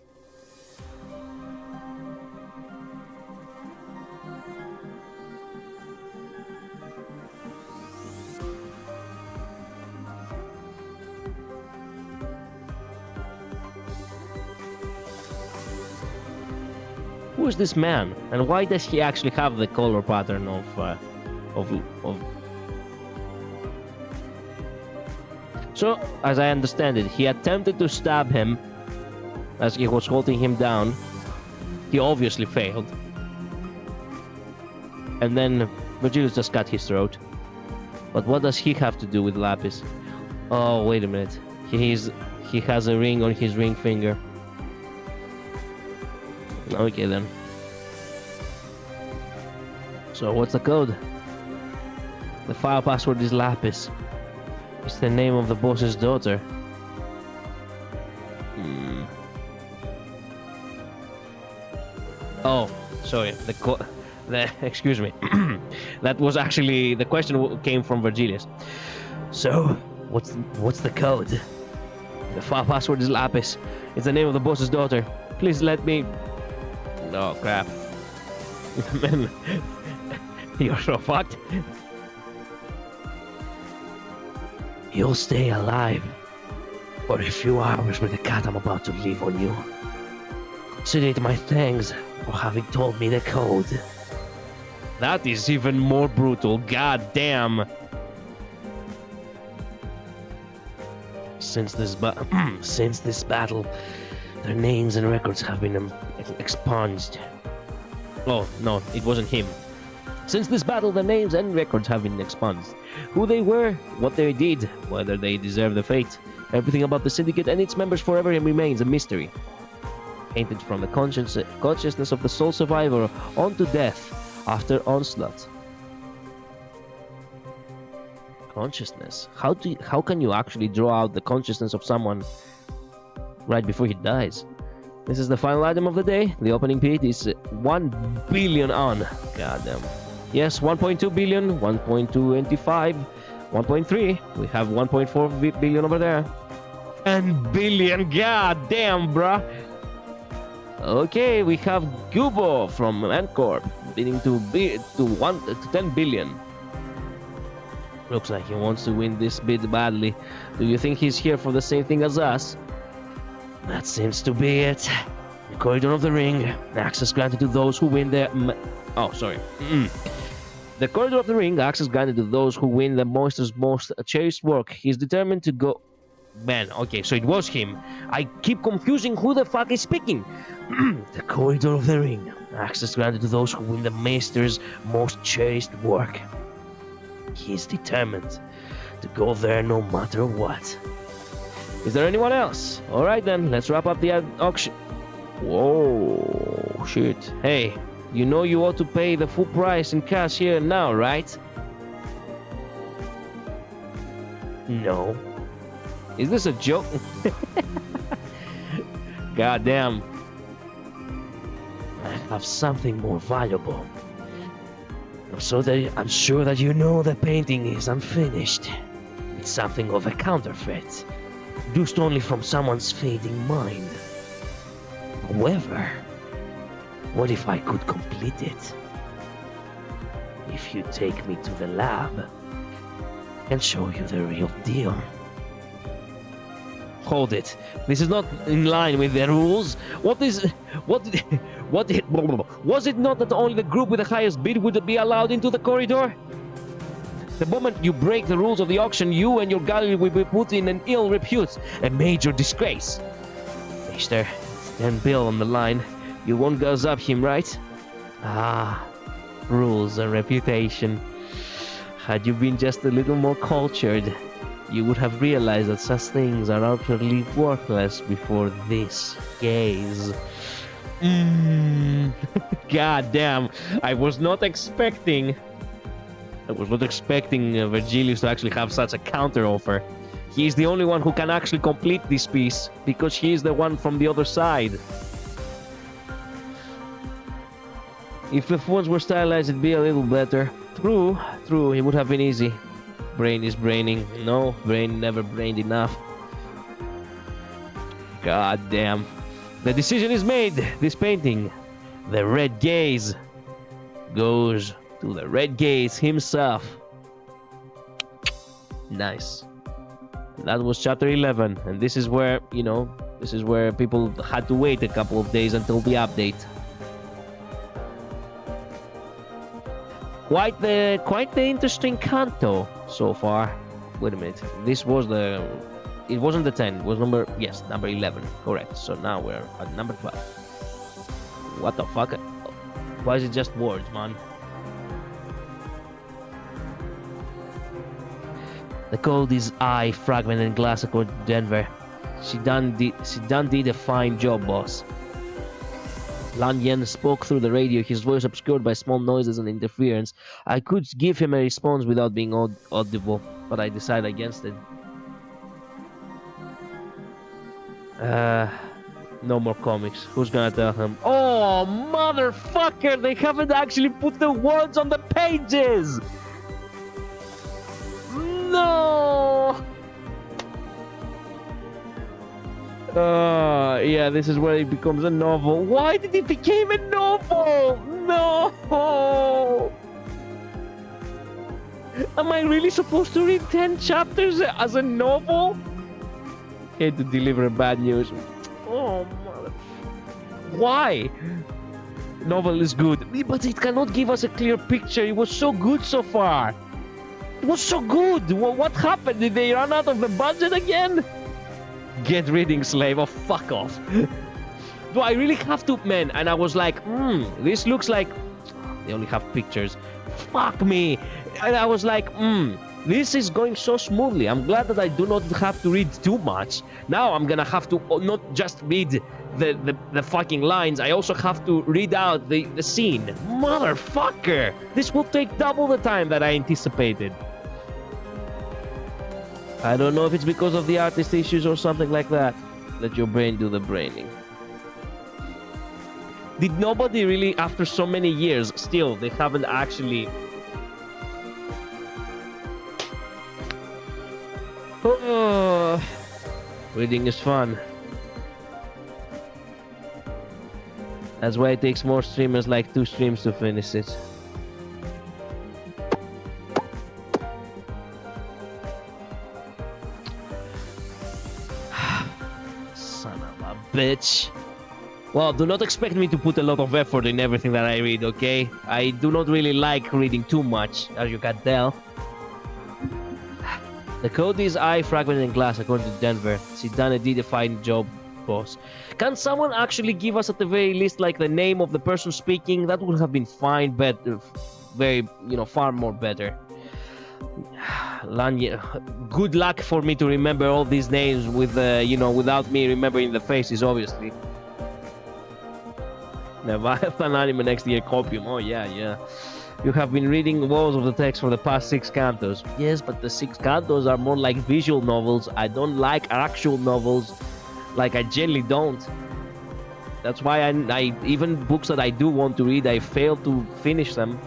Speaker 1: Who is this man, and why does he actually have the color pattern of So, as I understand it, he attempted to stab him as he was holding him down. He obviously failed. And then Virgilius just cut his throat. But what does he have to do with Lapis? Oh, wait a minute. He has a ring on his ring finger. Okay then. So what's the code? The file password is Lapis. It's the name of the boss's daughter. Oh, sorry. Excuse me. That was actually the question came from Virgilius. So, what's the code? The file password is Lapis. It's the name of the boss's daughter. Please let me. Oh crap. Man, you're so fucked. You'll stay alive for a few hours with the cat I'm about to leave on you. Consider it my thanks for having told me the code. That is even more brutal, god damn. Since this battle, their names and records have been expunged. Oh, no, it wasn't him. Since this battle, their names and records have been expunged. Who they were, what they did, whether they deserve the fate. Everything about the Syndicate and its members forever remains a mystery. Painted from the consciousness of the sole survivor onto death after onslaught. Consciousness? How can you actually draw out the consciousness of someone right before he dies? This is the final item of the day. The opening bid is 1 billion on. Goddamn. Yes, 1.2 billion, 1.225, 1.3. We have 1.4 billion over there. 10 billion, goddamn, bruh. Okay, we have Gubo from Antcorp bidding to 10 billion. Looks like he wants to win this bid badly. Do you think he's here for the same thing as us? That seems to be it. The Corridor of the Ring. Access granted to those who win the... Oh, sorry. The Corridor of the Ring. Access granted to those who win the monster's most cherished work. He's determined to go... Man, okay, so it was him. I keep confusing who the fuck is speaking. The Corridor of the Ring. Access granted to those who win the master's most cherished work. He's determined to go there no matter what. Is there anyone else? Alright then, let's wrap up the auction. Whoa, shit. Hey, you know you ought to pay the full price in cash here and now, right? No. Is this a joke? Goddamn. I have something more valuable. I'm sure that you know the painting is unfinished. It's something of a counterfeit, produced only from someone's fading mind. However, what if I could complete it? If you take me to the lab and show you the real deal. Hold it. This is not in line with the rules. Was it not that only the group with the highest bid would be allowed into the corridor? The moment you break the rules of the auction, you and your gallery will be put in an ill repute, a major disgrace. Mister, stand Bill on the line. You won't goes up him, right? Ah, rules and reputation. Had you been just a little more cultured, you would have realized that such things are utterly worthless before this gaze. God damn, I was not expecting Virgilius to actually have such a counter offer. He's the only one who can actually complete this piece, because he is the one from the other side. If the phones were stylized, it'd be a little better. True, it would have been easy. Brain is braining. No, brain never brained enough. God damn. The decision is made. This painting, the Red Gaze, goes to the Red Gaze himself. Nice. That was chapter 11, and this is where, this is where people had to wait a couple of days until the update. Quite the interesting Canto so far. Wait a minute. This was it wasn't the 10, it was number 11, correct. So now we're at number 12. What the fuck? Why is it just words, man? The code is I, Fragment and Glass according to Denver. She done did a fine job, boss. Lanyan spoke through the radio, his voice obscured by small noises and interference. I could give him a response without being audible, but I decided against it. No more comics. Who's gonna tell him? Oh, motherfucker! They haven't actually put the words on the pages! No! Yeah, this is where it becomes a novel. Why did it become a novel? No! Am I really supposed to read 10 chapters as a novel? Hate to deliver bad news. Oh, mother... Why? Novel is good, but it cannot give us a clear picture. It was so good so far. It was so good. What happened? Did they run out of the budget again? Get reading, slave. Oh, fuck off. Do I really have to? Man, and I was like, this looks like... They only have pictures. Fuck me. And I was like, this is going so smoothly. I'm glad that I do not have to read too much. Now I'm gonna have to not just read the fucking lines, I also have to read out the scene. Motherfucker! This will take double the time that I anticipated. I don't know if it's because of the artist issues or something like that. Let your brain do the braining. Did nobody really, after so many years, still, they haven't actually... Oh, reading is fun. That's why it takes more streamers like 2 streams to finish it. Son of a bitch. Well, do not expect me to put a lot of effort in everything that I read, okay? I do not really like reading too much, as you can tell. The code is I, Fragment and Glass, according to Denver. She's done a fine job, boss. Can someone actually give us at the very least like the name of the person speaking? That would have been fine, but very, far more better. Lanya, good luck for me to remember all these names with, without me remembering the faces, obviously. Leviathan anime next year, copium. Oh yeah. You have been reading walls of the text for the past 6 cantos. Yes, but the 6 cantos are more like visual novels. I don't like actual novels. Like, I generally don't. That's why I even books that I do want to read, I fail to finish them.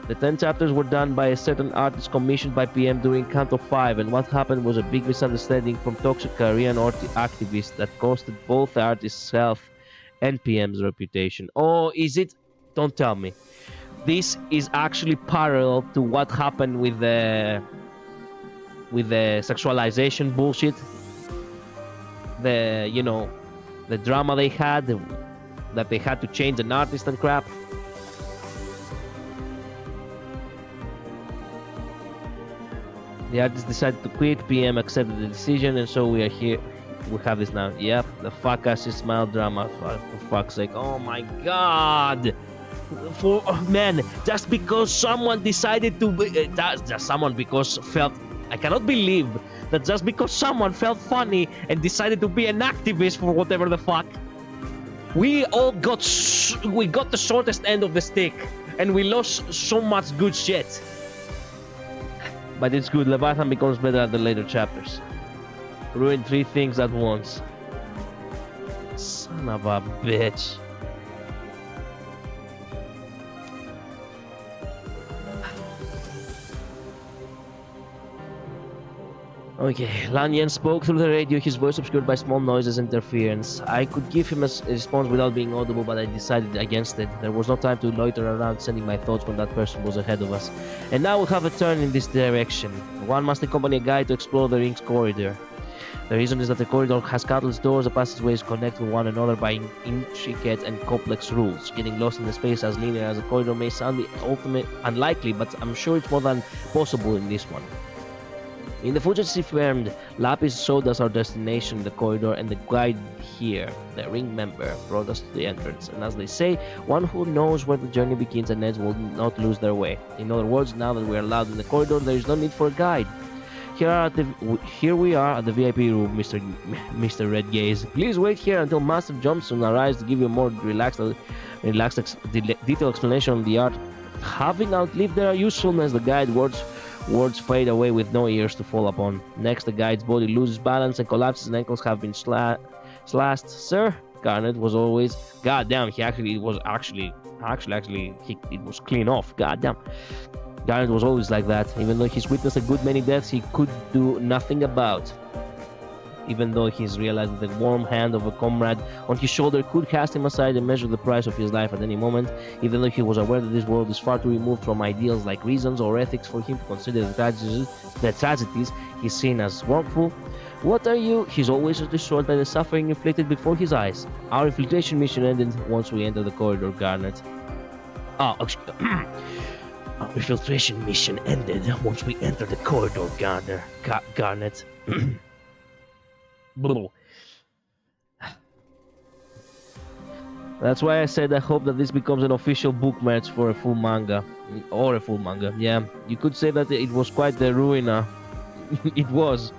Speaker 1: The 10 chapters were done by a certain artist commissioned by PM during Canto 5, and what happened was a big misunderstanding from toxic Korean activists that costed both the artist's health and PM's reputation. Oh, is it? Don't tell me. This is actually parallel to what happened with the sexualization bullshit. The drama they had, that they had to change an artist and crap. The artist decided to quit, PM accepted the decision, and so we are here. we have this now. Yep, the fuck ass smile drama. For fuck's sake. Oh my god. Man, just because someone decided to be, just someone because felt, I cannot believe that just because someone felt funny and decided to be an activist for whatever the fuck, we all got the shortest end of the stick and we lost so much good shit. But it's good. Leviathan becomes better at the later chapters. Ruin 3 things at once. Son of a bitch. Okay, Lanyan spoke through the radio, his voice obscured by small noises and interference. I could give him a response without being audible, but I decided against it. There was no time to loiter around sending my thoughts when that person was ahead of us. And now we'll have a turn in this direction. One must accompany a guide to explore the ring's corridor. The reason is that the corridor has countless doors, the passageways connect with one another by intricate and complex rules. Getting lost in the space as linear as a corridor may sound the ultimate unlikely, but I'm sure it's more than possible in this one. In the footage she filmed, Lapis showed us our destination, the corridor, and the guide here, the ring member, brought us to the entrance. And as they say, one who knows where the journey begins and ends will not lose their way. In other words, now that we are allowed in the corridor, there is no need for a guide. Here we are at the VIP room, Mr. Red Gaze. Please wait here until Master Johnson arrives to give you a more relaxed detailed explanation on the art. Having outlived their usefulness, the guide words fade away with no ears to fall upon. Next, the guide's body loses balance and collapses and ankles have been slashed. Sir, Garnet was always... God damn, it was clean off. God damn. Garnet was always like that. Even though he's witnessed a good many deaths he could do nothing about. Even though he's realized that the warm hand of a comrade on his shoulder could cast him aside and measure the price of his life at any moment, even though he was aware that this world is far too removed from ideals like reasons or ethics for him to consider the tragedies he's seen as wrongful. What are you? He's always destroyed by the suffering inflicted before his eyes. Our infiltration mission ended once we entered the corridor, Garnet. Our infiltration mission ended once we entered the corridor, Garnet. That's why I said I hope that this becomes an official book merch for a full manga. Or a full manga, yeah. You could say that it was quite the ruiner. It was.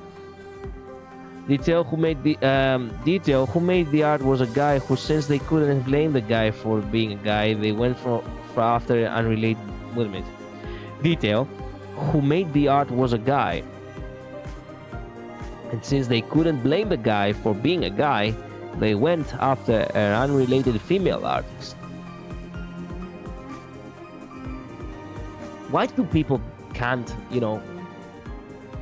Speaker 1: Detail who made the art was a guy who, since they couldn't blame the guy for being a guy, they went for after unrelated... Wait a minute. Detail who made the art was a guy. And since they couldn't blame the guy for being a guy, they went after an unrelated female artist. Why do people can't,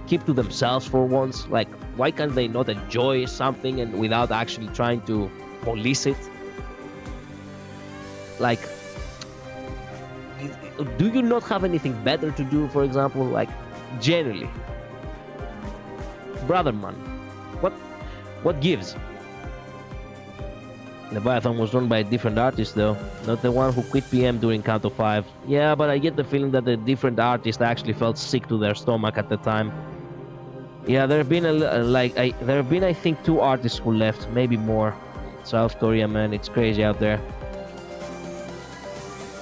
Speaker 1: keep to themselves for once? Like, why can't they not enjoy something and without actually trying to police it? Like, do you not have anything better to do, for example? Like, generally. Brother man, what gives? Leviathan was drawn by a different artist though, not the one who quit PM during Canto 5. Yeah, but I get the feeling that the different artist actually felt sick to their stomach at the time. Yeah, there have been I think 2 artists who left, maybe more. South Korea, man, it's crazy out there.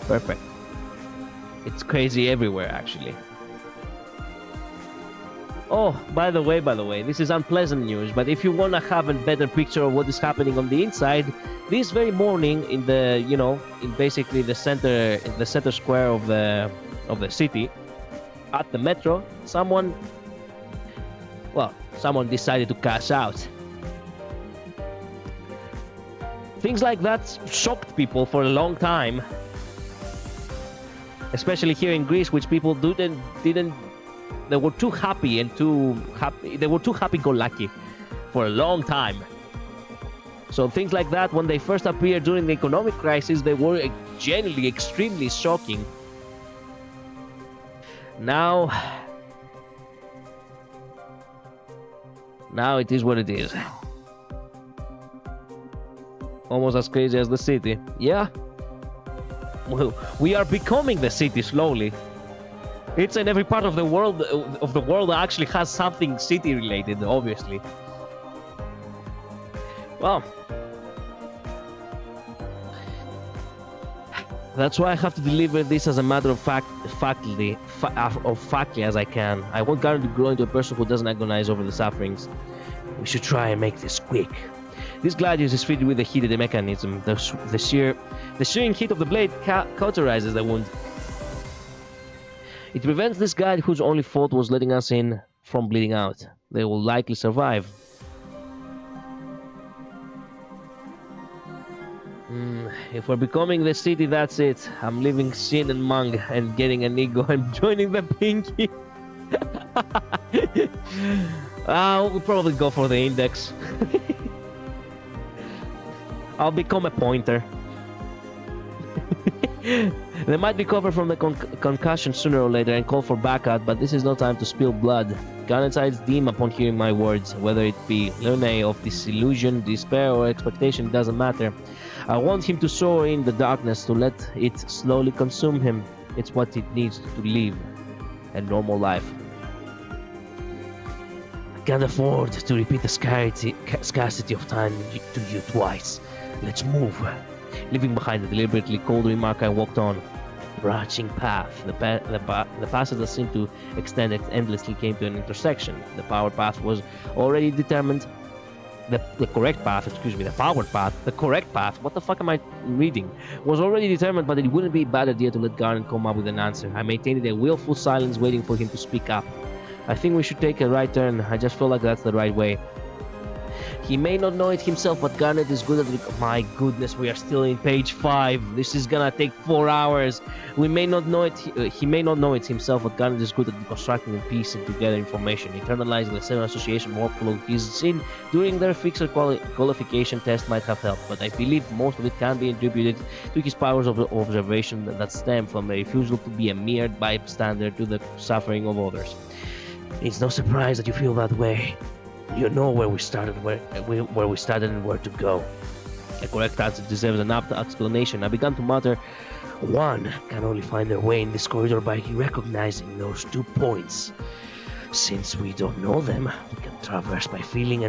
Speaker 1: Perfect. It's crazy everywhere actually. Oh, by the way, this is unpleasant news, but if you want to have a better picture of what is happening on the inside, this very morning in the, in basically the center square of the city, at the metro, someone decided to cash out. Things like that shocked people for a long time, especially here in Greece, which people didn't. They were too happy and they were too happy-go-lucky for a long time. So things like that, when they first appeared during the economic crisis, they were genuinely extremely shocking. Now it is what it is. Almost as crazy as the city. Yeah. Well, we are becoming the city slowly. It's in every part of the world that actually has something city related, obviously. Well, that's why I have to deliver this as a matter of factly as I can. I want Garnet to grow into a person who doesn't agonize over the sufferings. We should try and make this quick. This gladius is fitted with a heated mechanism. The shearing heat of the blade cauterizes the wound. It prevents this guy whose only fault was letting us in from bleeding out. They will likely survive. If we're becoming the city, that's it. I'm leaving Sin and Mung and getting an ego and joining the Pinky. We'll probably go for the index. I'll become a pointer. They might recover from the concussion sooner or later and call for backup, but this is no time to spill blood. Garnet's eyes dim upon hearing my words. Whether it be Lune of disillusion, despair, or expectation, doesn't matter. I want him to soar in the darkness, to let it slowly consume him. It's what it needs to live a normal life. I can't afford to repeat the scarcity of time to you twice. Let's move. Leaving behind the deliberately cold remark, I walked on. Branching path. The passage that seemed to extend endlessly came to an intersection. The powered path was already determined. The correct path, the powered path, the correct path, what the fuck am I reading? Was already determined, but it wouldn't be a bad idea to let Garnet come up with an answer. I maintained a willful silence, waiting for him to speak up. I think we should take a right turn. I just feel like that's the right way. He may not know it himself, but Garnet is good at it. My goodness, we are still in page 5. This is gonna take 4 hours. We may not know it. He may not know it himself, but Garnet is good at constructing and piecing together information, internalizing the same association workflow he's seen during their fixer qualification test might have helped. But I believe most of it can be attributed to his powers of observation that stem from a refusal to be a mere bystander to the suffering of others. It's no surprise that you feel that way. You know where we started, where we started and where to go. A correct answer deserves an apt explanation. I began to mutter, one can only find their way in this corridor by recognizing those 2 points. Since we don't know them, we can traverse by feeling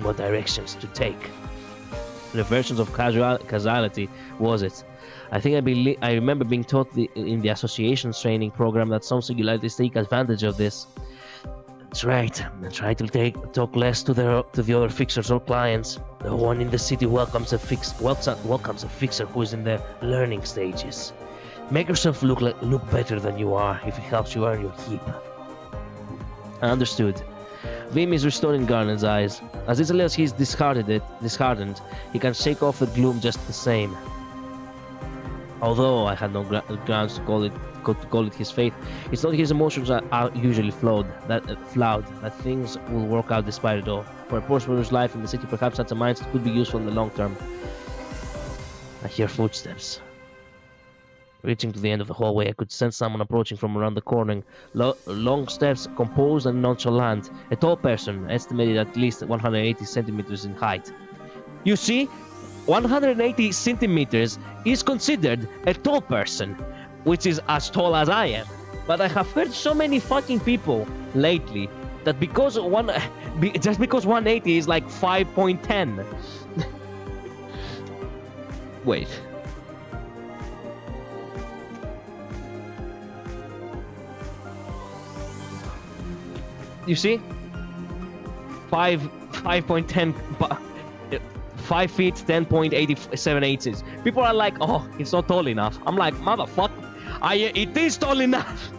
Speaker 1: what directions to take. The versions of causality was it. I remember being taught in the associations training program that some singularities take advantage of this. That's right. I try to talk less to the other fixers or clients. No one in the city welcomes a fixer who is in the learning stages. Make yourself look better than you are if it helps you earn your keep. I understood. Vim is restored in Garnet's eyes. As easily as he's disheartened, he can shake off the gloom just the same. Although I had no grounds to call it his faith, it's not his emotions are usually flawed, that things will work out despite it all. For a prosperous life in the city, perhaps such a mindset could be useful in the long term. I hear footsteps. Reaching to the end of the hallway, I could sense someone approaching from around the corner. Long steps, composed and nonchalant. A tall person, estimated at least 180 centimeters in height. You see? 180 centimeters is considered a tall person, which is as tall as I am. But I have heard so many fucking people lately that just because 180 is like 5.10. Wait. You see? 5.10. 5 feet, 10.87 inches. People are like, oh, it's not tall enough. I'm like, motherfucker, it is tall enough.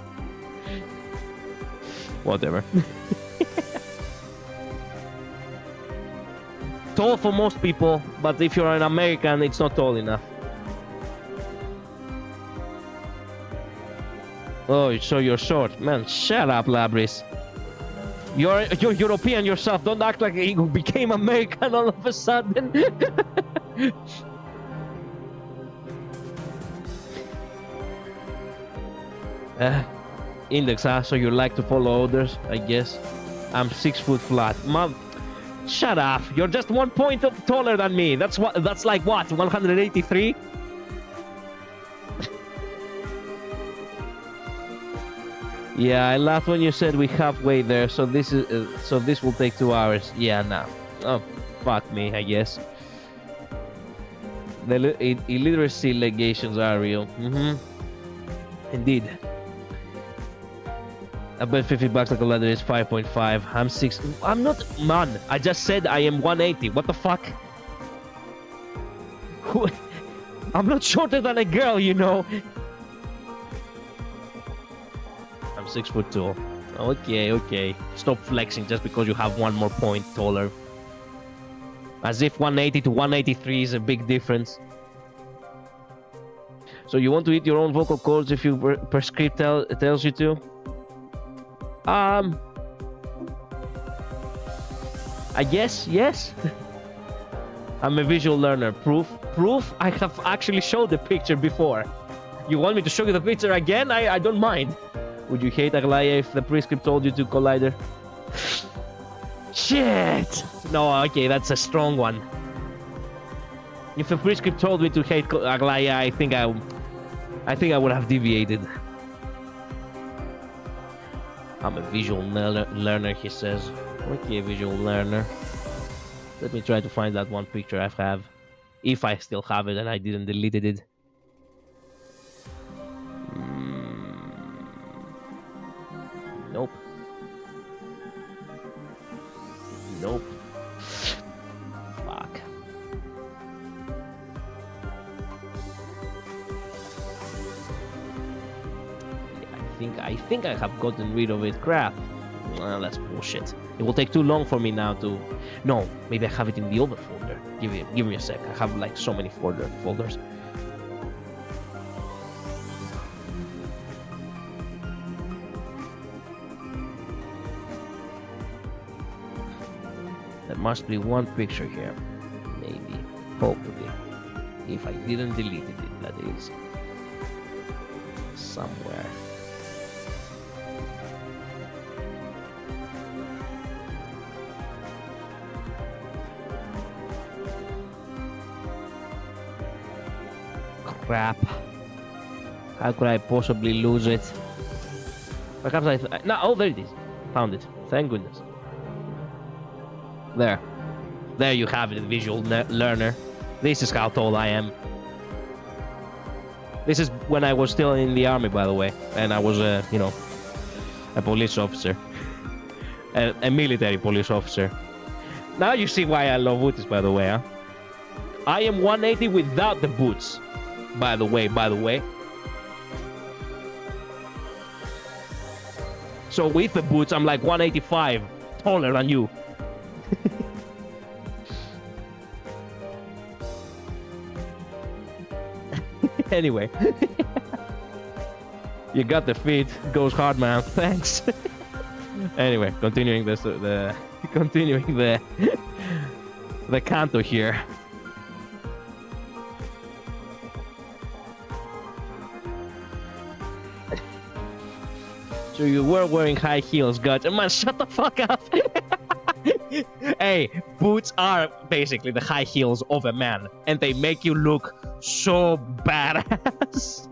Speaker 1: Whatever. Tall for most people, but if you're an American, it's not tall enough. Oh, so you're short. Man, shut up, Labris. You're European yourself. Don't act like you became American all of a sudden. Index, so you like to follow others, I guess. I'm 6 foot flat. Mom, shut up. You're just 1 point taller than me. That's like what? 183? Yeah, I laughed when you said we halfway there, so this will take 2 hours. Yeah, nah. Oh, Fuck me, I guess. The illiteracy allegations are real. Indeed. I bet $50 like a leather is 5.5. I'm 6. I'm not. Man, I just said I am 180. What the fuck? I'm not shorter than a girl, you know. I'm 6'2". Okay. Stop flexing just because you have one more point taller. As if 180 to 183 is a big difference. So you want to eat your own vocal cords if you per script tells you to? I guess, yes. I'm a visual learner. Proof? I have actually showed the picture before. You want me to show you the picture again? I don't mind. Would you hate Aglaya if the prescript told you to, Collider? Shit! No, okay, that's a strong one. If the prescript told me to hate Aglaya, I think I would have deviated. I'm a visual learner, he says. Okay, visual learner. Let me try to find that one picture I have. If I still have it and I didn't delete it. Nope. Fuck. Yeah, I think I have gotten rid of it. Crap. Well, that's bullshit. It will take too long for me now to... No, maybe I have it in the other folder. Give me a sec. I have like so many folders. There must be one picture here. Maybe. Hopefully. If I didn't delete it, that is. Somewhere. Crap. How could I possibly lose it? Perhaps no, oh, there it is. Found it. Thank goodness. There you have it, visual learner. This is how tall I am. This is when I was still in the army, by the way, and I was a police officer, a military police officer. Now you see why I love boots, by the way, huh? I am 180 without the boots, by the way. So with the boots, I'm like 185, taller than you. Anyway. You got the feet. Goes hard, man. Thanks. Anyway, continuing the Canto here. So you were wearing high heels, God. Man, shut the fuck up. Hey, boots are basically the high heels of a man, and they make you look so badass.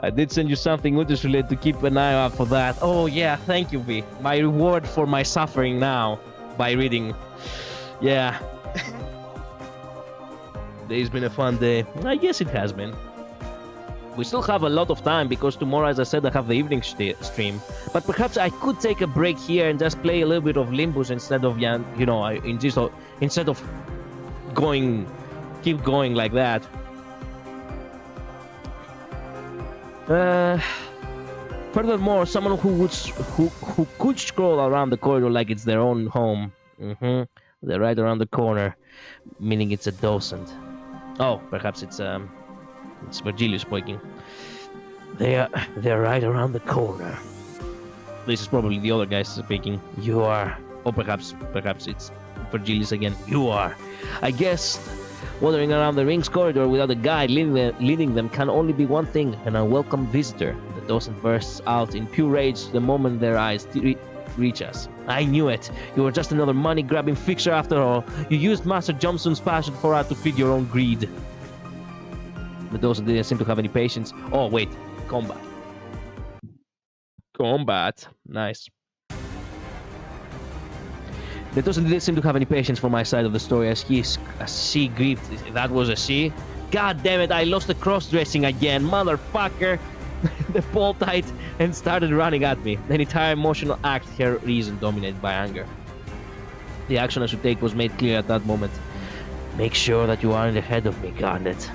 Speaker 1: I did send you something Udis related to keep an eye out for that. Oh yeah, thank you, V. My reward for my suffering now by reading. Yeah. Today's been a fun day. I guess it has been. We still have a lot of time because tomorrow, as I said, I have the evening stream. But perhaps I could take a break here and just play a little bit of Limbus instead of, instead of keep going like that. Furthermore, someone who could scroll around the corridor like it's their own home. They're right around the corner, meaning it's a docent. Oh, perhaps it's Virgilius speaking. They're right around the corner. This is probably the other guy speaking. You are, or perhaps it's Virgilius again. You are. I guess wandering around the rings corridor without a guide leading them can only be one thing: an unwelcome visitor. The docent bursts out in pure rage the moment their eyes reach us. I knew it. You were just another money-grabbing fixer after all. You used Master Johnson's passion for art to feed your own greed. The docent didn't seem to have any patience. Oh, wait. Combat. Nice. The Dawson didn't seem to have any patience for my side of the story as she grieved. That was a she? God damn it, I lost the cross-dressing again, motherfucker! The pole tied and started running at me. The entire emotional act, her reason dominated by anger. The action I should take was made clear at that moment. Make sure that you aren't ahead of me, Garnet.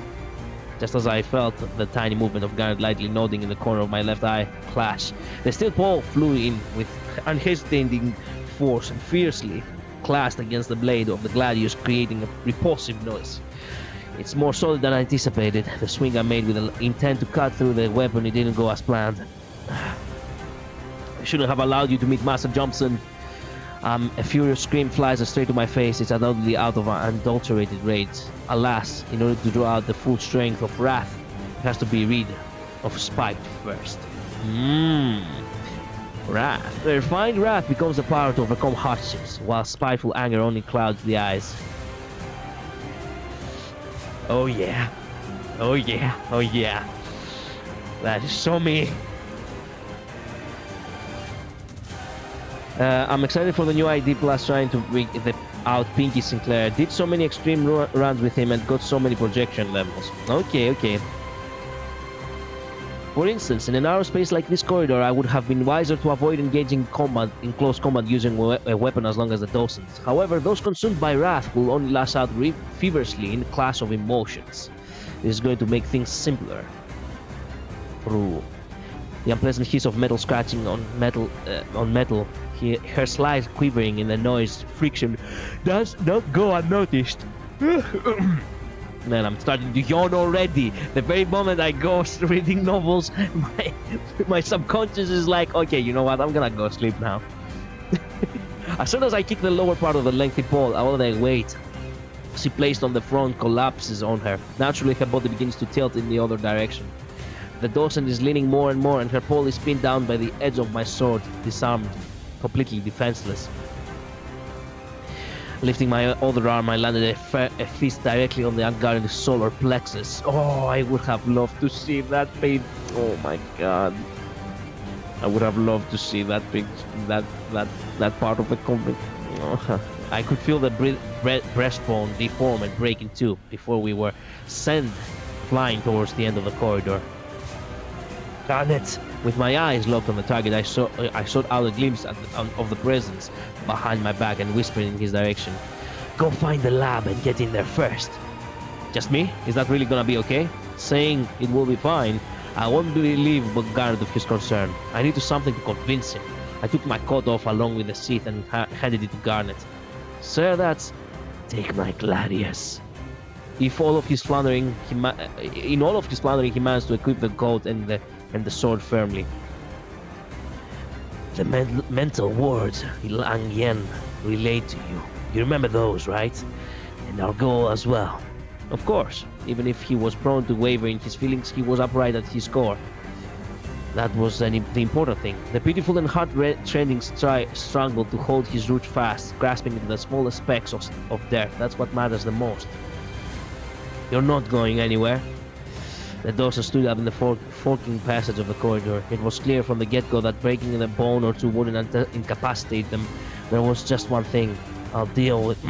Speaker 1: Just as I felt the tiny movement of Garnet lightly nodding in the corner of my left eye clash, the steel pole flew in with unhesitating force and fiercely clashed against the blade of the gladius, creating a repulsive noise. It's more solid than I anticipated. The swing I made with the intent to cut through the weapon, it didn't go as planned. I shouldn't have allowed you to meet Master Johnson. A furious scream flies straight to my face. It's undoubtedly out of unadulterated rage. Alas, in order to draw out the full strength of wrath, it has to be rid of spite first. Wrath. The refined wrath becomes the power to overcome hardships, while spiteful anger only clouds the eyes. Oh yeah. Oh yeah. Oh yeah. That is so me. I'm excited for the new ID Plus trying to bring out Pinky Sinclair. Did so many extreme runs with him and got so many projection levels. Okay. For instance, in a narrow space like this corridor, I would have been wiser to avoid engaging in close combat using a weapon as long as the Dawsons. However, those consumed by wrath will only lash out feverishly in the clash of emotions. This is going to make things simpler. Through the unpleasant hiss of metal scratching on metal, her slight quivering in the noise friction does not go unnoticed. Man, I'm starting to yawn already. The very moment I go reading novels, my subconscious is like, okay, you know what, I'm gonna go sleep now. As soon as I kick the lower part of the lengthy pole, all the weight she placed on the front collapses on her. Naturally, her body begins to tilt in the other direction. The Dawson is leaning more and more, and her pole is pinned down by the edge of my sword, disarmed, completely defenseless. Lifting my other arm, I landed a fist directly on the unguarded solar plexus. Oh, I would have loved to see that pain. Oh my god. I would have loved to see that that part of the combat. Oh. I could feel the breastbone deform and break in two before we were sent flying towards the end of the corridor. Garnet! With my eyes locked on the target, I sought out a glimpse of the presence behind my back and whispered in his direction. Go find the lab and get in there first. Just me? Is that really gonna be okay? Saying it will be fine, I won't believe Garnet of his concern. I needed something to convince him. I took my coat off along with the sheath and handed it to Garnet. Sir, that's... Take my gladius. In all of his floundering, he managed to equip the coat and the sword firmly. The mental words Lang Yen relayed to you. You remember those, right? And our goal as well. Of course, even if he was prone to waver in his feelings, he was upright at his core. That was the important thing. The pitiful and heart-rending struggle to hold his root fast, grasping into the smallest specks of death. That's what matters the most. You're not going anywhere. The Dawson stood up in the forking passage of the corridor. It was clear from the get-go that breaking in a bone or two wouldn't incapacitate them. There was just one thing. I'll deal with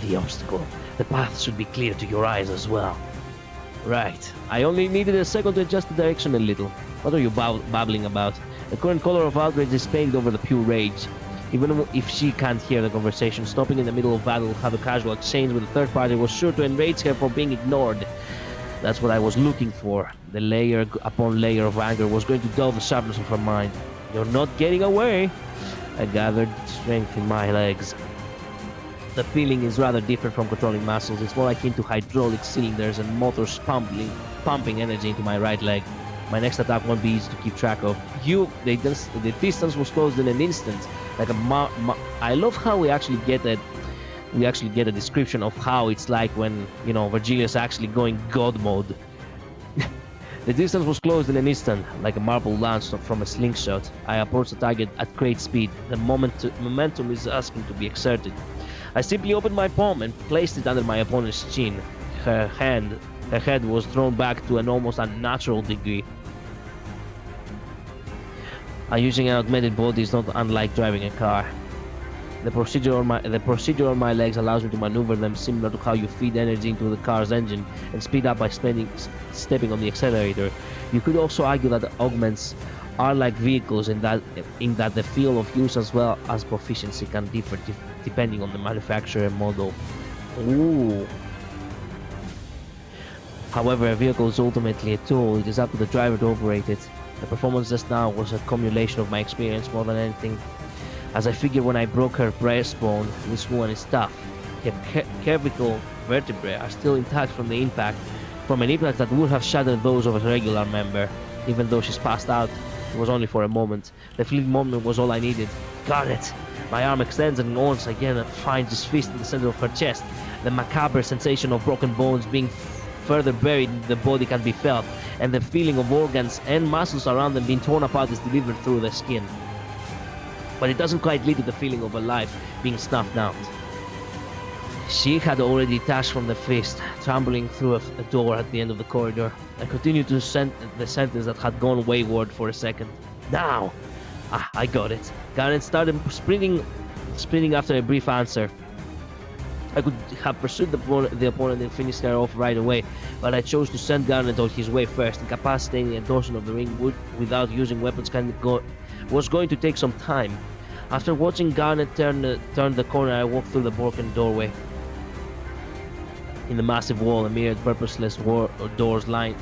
Speaker 1: the obstacle. The path should be clear to your eyes as well. Right. I only needed a second to adjust the direction a little. What are you babbling about? The current color of outrage is painted over the pure rage. Even if she can't hear the conversation, stopping in the middle of battle, have a casual exchange with a third party was sure to enrage her for being ignored. That's what I was looking for. The layer upon layer of anger was going to dull the sharpness of her mind. You're not getting away. I gathered strength in my legs. The feeling is rather different from controlling muscles. It's more akin to hydraulic cylinders and motors pumping energy into my right leg. My next attack won't be easy to keep track of. The distance was closed in an instant. Like I love how we actually get a description of how it's like when, you know, Virgilia's actually going god mode. The distance was closed in an instant, like a marble launched from a slingshot. I approached the target at great speed. The momentum is asking to be exerted. I simply opened my palm and placed it under my opponent's chin. Her head was thrown back to an almost unnatural degree. Using an augmented body is not unlike driving a car. The procedure on my legs allows me to maneuver them similar to how you feed energy into the car's engine and speed up by stepping on the accelerator. You could also argue that the augments are like vehicles in that the field of use as well as proficiency can differ depending on the manufacturer and model. Ooh. However, a vehicle is ultimately a tool. It is up to the driver to operate it. The performance just now was a cumulation of my experience more than anything. As I figured when I broke her breastbone, this woman is tough. Her cervical vertebrae are still intact from an impact that would have shattered those of a regular member. Even though she's passed out, it was only for a moment. The fleeting moment was all I needed. Got it! My arm extends and once again finds his fist in the center of her chest. The macabre sensation of broken bones being further buried in the body can be felt, and the feeling of organs and muscles around them being torn apart is delivered through the skin. But it doesn't quite lead to the feeling of her life being snuffed out. She had already detached from the fist, trembling through a door at the end of the corridor. I continued to send the sentence that had gone wayward for a second. Now! I got it. Garnet started sprinting after a brief answer. I could have pursued the opponent and finished her off right away, but I chose to send Garnet on his way first. Incapacitating a dorsal of the ring without using weapons was going to take some time. After watching Garnet turn the corner, I walked through the broken doorway. In the massive wall, a myriad purposeless doors lined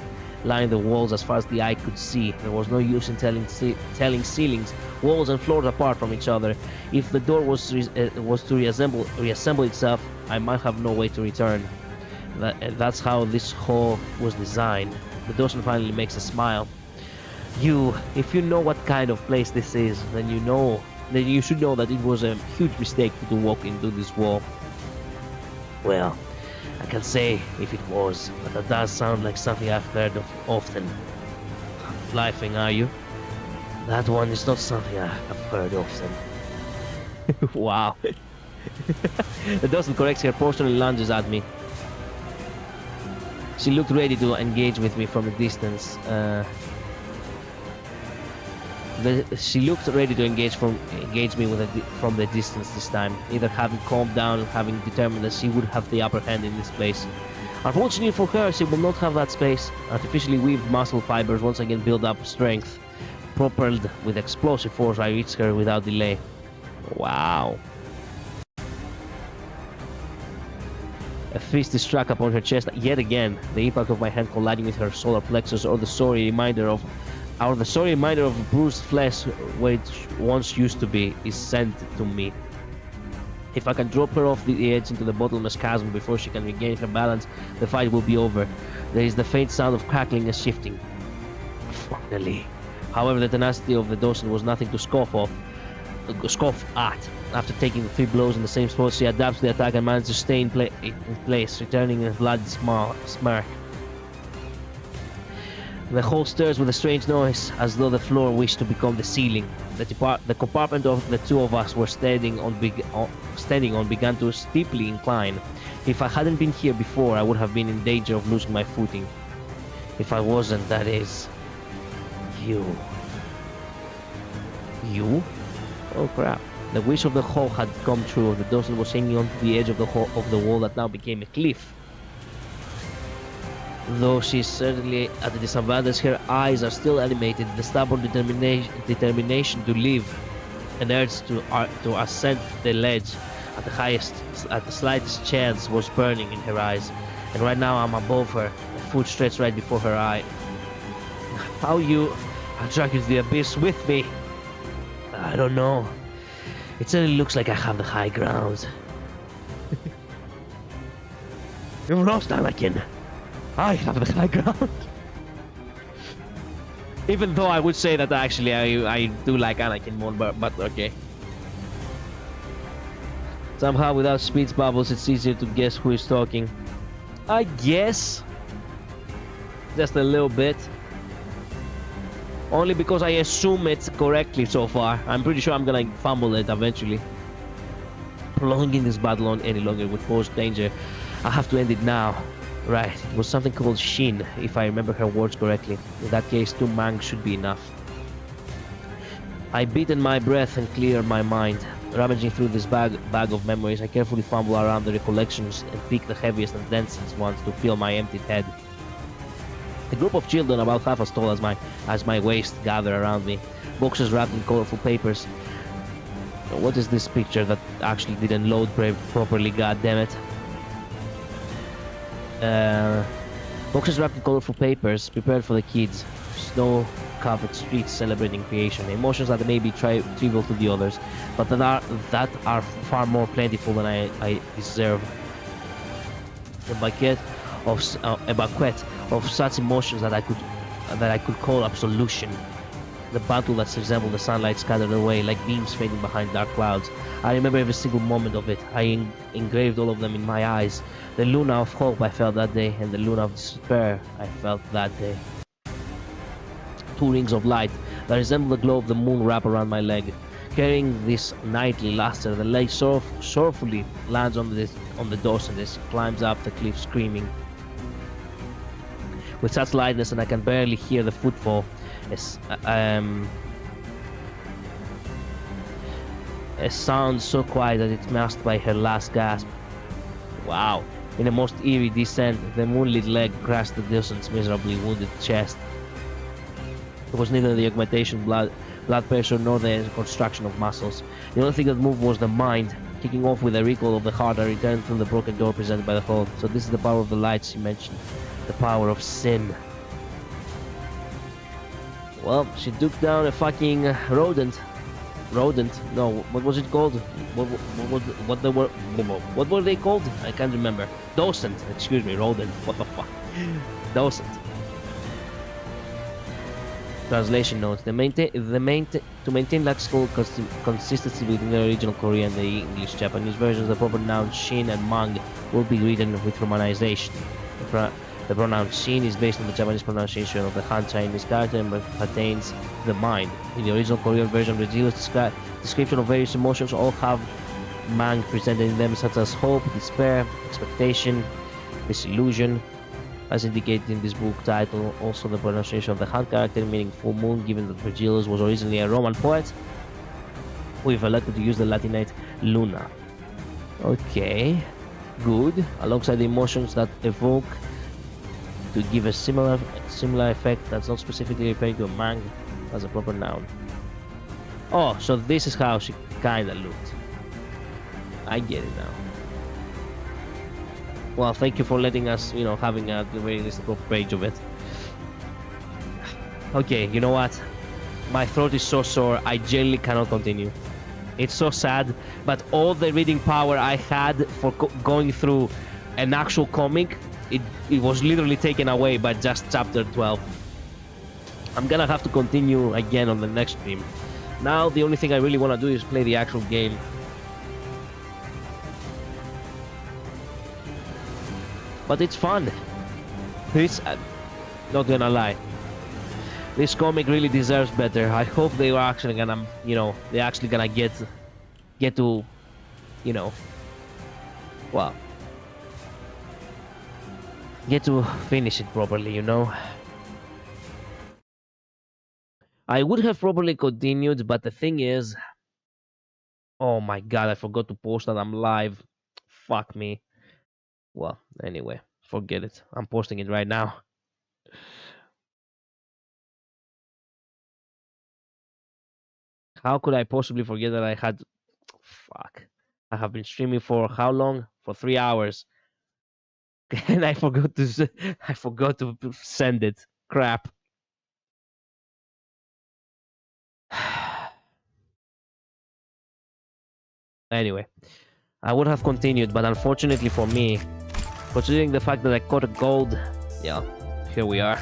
Speaker 1: the walls as far as the eye could see. There was no use in telling ceilings, walls, and floors apart from each other. If the door was to reassemble itself, I might have no way to return. That's how this hall was designed. The Dawson finally makes a smile. If you know what kind of place this is, then you should know that it was a huge mistake to walk into this wall. Well, I can say if it was, but that does sound like something I've heard of often. Laughing, are you? That one is not something I've heard often. Wow. The Dawson corrects her posture and lunges at me. She looked ready to engage with me from a distance. She looked ready to engage me from the distance this time, either having calmed down or having determined that she would have the upper hand in this place. Unfortunately for her, she will not have that space. Artificially weaved muscle fibers once again build up strength. Propelled with explosive force, I reached her without delay. Wow. A fist is struck upon her chest yet again, the impact of my hand colliding with her solar plexus, or the sorry reminder of bruised flesh which once used to be, is sent to me. If I can drop her off the edge into the bottomless chasm before she can regain her balance, the fight will be over. There is the faint sound of crackling and shifting. Finally. However, the tenacity of the Dawson was nothing to scoff at. After taking 3 blows in the same spot, she adapts to the attack and manages to stay in place, returning a bloody smirk. The hall stirs with a strange noise, as though the floor wished to become the ceiling. The compartment of the two of us were standing on began to steeply incline. If I hadn't been here before, I would have been in danger of losing my footing. If I wasn't, that is... You? Oh crap. The wish of the hall had come true. The Dawson was hanging onto the edge of the wall that now became a cliff. Though she is certainly at a disadvantage, her eyes are still animated. The stubborn determination to live, an urge to ascend the ledge at the slightest chance was burning in her eyes. And right now I'm above her, a foot stretched right before her eye. How you drag you to the abyss with me? I don't know. It certainly looks like I have the high ground. You've lost, Anakin. I have the high ground. Even though I would say that actually I do like Anakin more, but okay. Somehow without speech bubbles it's easier to guess who is talking. I guess. Just a little bit. Only because I assume it correctly so far. I'm pretty sure I'm gonna fumble it eventually. Prolonging this battle on any longer would pose danger. I have to end it now. Right, it was something called Shin, if I remember her words correctly. In that case, 2 mangs should be enough. I beat in my breath and cleared my mind. Rummaging through this bag of memories, I carefully fumble around the recollections and pick the heaviest and densest ones to fill my empty head. A group of children about half as tall as my waist gather around me, boxes wrapped in colorful papers. What is this picture that actually didn't load properly, goddammit? Boxes wrapped in colorful papers, prepared for the kids. Snow-covered streets celebrating creation. Emotions that may be trivial to the others, but that are far more plentiful than I deserve. A bucket of such emotions that I could call absolution. The battle that resembled the sunlight scattered away like beams fading behind dark clouds. I remember every single moment of it. I engraved all of them in my eyes. The Luna of hope I felt that day, and the Luna of despair I felt that day. Two rings of light that resemble the glow of the moon wrap around my leg. Carrying this nightly luster, the light sorrowfully lands on the doorstep as it climbs up the cliff screaming. With such lightness, and I can barely hear the footfall. A sound so quiet that it's masked by her last gasp. Wow. In a most eerie descent, the moonlit leg crashed the docent's miserably wounded chest. It was neither the augmentation blood pressure nor the construction of muscles. The only thing that moved was the mind. Kicking off with a recoil of the heart, I returned from the broken door presented by the hall. So this is the power of the light she mentioned. The power of sin. Well, she took down a fucking rodent. No, what was it called? What were they called? I can't remember. Docent. Excuse me, rodent. What the fuck? Docent. Translation notes: to maintain lexical consistency between the original Korean and the English-Japanese versions, the proper nouns shin and mang will be written with romanization. The pronoun shin is based on the Japanese pronunciation of the Han Chinese character and pertains to the mind. In the original Korean version, Virgil's description of various emotions all have mang presented in them, such as hope, despair, expectation, disillusion. As indicated in this book title, also the pronunciation of the Han character meaning full moon, given that Virgilius was originally a Roman poet. We've elected to use the Latinate Luna. Okay, good. Alongside the emotions that evoke to give a similar effect that's not specifically referring to a mang as a proper noun. Oh, so this is how she kinda looked. I get it now. Well, thank you for letting us, having at the very least a proper page of it. Okay, you know what? My throat is so sore, I genuinely cannot continue. It's so sad, but all the reading power I had for going through an actual comic, it was literally taken away by just chapter 12. I'm gonna have to continue again on the next stream. Now, the only thing I really want to do is play the actual game. But it's fun. This, not gonna lie, this comic really deserves better. I hope they are actually gonna, they're actually gonna get to, well, get to finish it properly, I would have probably continued, but the thing is, oh my god, I forgot to post that I'm live. Fuck me. Well, anyway, forget it. I'm posting it right now. How could I possibly forget that I had... Fuck. I have been streaming for how long? For 3 hours. And I forgot to send it. Crap. Anyway, I would have continued, but unfortunately for me, considering the fact that I caught a gold, yeah, here we are.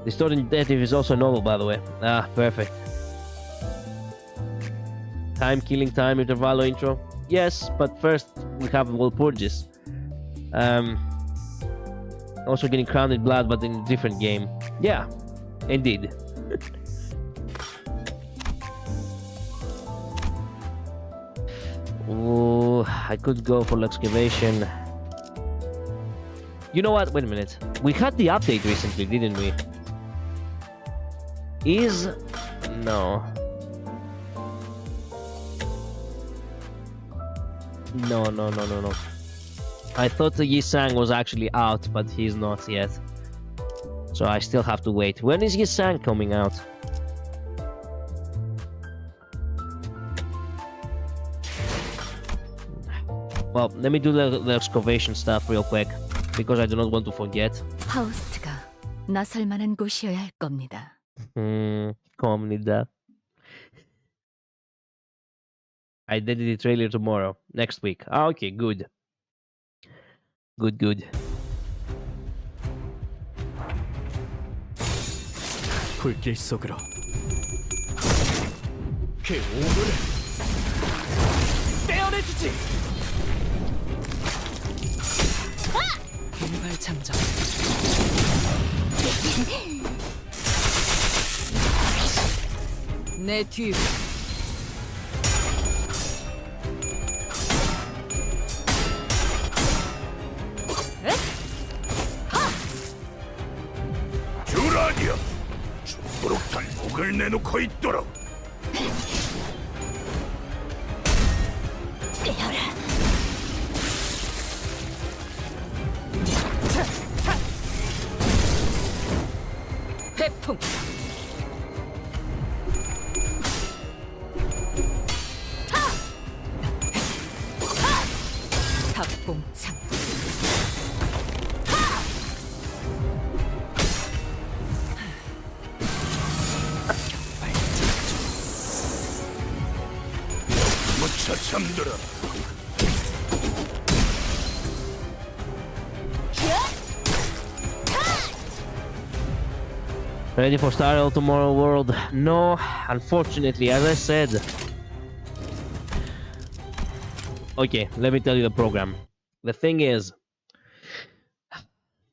Speaker 1: Distorting Detective is also a novel, by the way. Ah, perfect. Time killing time intervallo intro. Yes, but first we have Walpurgis. Also getting crowned in blood, but in a different game. Yeah, indeed. Ooh, I could go for excavation. You know what? Wait a minute. We had the update recently, didn't we? No. No. I thought the Yisang was actually out, but he's not yet. So I still have to wait. When is Yisang coming out? Well, let me do the excavation stuff real quick, because I do not want to forget.
Speaker 2: 하우스트가 나설 만한 곳이어야 할 겁니다.
Speaker 1: 겁니다. Identity trailer tomorrow. Next week. Ah, okay, good. Good.
Speaker 3: 불길 속으로 그 오물을 떼어내주지. 일발 장전.
Speaker 2: 내 뒤.
Speaker 4: 주라니야, 죽도록 달목을 내놓고 있도록.
Speaker 2: 회풍. 탑봉창.
Speaker 4: 무차 잠들어.
Speaker 1: Ready for Star tomorrow, world? No, unfortunately, as I said. Okay, let me tell you the program. The thing is,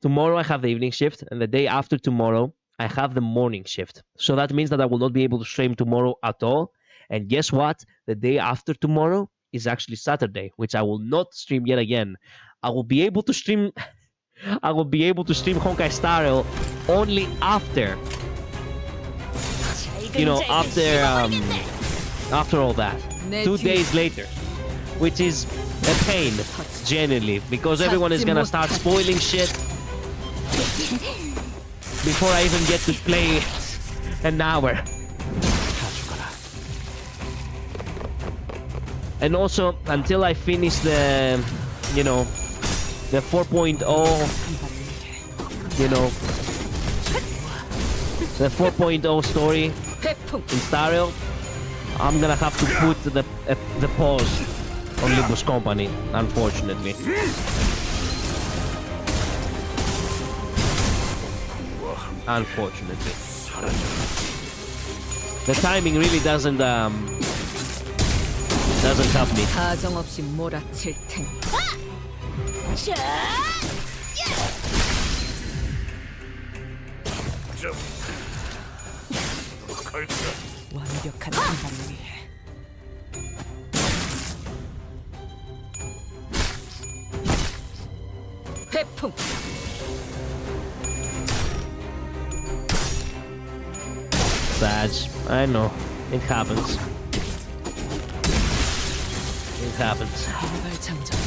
Speaker 1: tomorrow I have the evening shift, and the day after tomorrow, I have the morning shift. So that means that I will not be able to stream tomorrow at all. And guess what? The day after tomorrow is actually Saturday, which I will not stream yet again. I will be able to stream Honkai Star Rail only after, you know, after all that. 2 days later, which is a pain, genuinely, because everyone is gonna start spoiling shit before I even get to play an hour. And also, until I finish the, you know, the 4.0, you know, the 4.0 story in Star Rail, I'm gonna have to put the pause on Limbuscompany, unfortunately. Unfortunately. The timing really doesn't help me.
Speaker 2: 가정 없이 몰아칠 테니.
Speaker 4: 갈까?
Speaker 2: 완벽한 한발을 위해. 회풍.
Speaker 1: Sad. I know. It happens. It happens.
Speaker 2: 일발 장전.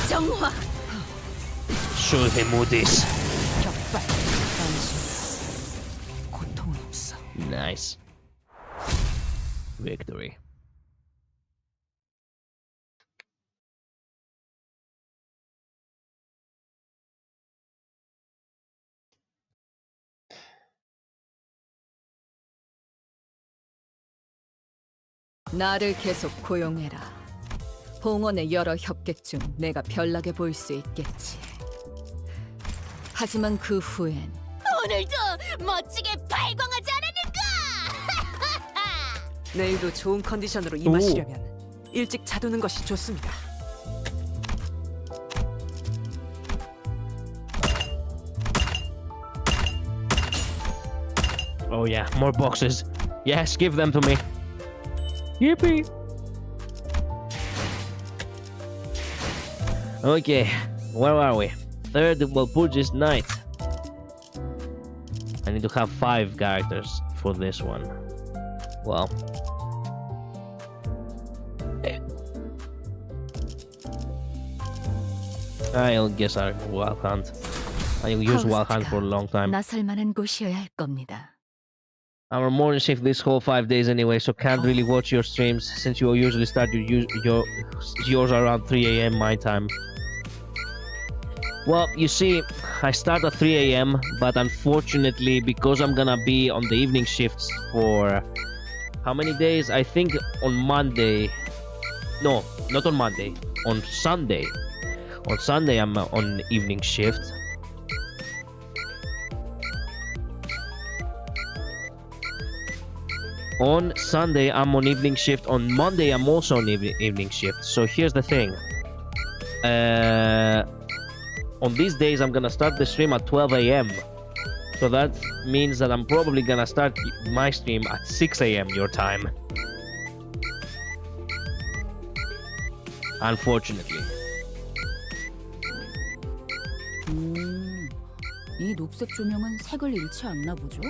Speaker 2: 정화.
Speaker 1: Show him who this.
Speaker 2: 격발. 단순. 고통은 없어.
Speaker 1: Nice. Victory.
Speaker 2: 나를 계속 고용해라. 봉헌의 여러 협객 중 내가 별나게 보일 수 있겠지. 하지만 그 후엔 오늘도 멋지게 발광하지 않았는가?
Speaker 5: 내일도 좋은 컨디션으로 임하시려면 일찍 자두는 것이 좋습니다.
Speaker 1: Oh yeah, more boxes. Yes, give them to me. Yippee! Okay, where are we? Third Walpurgis night. I need to have 5 characters for this one. Well. I'll guess I'll Wild Hunt. I'll use Wild Hunt for a long time.
Speaker 2: 나설 만한 곳이어야 할 겁니다.
Speaker 1: I'm on morning shift this whole 5 days anyway, so can't really watch your streams since you usually start yours around 3 a.m. my time. Well, you see, I start at 3 a.m., but unfortunately, because I'm gonna be on the evening shifts for how many days? I think on Monday. No, not on Monday. On Sunday. On Sunday, I'm on evening shift. On Sunday, I'm on evening shift. On Monday, I'm also on evening shift. So here's the thing. On these days, I'm gonna start the stream at 12 a.m. So that means that I'm probably gonna start my stream at 6 a.m. your time. Unfortunately.
Speaker 2: 이 녹색 조명은 색을 잃지 않나 보죠?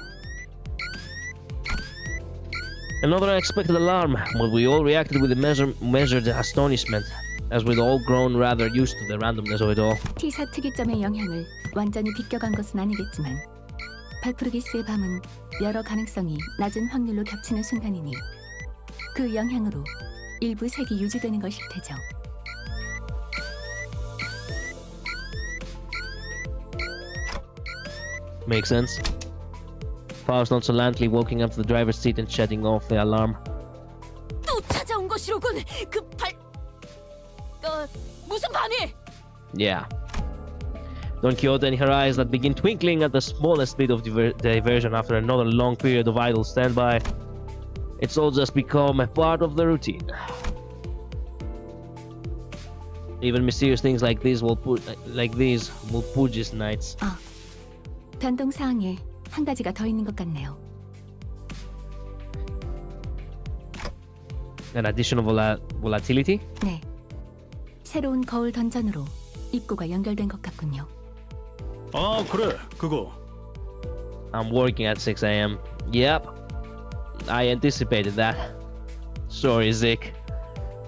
Speaker 1: Another unexpected alarm, but we all reacted with a measured astonishment, as we'd all grown rather used to the randomness of it all.
Speaker 6: T사 특이점의 영향을 완전히 비껴간 것은 아니겠지만 발프르기스의 밤은 여러 가능성이 낮은 확률로 겹치는 순간이니 그 영향으로 일부 색이 유지되는 것일 테죠.
Speaker 1: Makes sense. Faust nonchalantly walking up to the driver's seat and shutting off the alarm.
Speaker 2: 또 찾아온 것이로군. 무슨 반이?
Speaker 1: Yeah. Don Quixote and her eyes that begin twinkling at the smallest bit of diversion after another long period of idle standby. It's all just become a part of the routine. Even mysterious things like these will Walpurgis nights.
Speaker 6: 변동 사항에 한 가지가 더 있는 것 같네요.
Speaker 1: An additional volatility?
Speaker 6: 네. 새로운 거울 던전으로 입구가 연결된 것 같군요.
Speaker 3: 아 그래 그거.
Speaker 1: I'm working at 6 a.m. Yep. I anticipated that. Sorry, Zik.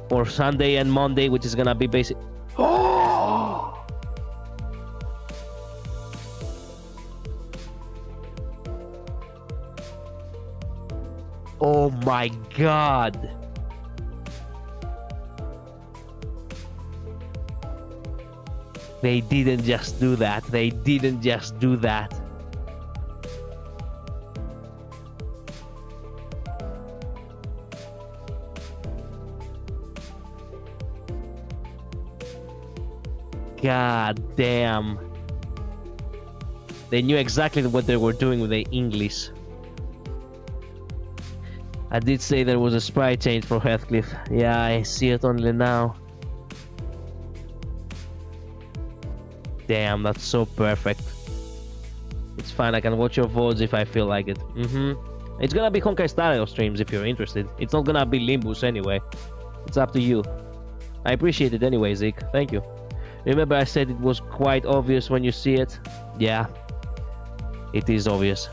Speaker 1: For Sunday and Monday, which is gonna be basic. Oh my god. They didn't just do that. They didn't just do that. God damn. They knew exactly what they were doing with the English. I did say there was a sprite change for Heathcliff. Yeah, I see it only now. Damn, that's so perfect. It's fine, I can watch your VODs if I feel like it. It's gonna be Honkai Star streams if you're interested. It's not gonna be Limbus anyway. It's up to you. I appreciate it anyway, Zeke. Thank you. Remember I said it was quite obvious when you see it? Yeah. It is obvious.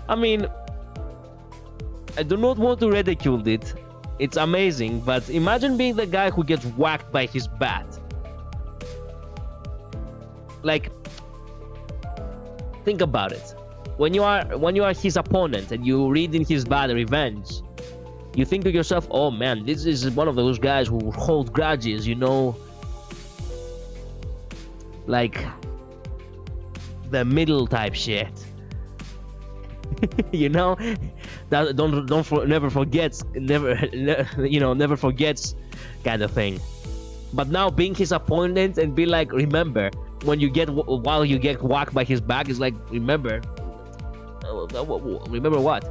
Speaker 1: I mean, I do not want to ridicule it. It's amazing, but imagine being the guy who gets whacked by his bat. Like, think about it. When you are his opponent and you read in his bat revenge, you think to yourself, oh man, this is one of those guys who hold grudges, you know, like the middle type shit. You know, that never forgets kind of thing. But now being his opponent and be like, remember, while you get whacked by his back, is like, remember what?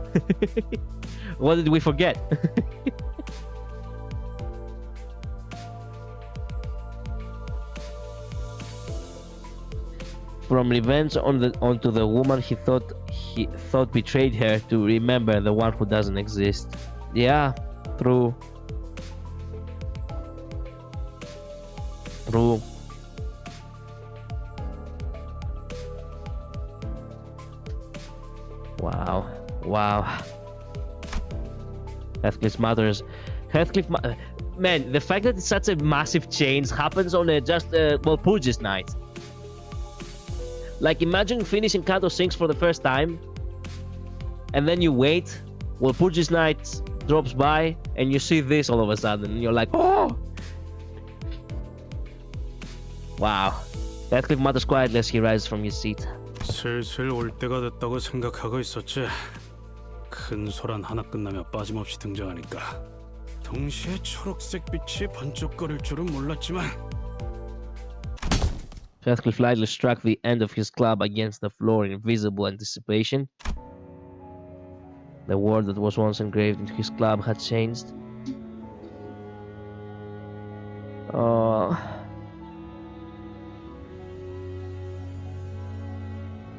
Speaker 1: What did we forget? From revenge onto the woman he thought betrayed her to remember the one who doesn't exist. Yeah, true. True. Wow. Wow. Heathcliff matters. Man, the fact that such a massive change happens on Purges night. Like, imagine finishing Canto 6 for the first time, and then you wait, Purges night drops by, and you see this all of a sudden, and you're like, oh! Wow. Heathcliff mutters quietly as he rises from his seat.
Speaker 3: 슬슬 올 때가 됐다고 생각하고 있었지. 큰 소란 하나 끝나며 빠짐없이 등장하니까 동시에 초록색 빛이 번쩍거릴 줄은 몰랐지만
Speaker 1: Heathcliff lightly struck the end of his club against the floor in visible anticipation. The word that was once engraved into his club had changed.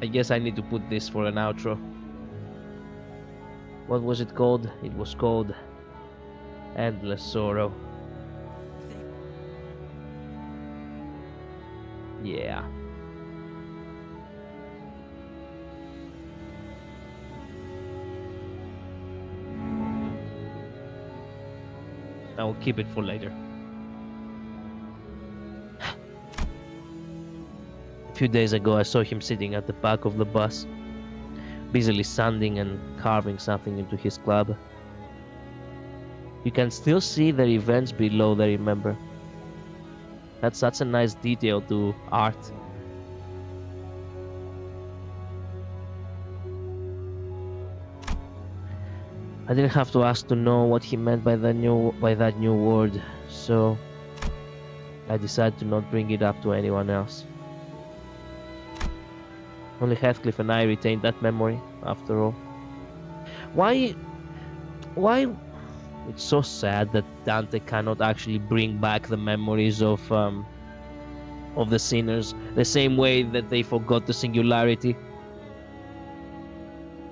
Speaker 1: I guess I need to put this for an outro. What was it called? It was called Endless Sorrow. Yeah. I will keep it for later. A few days ago I saw him sitting at the back of the bus, busily sanding and carving something into his club. You can still see the events below the remember. That's such a nice detail to art. I didn't have to ask to know what he meant by that new word, so I decided to not bring it up to anyone else. Only Heathcliff and I retained that memory, after all. Why? It's so sad that Dante cannot actually bring back the memories of the sinners, the same way that they forgot the singularity.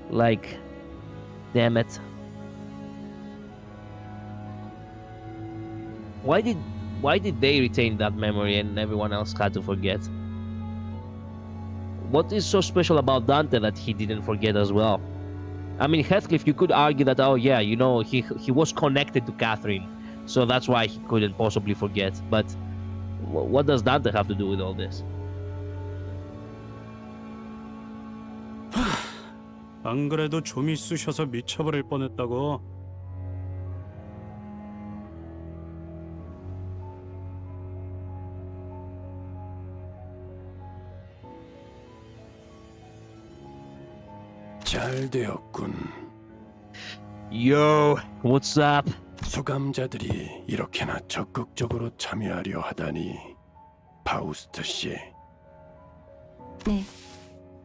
Speaker 1: Like, damn it. Why did they retain that memory and everyone else had to forget? What is so special about Dante that he didn't forget as well? I mean, Heathcliff, you could argue that, oh yeah, you know, he was connected to Catherine, so that's why he couldn't possibly forget. But what does Dante have to do with all this?
Speaker 3: 안 그래도 좀이 쑤셔서 미쳐버릴 뻔했다고.
Speaker 4: 잘 되었군.
Speaker 1: Yo, what's up?
Speaker 4: 수감자들이 이렇게나 적극적으로 참여하려 하다니, 파우스트 씨.
Speaker 6: 네,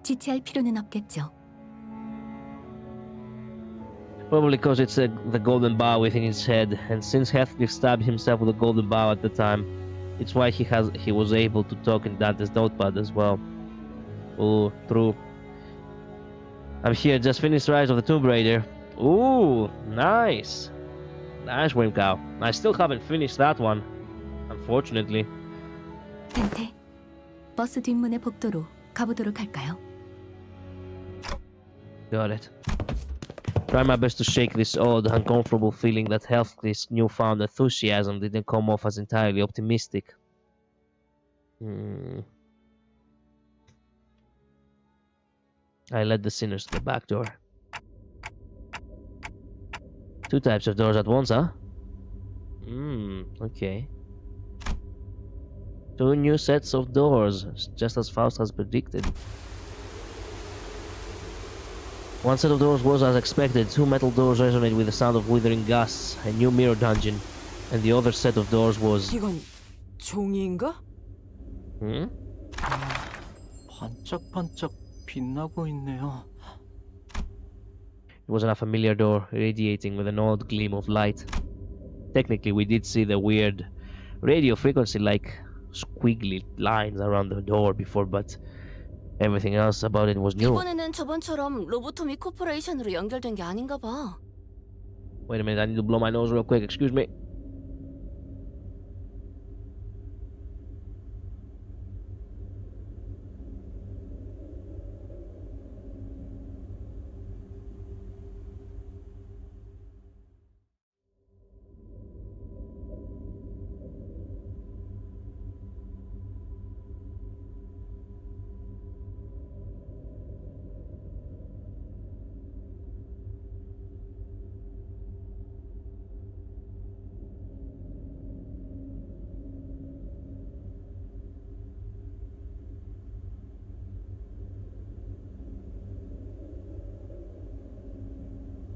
Speaker 6: 지체할 필요는 없겠죠.
Speaker 1: Probably because it's the golden bow within his head, and since Heathcliff stabbed himself with a golden bow at the time, it's why he was able to talk in Dante's notepad as well. Oh, true. I'm here, just finished Rise of the Tomb Raider. Ooh, nice. Nice, Wimcow. I still haven't finished that one, unfortunately.
Speaker 6: 단테, 버스 뒷문의 복도로 가보도록 할까요?
Speaker 1: Got it. Try my best to shake this odd, uncomfortable feeling that Heathcliff's newfound enthusiasm didn't come off as entirely optimistic. I led the sinners to the back door. Two types of doors at once, huh? Okay. Two new sets of doors, just as Faust has predicted. One set of doors was as expected. Two metal doors resonate with the sound of withering gusts, a new mirror dungeon. And the other set of doors was...
Speaker 5: 이건 종이인가?
Speaker 7: 반짝반짝 빛나고 있네요.
Speaker 1: It was an unfamiliar door, radiating with an odd gleam of light. Technically, we did see the weird radio frequency-like squiggly lines around the door before, but Everything else about it was new.
Speaker 8: 이번에는 저번처럼 로보토미 코퍼레이션으로 연결된 게 아닌가 봐.
Speaker 1: Wait a minute, I need to blow my nose real quick. Excuse me.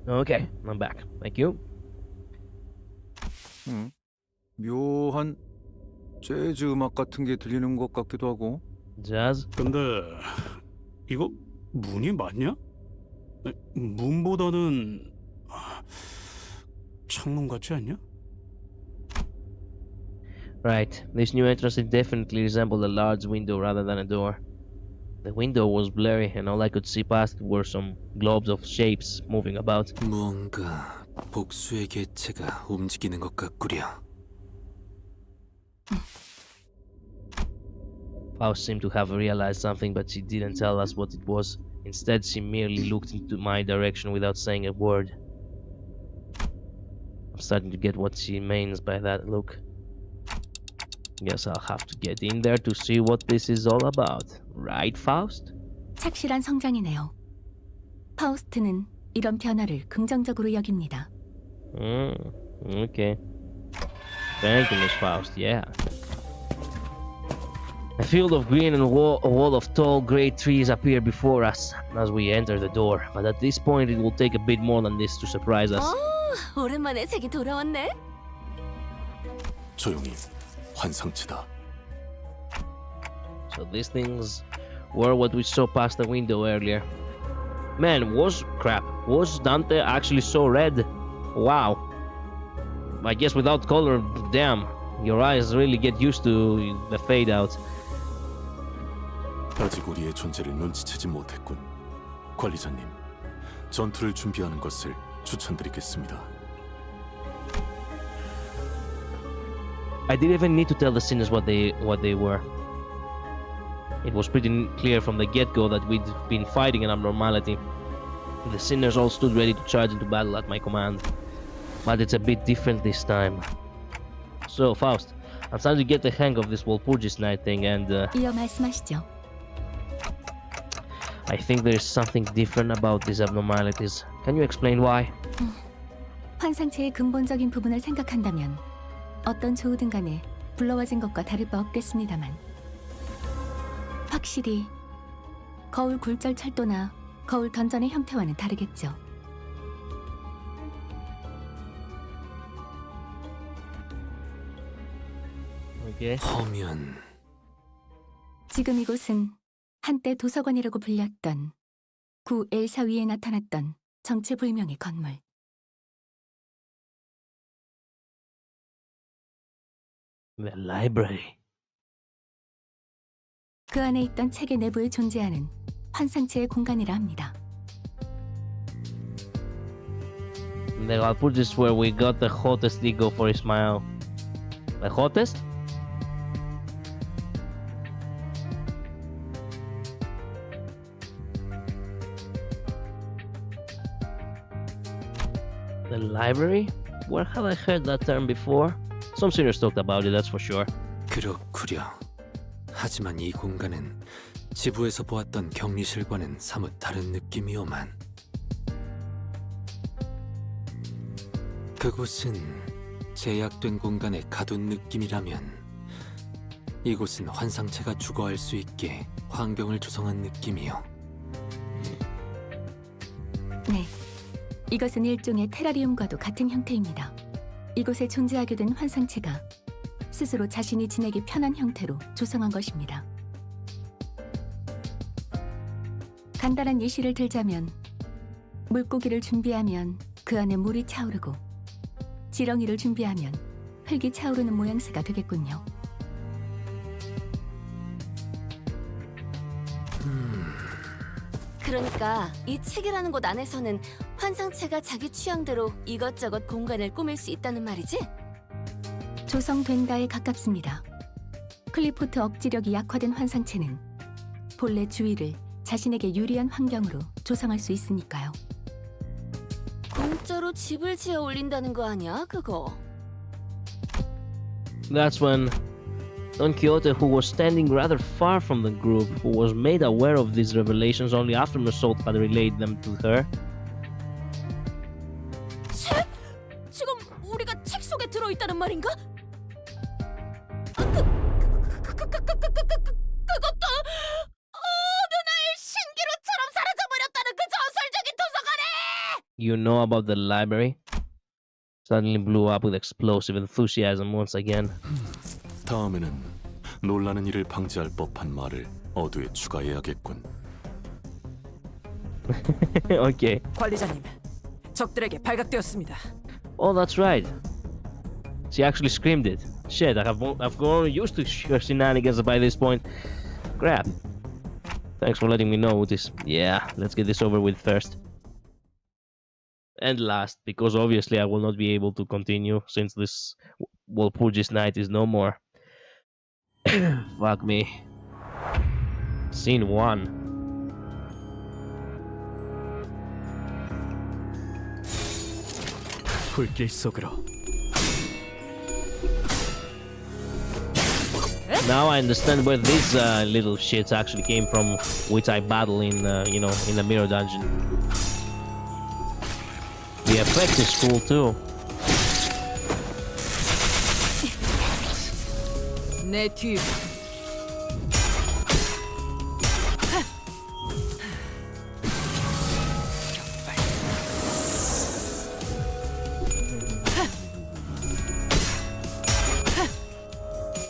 Speaker 1: Okay, I'm back. Thank you.
Speaker 9: 묘한 재즈 음악 같은 게 들리는 것 같기도 하고.
Speaker 1: Jazz.
Speaker 3: 근데 이거 문이 맞냐? 문보다는 창문 같지 않냐?
Speaker 1: Right. This new entrance definitely resembled a large window rather than a door. The window was blurry and all I could see past it were some globes of shapes moving about.
Speaker 10: 무언가 복수의 개체가 움직이는 것 같구려.
Speaker 1: Faust seemed to have realized something, but she didn't tell us what it was. Instead, she merely looked into my direction without saying a word. I'm starting to get what she means by that look. Guess I'll have to get in there to see what this is all about. Right, Faust?
Speaker 6: 착실한 성장이네요. 파우스트는 이런 변화를 긍정적으로 여깁니다.
Speaker 1: Okay. Thank you, Miss Faust, yeah. A field of green and a wall of tall grey trees appear before us as we enter the door. But at this point, it will take a bit more than this to surprise us.
Speaker 8: 오랜만에 색이 돌아왔네.
Speaker 10: 조용히. 환상체다.
Speaker 1: So these things were what we saw past the window earlier. Man, was Dante actually so red? Wow. I guess without color, damn, your eyes really get used to the fade out.
Speaker 10: 아직 우리의 존재를 눈치채지 못했군. 관리자님, 전투를 준비하는 것을 추천드리겠습니다.
Speaker 1: I didn't even need to tell the sinners what they were. It was pretty clear from the get-go that we'd been fighting an abnormality. The sinners all stood ready to charge into battle at my command. But it's a bit different this time. So, Faust, I'm starting to get the hang of this Walpurgis night thing, and
Speaker 6: 이어 말씀하시죠.
Speaker 1: I think there's something different about these abnormalities. Can you explain why?
Speaker 6: 환상체의 근본적인 부분을 생각한다면 어떤 조우든 간에 불러와진 것과 다를 바 없겠습니다만 확실히 거울 굴절 철도나 거울 던전의 형태와는 다르겠죠.
Speaker 1: Okay.
Speaker 10: 허면
Speaker 6: 지금 이곳은 한때 도서관이라고 불렸던 구 엘사 위에 나타났던 정체불명의 건물.
Speaker 1: The library.
Speaker 6: 그 안에 있던 책의 내부에 존재하는 환상체의 공간이라 합니다.
Speaker 1: The Walpurgis where we got the hottest ego for his smile. The hottest? The library? Where have I heard that term before? Some sinners talked about it, that's for sure.
Speaker 10: 그렇구려. 하지만 이 공간은 지부에서 보았던 격리실과는 사뭇 다른 느낌이오만. 그곳은 제약된 공간에 가둔 느낌이라면 이곳은 환상체가 주거할 수 있게 환경을 조성한 느낌이요.
Speaker 6: 네, 이것은 일종의 테라리움과도 같은 형태입니다. 이곳에 존재하게 된 환상체가 스스로 자신이 지내기 편한 형태로 조성한 것입니다. 간단한 예시를 들자면 물고기를 준비하면 그 안에 물이 차오르고 지렁이를 준비하면 흙이 차오르는 모양새가 되겠군요.
Speaker 8: 그러니까 이 책이라는 곳 안에서는 환상체가 자기 취향대로 이것저것 공간을 꾸밀 수 있다는 말이지?
Speaker 6: 조성된다에 가깝습니다. 클리포트 억지력이 약화된 환상체는 본래 주위를 자신에게 유리한 환경으로 조성할 수 있으니까요.
Speaker 8: 공짜로 집을 지어 올린다는 거 아니야, 그거?
Speaker 1: That's when Don Quixote, who was standing rather far from the group, who was made aware of these revelations only after Meursault had relayed them to her.
Speaker 8: 책? 지금 우리가 책 속에 들어있다는 말인가? 그것도 어느 날 신기루처럼 사라져버렸다는 그 전설적인 도서관에!
Speaker 1: You know about the library? Suddenly blew up with explosive enthusiasm once again.
Speaker 10: 다음에는 놀라는 일을 방지할 법한 말을 어두에 추가해야겠군.
Speaker 1: Okay.
Speaker 5: 관리자님, 적들에게 발각되었습니다.
Speaker 1: Oh, that's right. She actually screamed it. Shit, I've grown used to her shenanigans by this point. Crap. Thanks for letting me know this. Yeah, let's get this over with first. And last, because obviously I will not be able to continue since this Walpurgis night is no more. Fuck me. Scene 1.
Speaker 7: 불길 속으로.
Speaker 1: Now I understand where these little shits actually came from, which I battle in, you know, in the mirror dungeon. The effect is cool too.
Speaker 2: 내 뒤.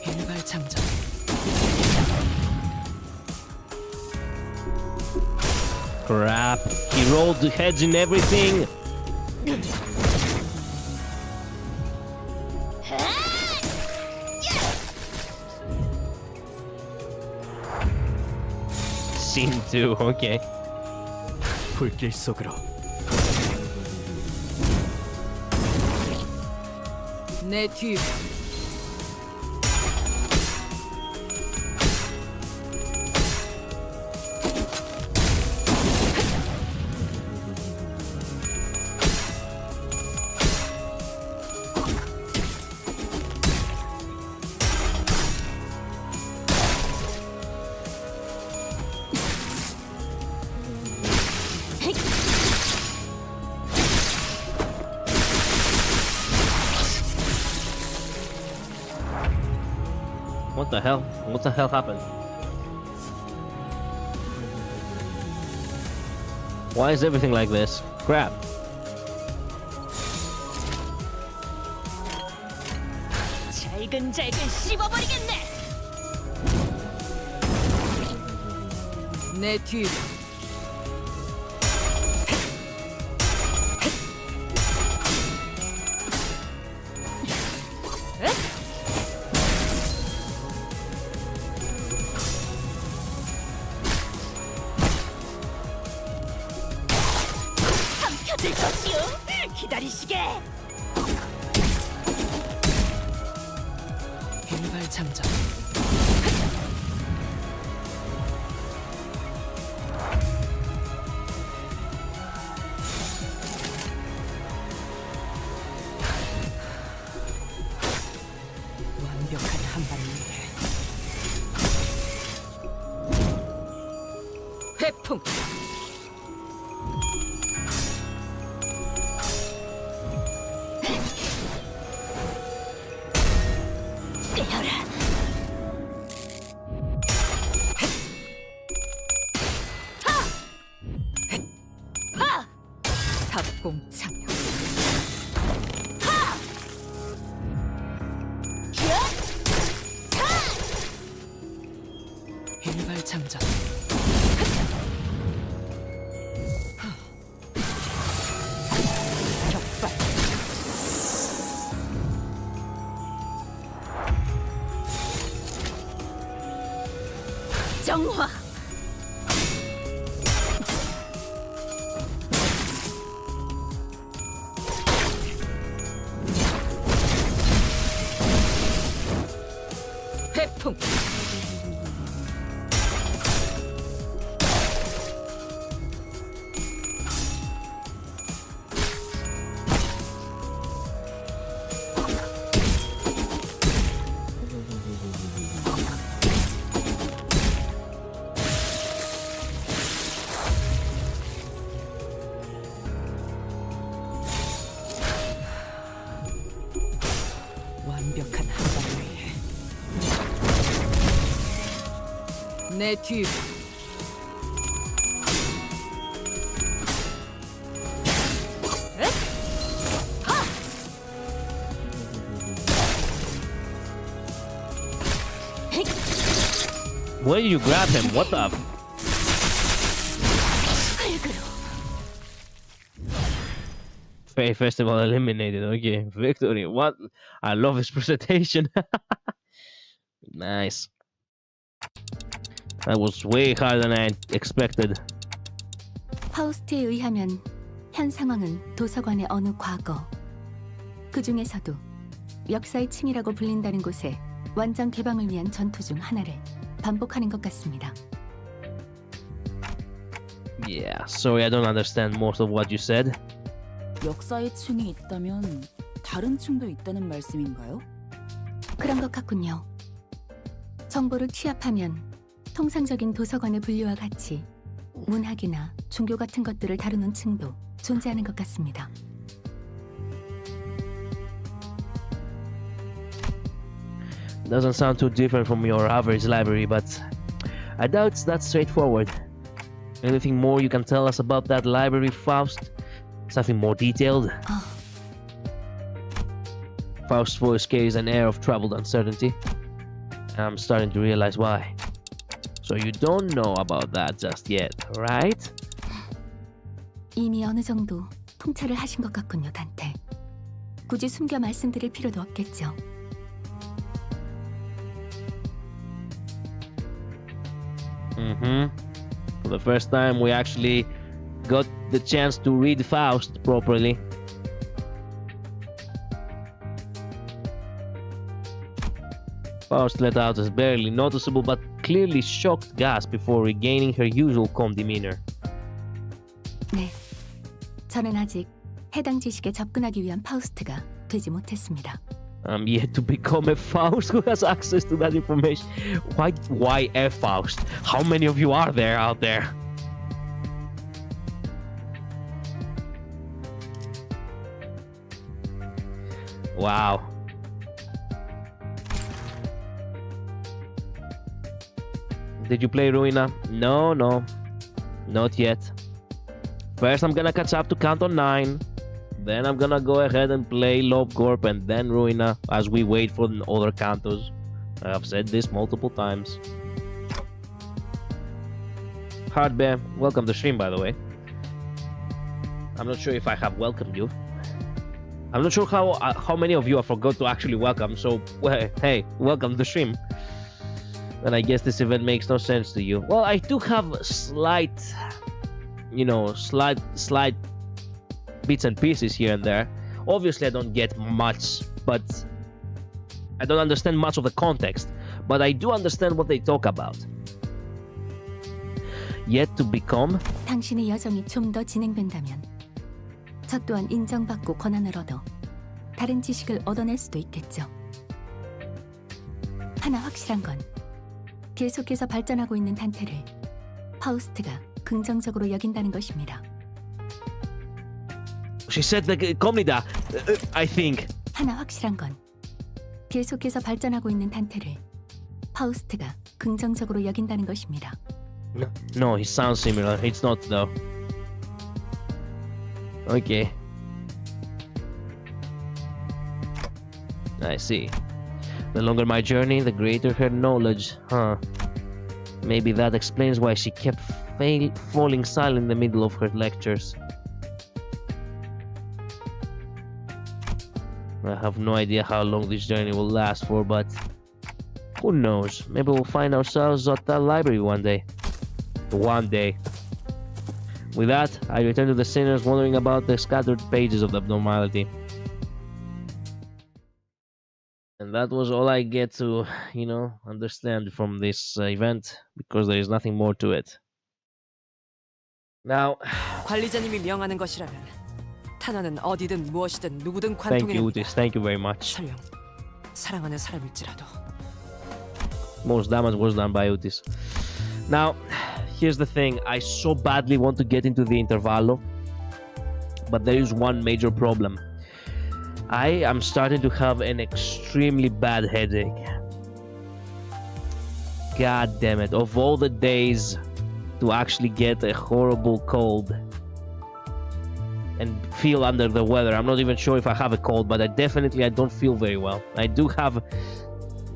Speaker 5: 일발장전.
Speaker 1: Crap. He rolled the heads in everything. Scene 2, okay.
Speaker 7: 불길 속으로.
Speaker 2: 내 뒤.
Speaker 1: What the hell? What the hell happened? Why is everything like this? Crap.
Speaker 8: 잘근잘근 씹어버리겠네!
Speaker 2: 내 뒤.
Speaker 8: 삼켜질 것이오! 기다리시게!
Speaker 5: 일발장전. 완벽한 한 발인데.
Speaker 2: 회풍.
Speaker 8: 떼어라!
Speaker 2: 합공 참여.
Speaker 5: 일발장전. 격발.
Speaker 8: 정화!
Speaker 2: 고통.
Speaker 5: 완벽한 한방을 위해
Speaker 2: 내 뒤.
Speaker 1: Where did you grab him? What the? Fae Festival eliminated. Okay, victory. What? I love his presentation. Nice. That was way harder than I expected.
Speaker 6: 파우스트에 의하면 현 상황은 도서관의 어느 과거, 그 중에서도 역사의 층이라고 불린다는 곳에 완전 개방을 위한 전투 중 하나를 반복하는 것 같습니다.
Speaker 1: Yeah, sorry, I don't understand most of what you said.
Speaker 11: 역사의 층이 있다면 다른 층도 있다는 말씀인가요?
Speaker 6: 그런 것 같군요. 정보를 취합하면 통상적인 도서관의 분류와 같이 문학이나 종교 같은 것들을 다루는 층도 존재하는 것 같습니다.
Speaker 1: Doesn't sound too different from your average library, but I doubt it's that straightforward. Anything more you can tell us about that library, Faust? Something more detailed? Faust's voice carries an air of troubled uncertainty. I'm starting to realize why. So you don't know about that just yet, right?
Speaker 6: 이미 어느 정도 통찰을 하신 것 같군요, 단테. 굳이 숨겨 말씀드릴 필요도 없겠죠.
Speaker 1: For the first time, we actually got the chance to read Faust properly. Faust let out a barely noticeable but clearly shocked gasp before regaining her usual calm demeanor.
Speaker 6: 네, 저는 아직 해당 지식에 접근하기 위한 파우스트가 되지 못했습니다.
Speaker 1: I'm yet to become a Faust who has access to that information. Why a Faust? How many of you are there out there? Wow. Did you play Ruina? No, not yet. First I'm gonna catch up to Canto 9. Then I'm gonna go ahead and play Lobcorp and then Ruina as we wait for the other Cantos. I've said this multiple times. Hardbear, welcome to stream, by the way. I'm not sure if I have welcomed you. I'm not sure how many of you I forgot to actually welcome, so well, hey, welcome to the stream. And I guess this event makes no sense to you. Well, I do have slight bits and pieces here and there. Obviously I don't get much, but I don't understand much of the context, but I do understand what they talk about. Yet to become?
Speaker 6: 당신의 여정이 좀 더 진행된다면 저 또한 인정받고 권한을 얻어 다른 지식을 얻어낼 수도 있겠죠. 하나 확실한 건 계속해서 발전하고 있는 단테를 파우스트가 긍정적으로 여긴다는 것입니다.
Speaker 1: She said the 겁니다. I think.
Speaker 6: 하나 확실한 건 계속해서 발전하고 있는 단테를 파우스트가 긍정적으로 여긴다는 것입니다.
Speaker 1: No, it sounds similar. It's not though. Okay. I see. The longer my journey, the greater her knowledge. Huh. Maybe that explains why she kept falling silent in the middle of her lectures. I have no idea how long this journey will last for, but who knows? Maybe we'll find ourselves at that library one day. One day. With that, I return to the sinners wondering about the scattered pages of the abnormality. And that was all I get to, understand from this event, because there is nothing more to it. Now,
Speaker 5: 관리자님이 명하는 것이라면 탄원은 어디든 무엇이든 누구든
Speaker 1: thank you,
Speaker 5: 관통해냅니다.
Speaker 1: Utis. Thank you very much.
Speaker 5: 설령 사랑하는 사람일지라도.
Speaker 1: Most damage was done by Utis. Now, here's the thing. I so badly want to get into the intervallo, but there is one major problem. I am starting to have an extremely bad headache. God damn it. Of all the days to actually get a horrible cold and feel under the weather, I'm not even sure if I have a cold, but I don't feel very well. I do have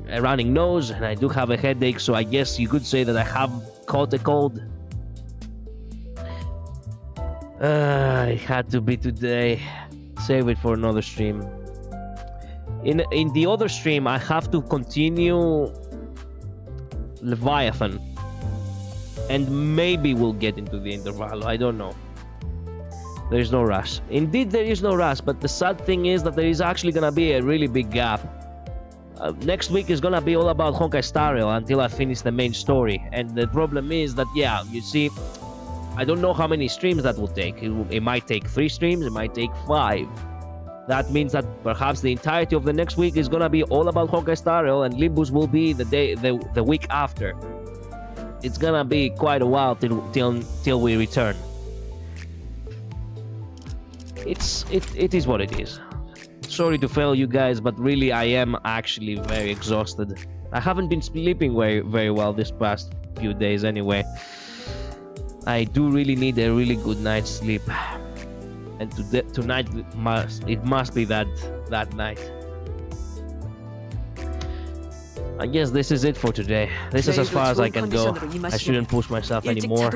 Speaker 1: a running nose and I do have a headache, so I guess you could say that I have caught a cold. It had to be today. Save it for another stream. In the other stream, I have to continue Leviathan, and maybe we'll get into the interval. I don't know. There is no rush. Indeed, there is no rush, but the sad thing is that there is actually gonna be a really big gap. Next week is gonna be all about Honkai Star Rail until I finish the main story, and the problem is that, yeah, you see, I don't know how many streams that will take. It might take 3 streams, it might take 5. That means that perhaps the entirety of the next week is gonna be all about Honkai Star Rail, and Limbus will be the week after. It's gonna be quite a while till we return. It is what it is. Sorry to fail you guys, but really I am actually very exhausted. I haven't been sleeping very well this past few days anyway. I do really need a really good night's sleep, and tonight it must be that night. I guess this is it for today. This is as far as I can go. I shouldn't push myself anymore.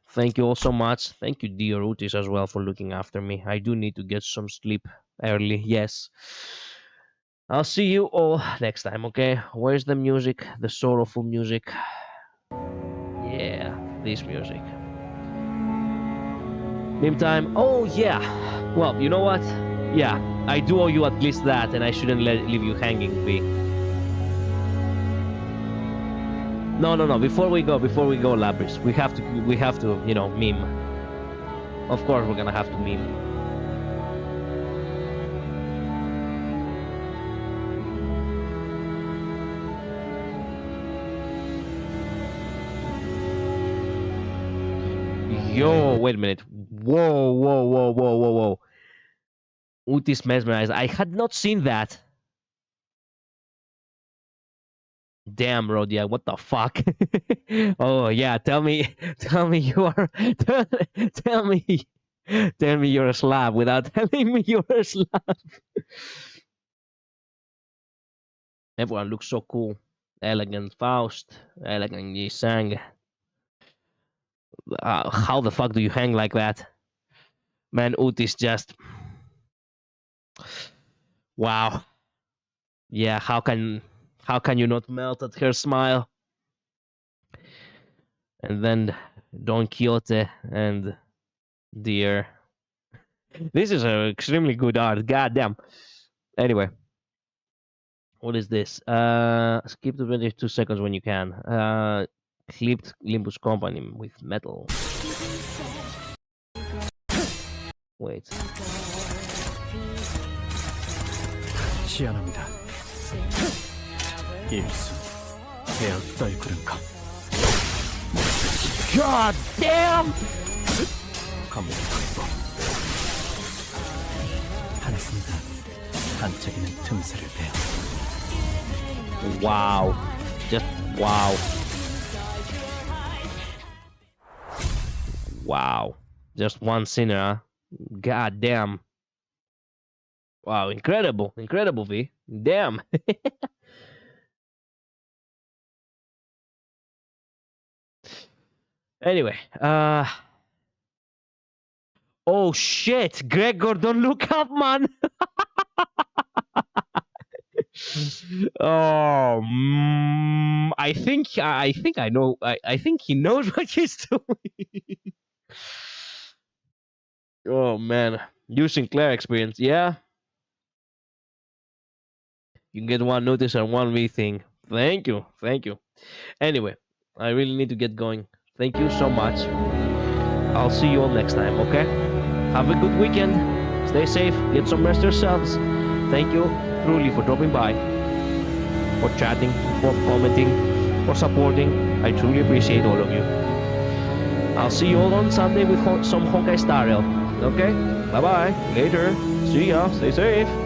Speaker 1: Thank you all so much. Thank you, dear Utis, as well, for looking after me. I do need to get some sleep early, yes. I'll see you all next time, okay? Where's the music? The sorrowful music. Yeah, this music. Meantime, oh yeah. Well, you know what? Yeah, I do owe you at least that, and I shouldn't leave you hanging, V. No. Before we go, Labris, we have to, meme. Of course, we're gonna have to meme. Yo, wait a minute. Whoa. Utis mesmerized. I had not seen that. Damn, Rodia, what the fuck? Oh yeah, tell me you are tell me you're a Slav without telling me you're a Slav. Everyone looks so cool. Elegant Faust, elegant Yi Sang. How the fuck do you hang like that? Man, Utis just... Wow. Yeah, how can you not melt at her smile? And then Don Quixote and dear. This is an extremely good art. God damn. Anyway. What is this? Skip to 22 seconds when you can. Clipped Limbuscompany with metal. Wait.
Speaker 7: 시안합니다. 일수 대학 떨구른가.
Speaker 1: God damn!
Speaker 7: 감옥 확보. 한 순간 반짝이는 틈새를 베어.
Speaker 1: Wow. Just wow. Wow. Just one sinner, huh? God damn. Wow, incredible. Incredible, V. Damn. Anyway, oh shit, Gregor, don't look up, man. Oh, I think I know. I think he knows what he's doing. Oh man, you Sinclair experience, yeah. You get one notice and one thing. Thank you. Anyway, I really need to get going. Thank you so much. I'll see you all next time, okay? Have a good weekend. Stay safe. Get some rest yourselves. Thank you truly for dropping by, for chatting, for commenting, for supporting. I truly appreciate all of you. I'll see you all on Sunday with some Honkai Star Rail. Okay? Bye-bye. Later. See ya. Stay safe.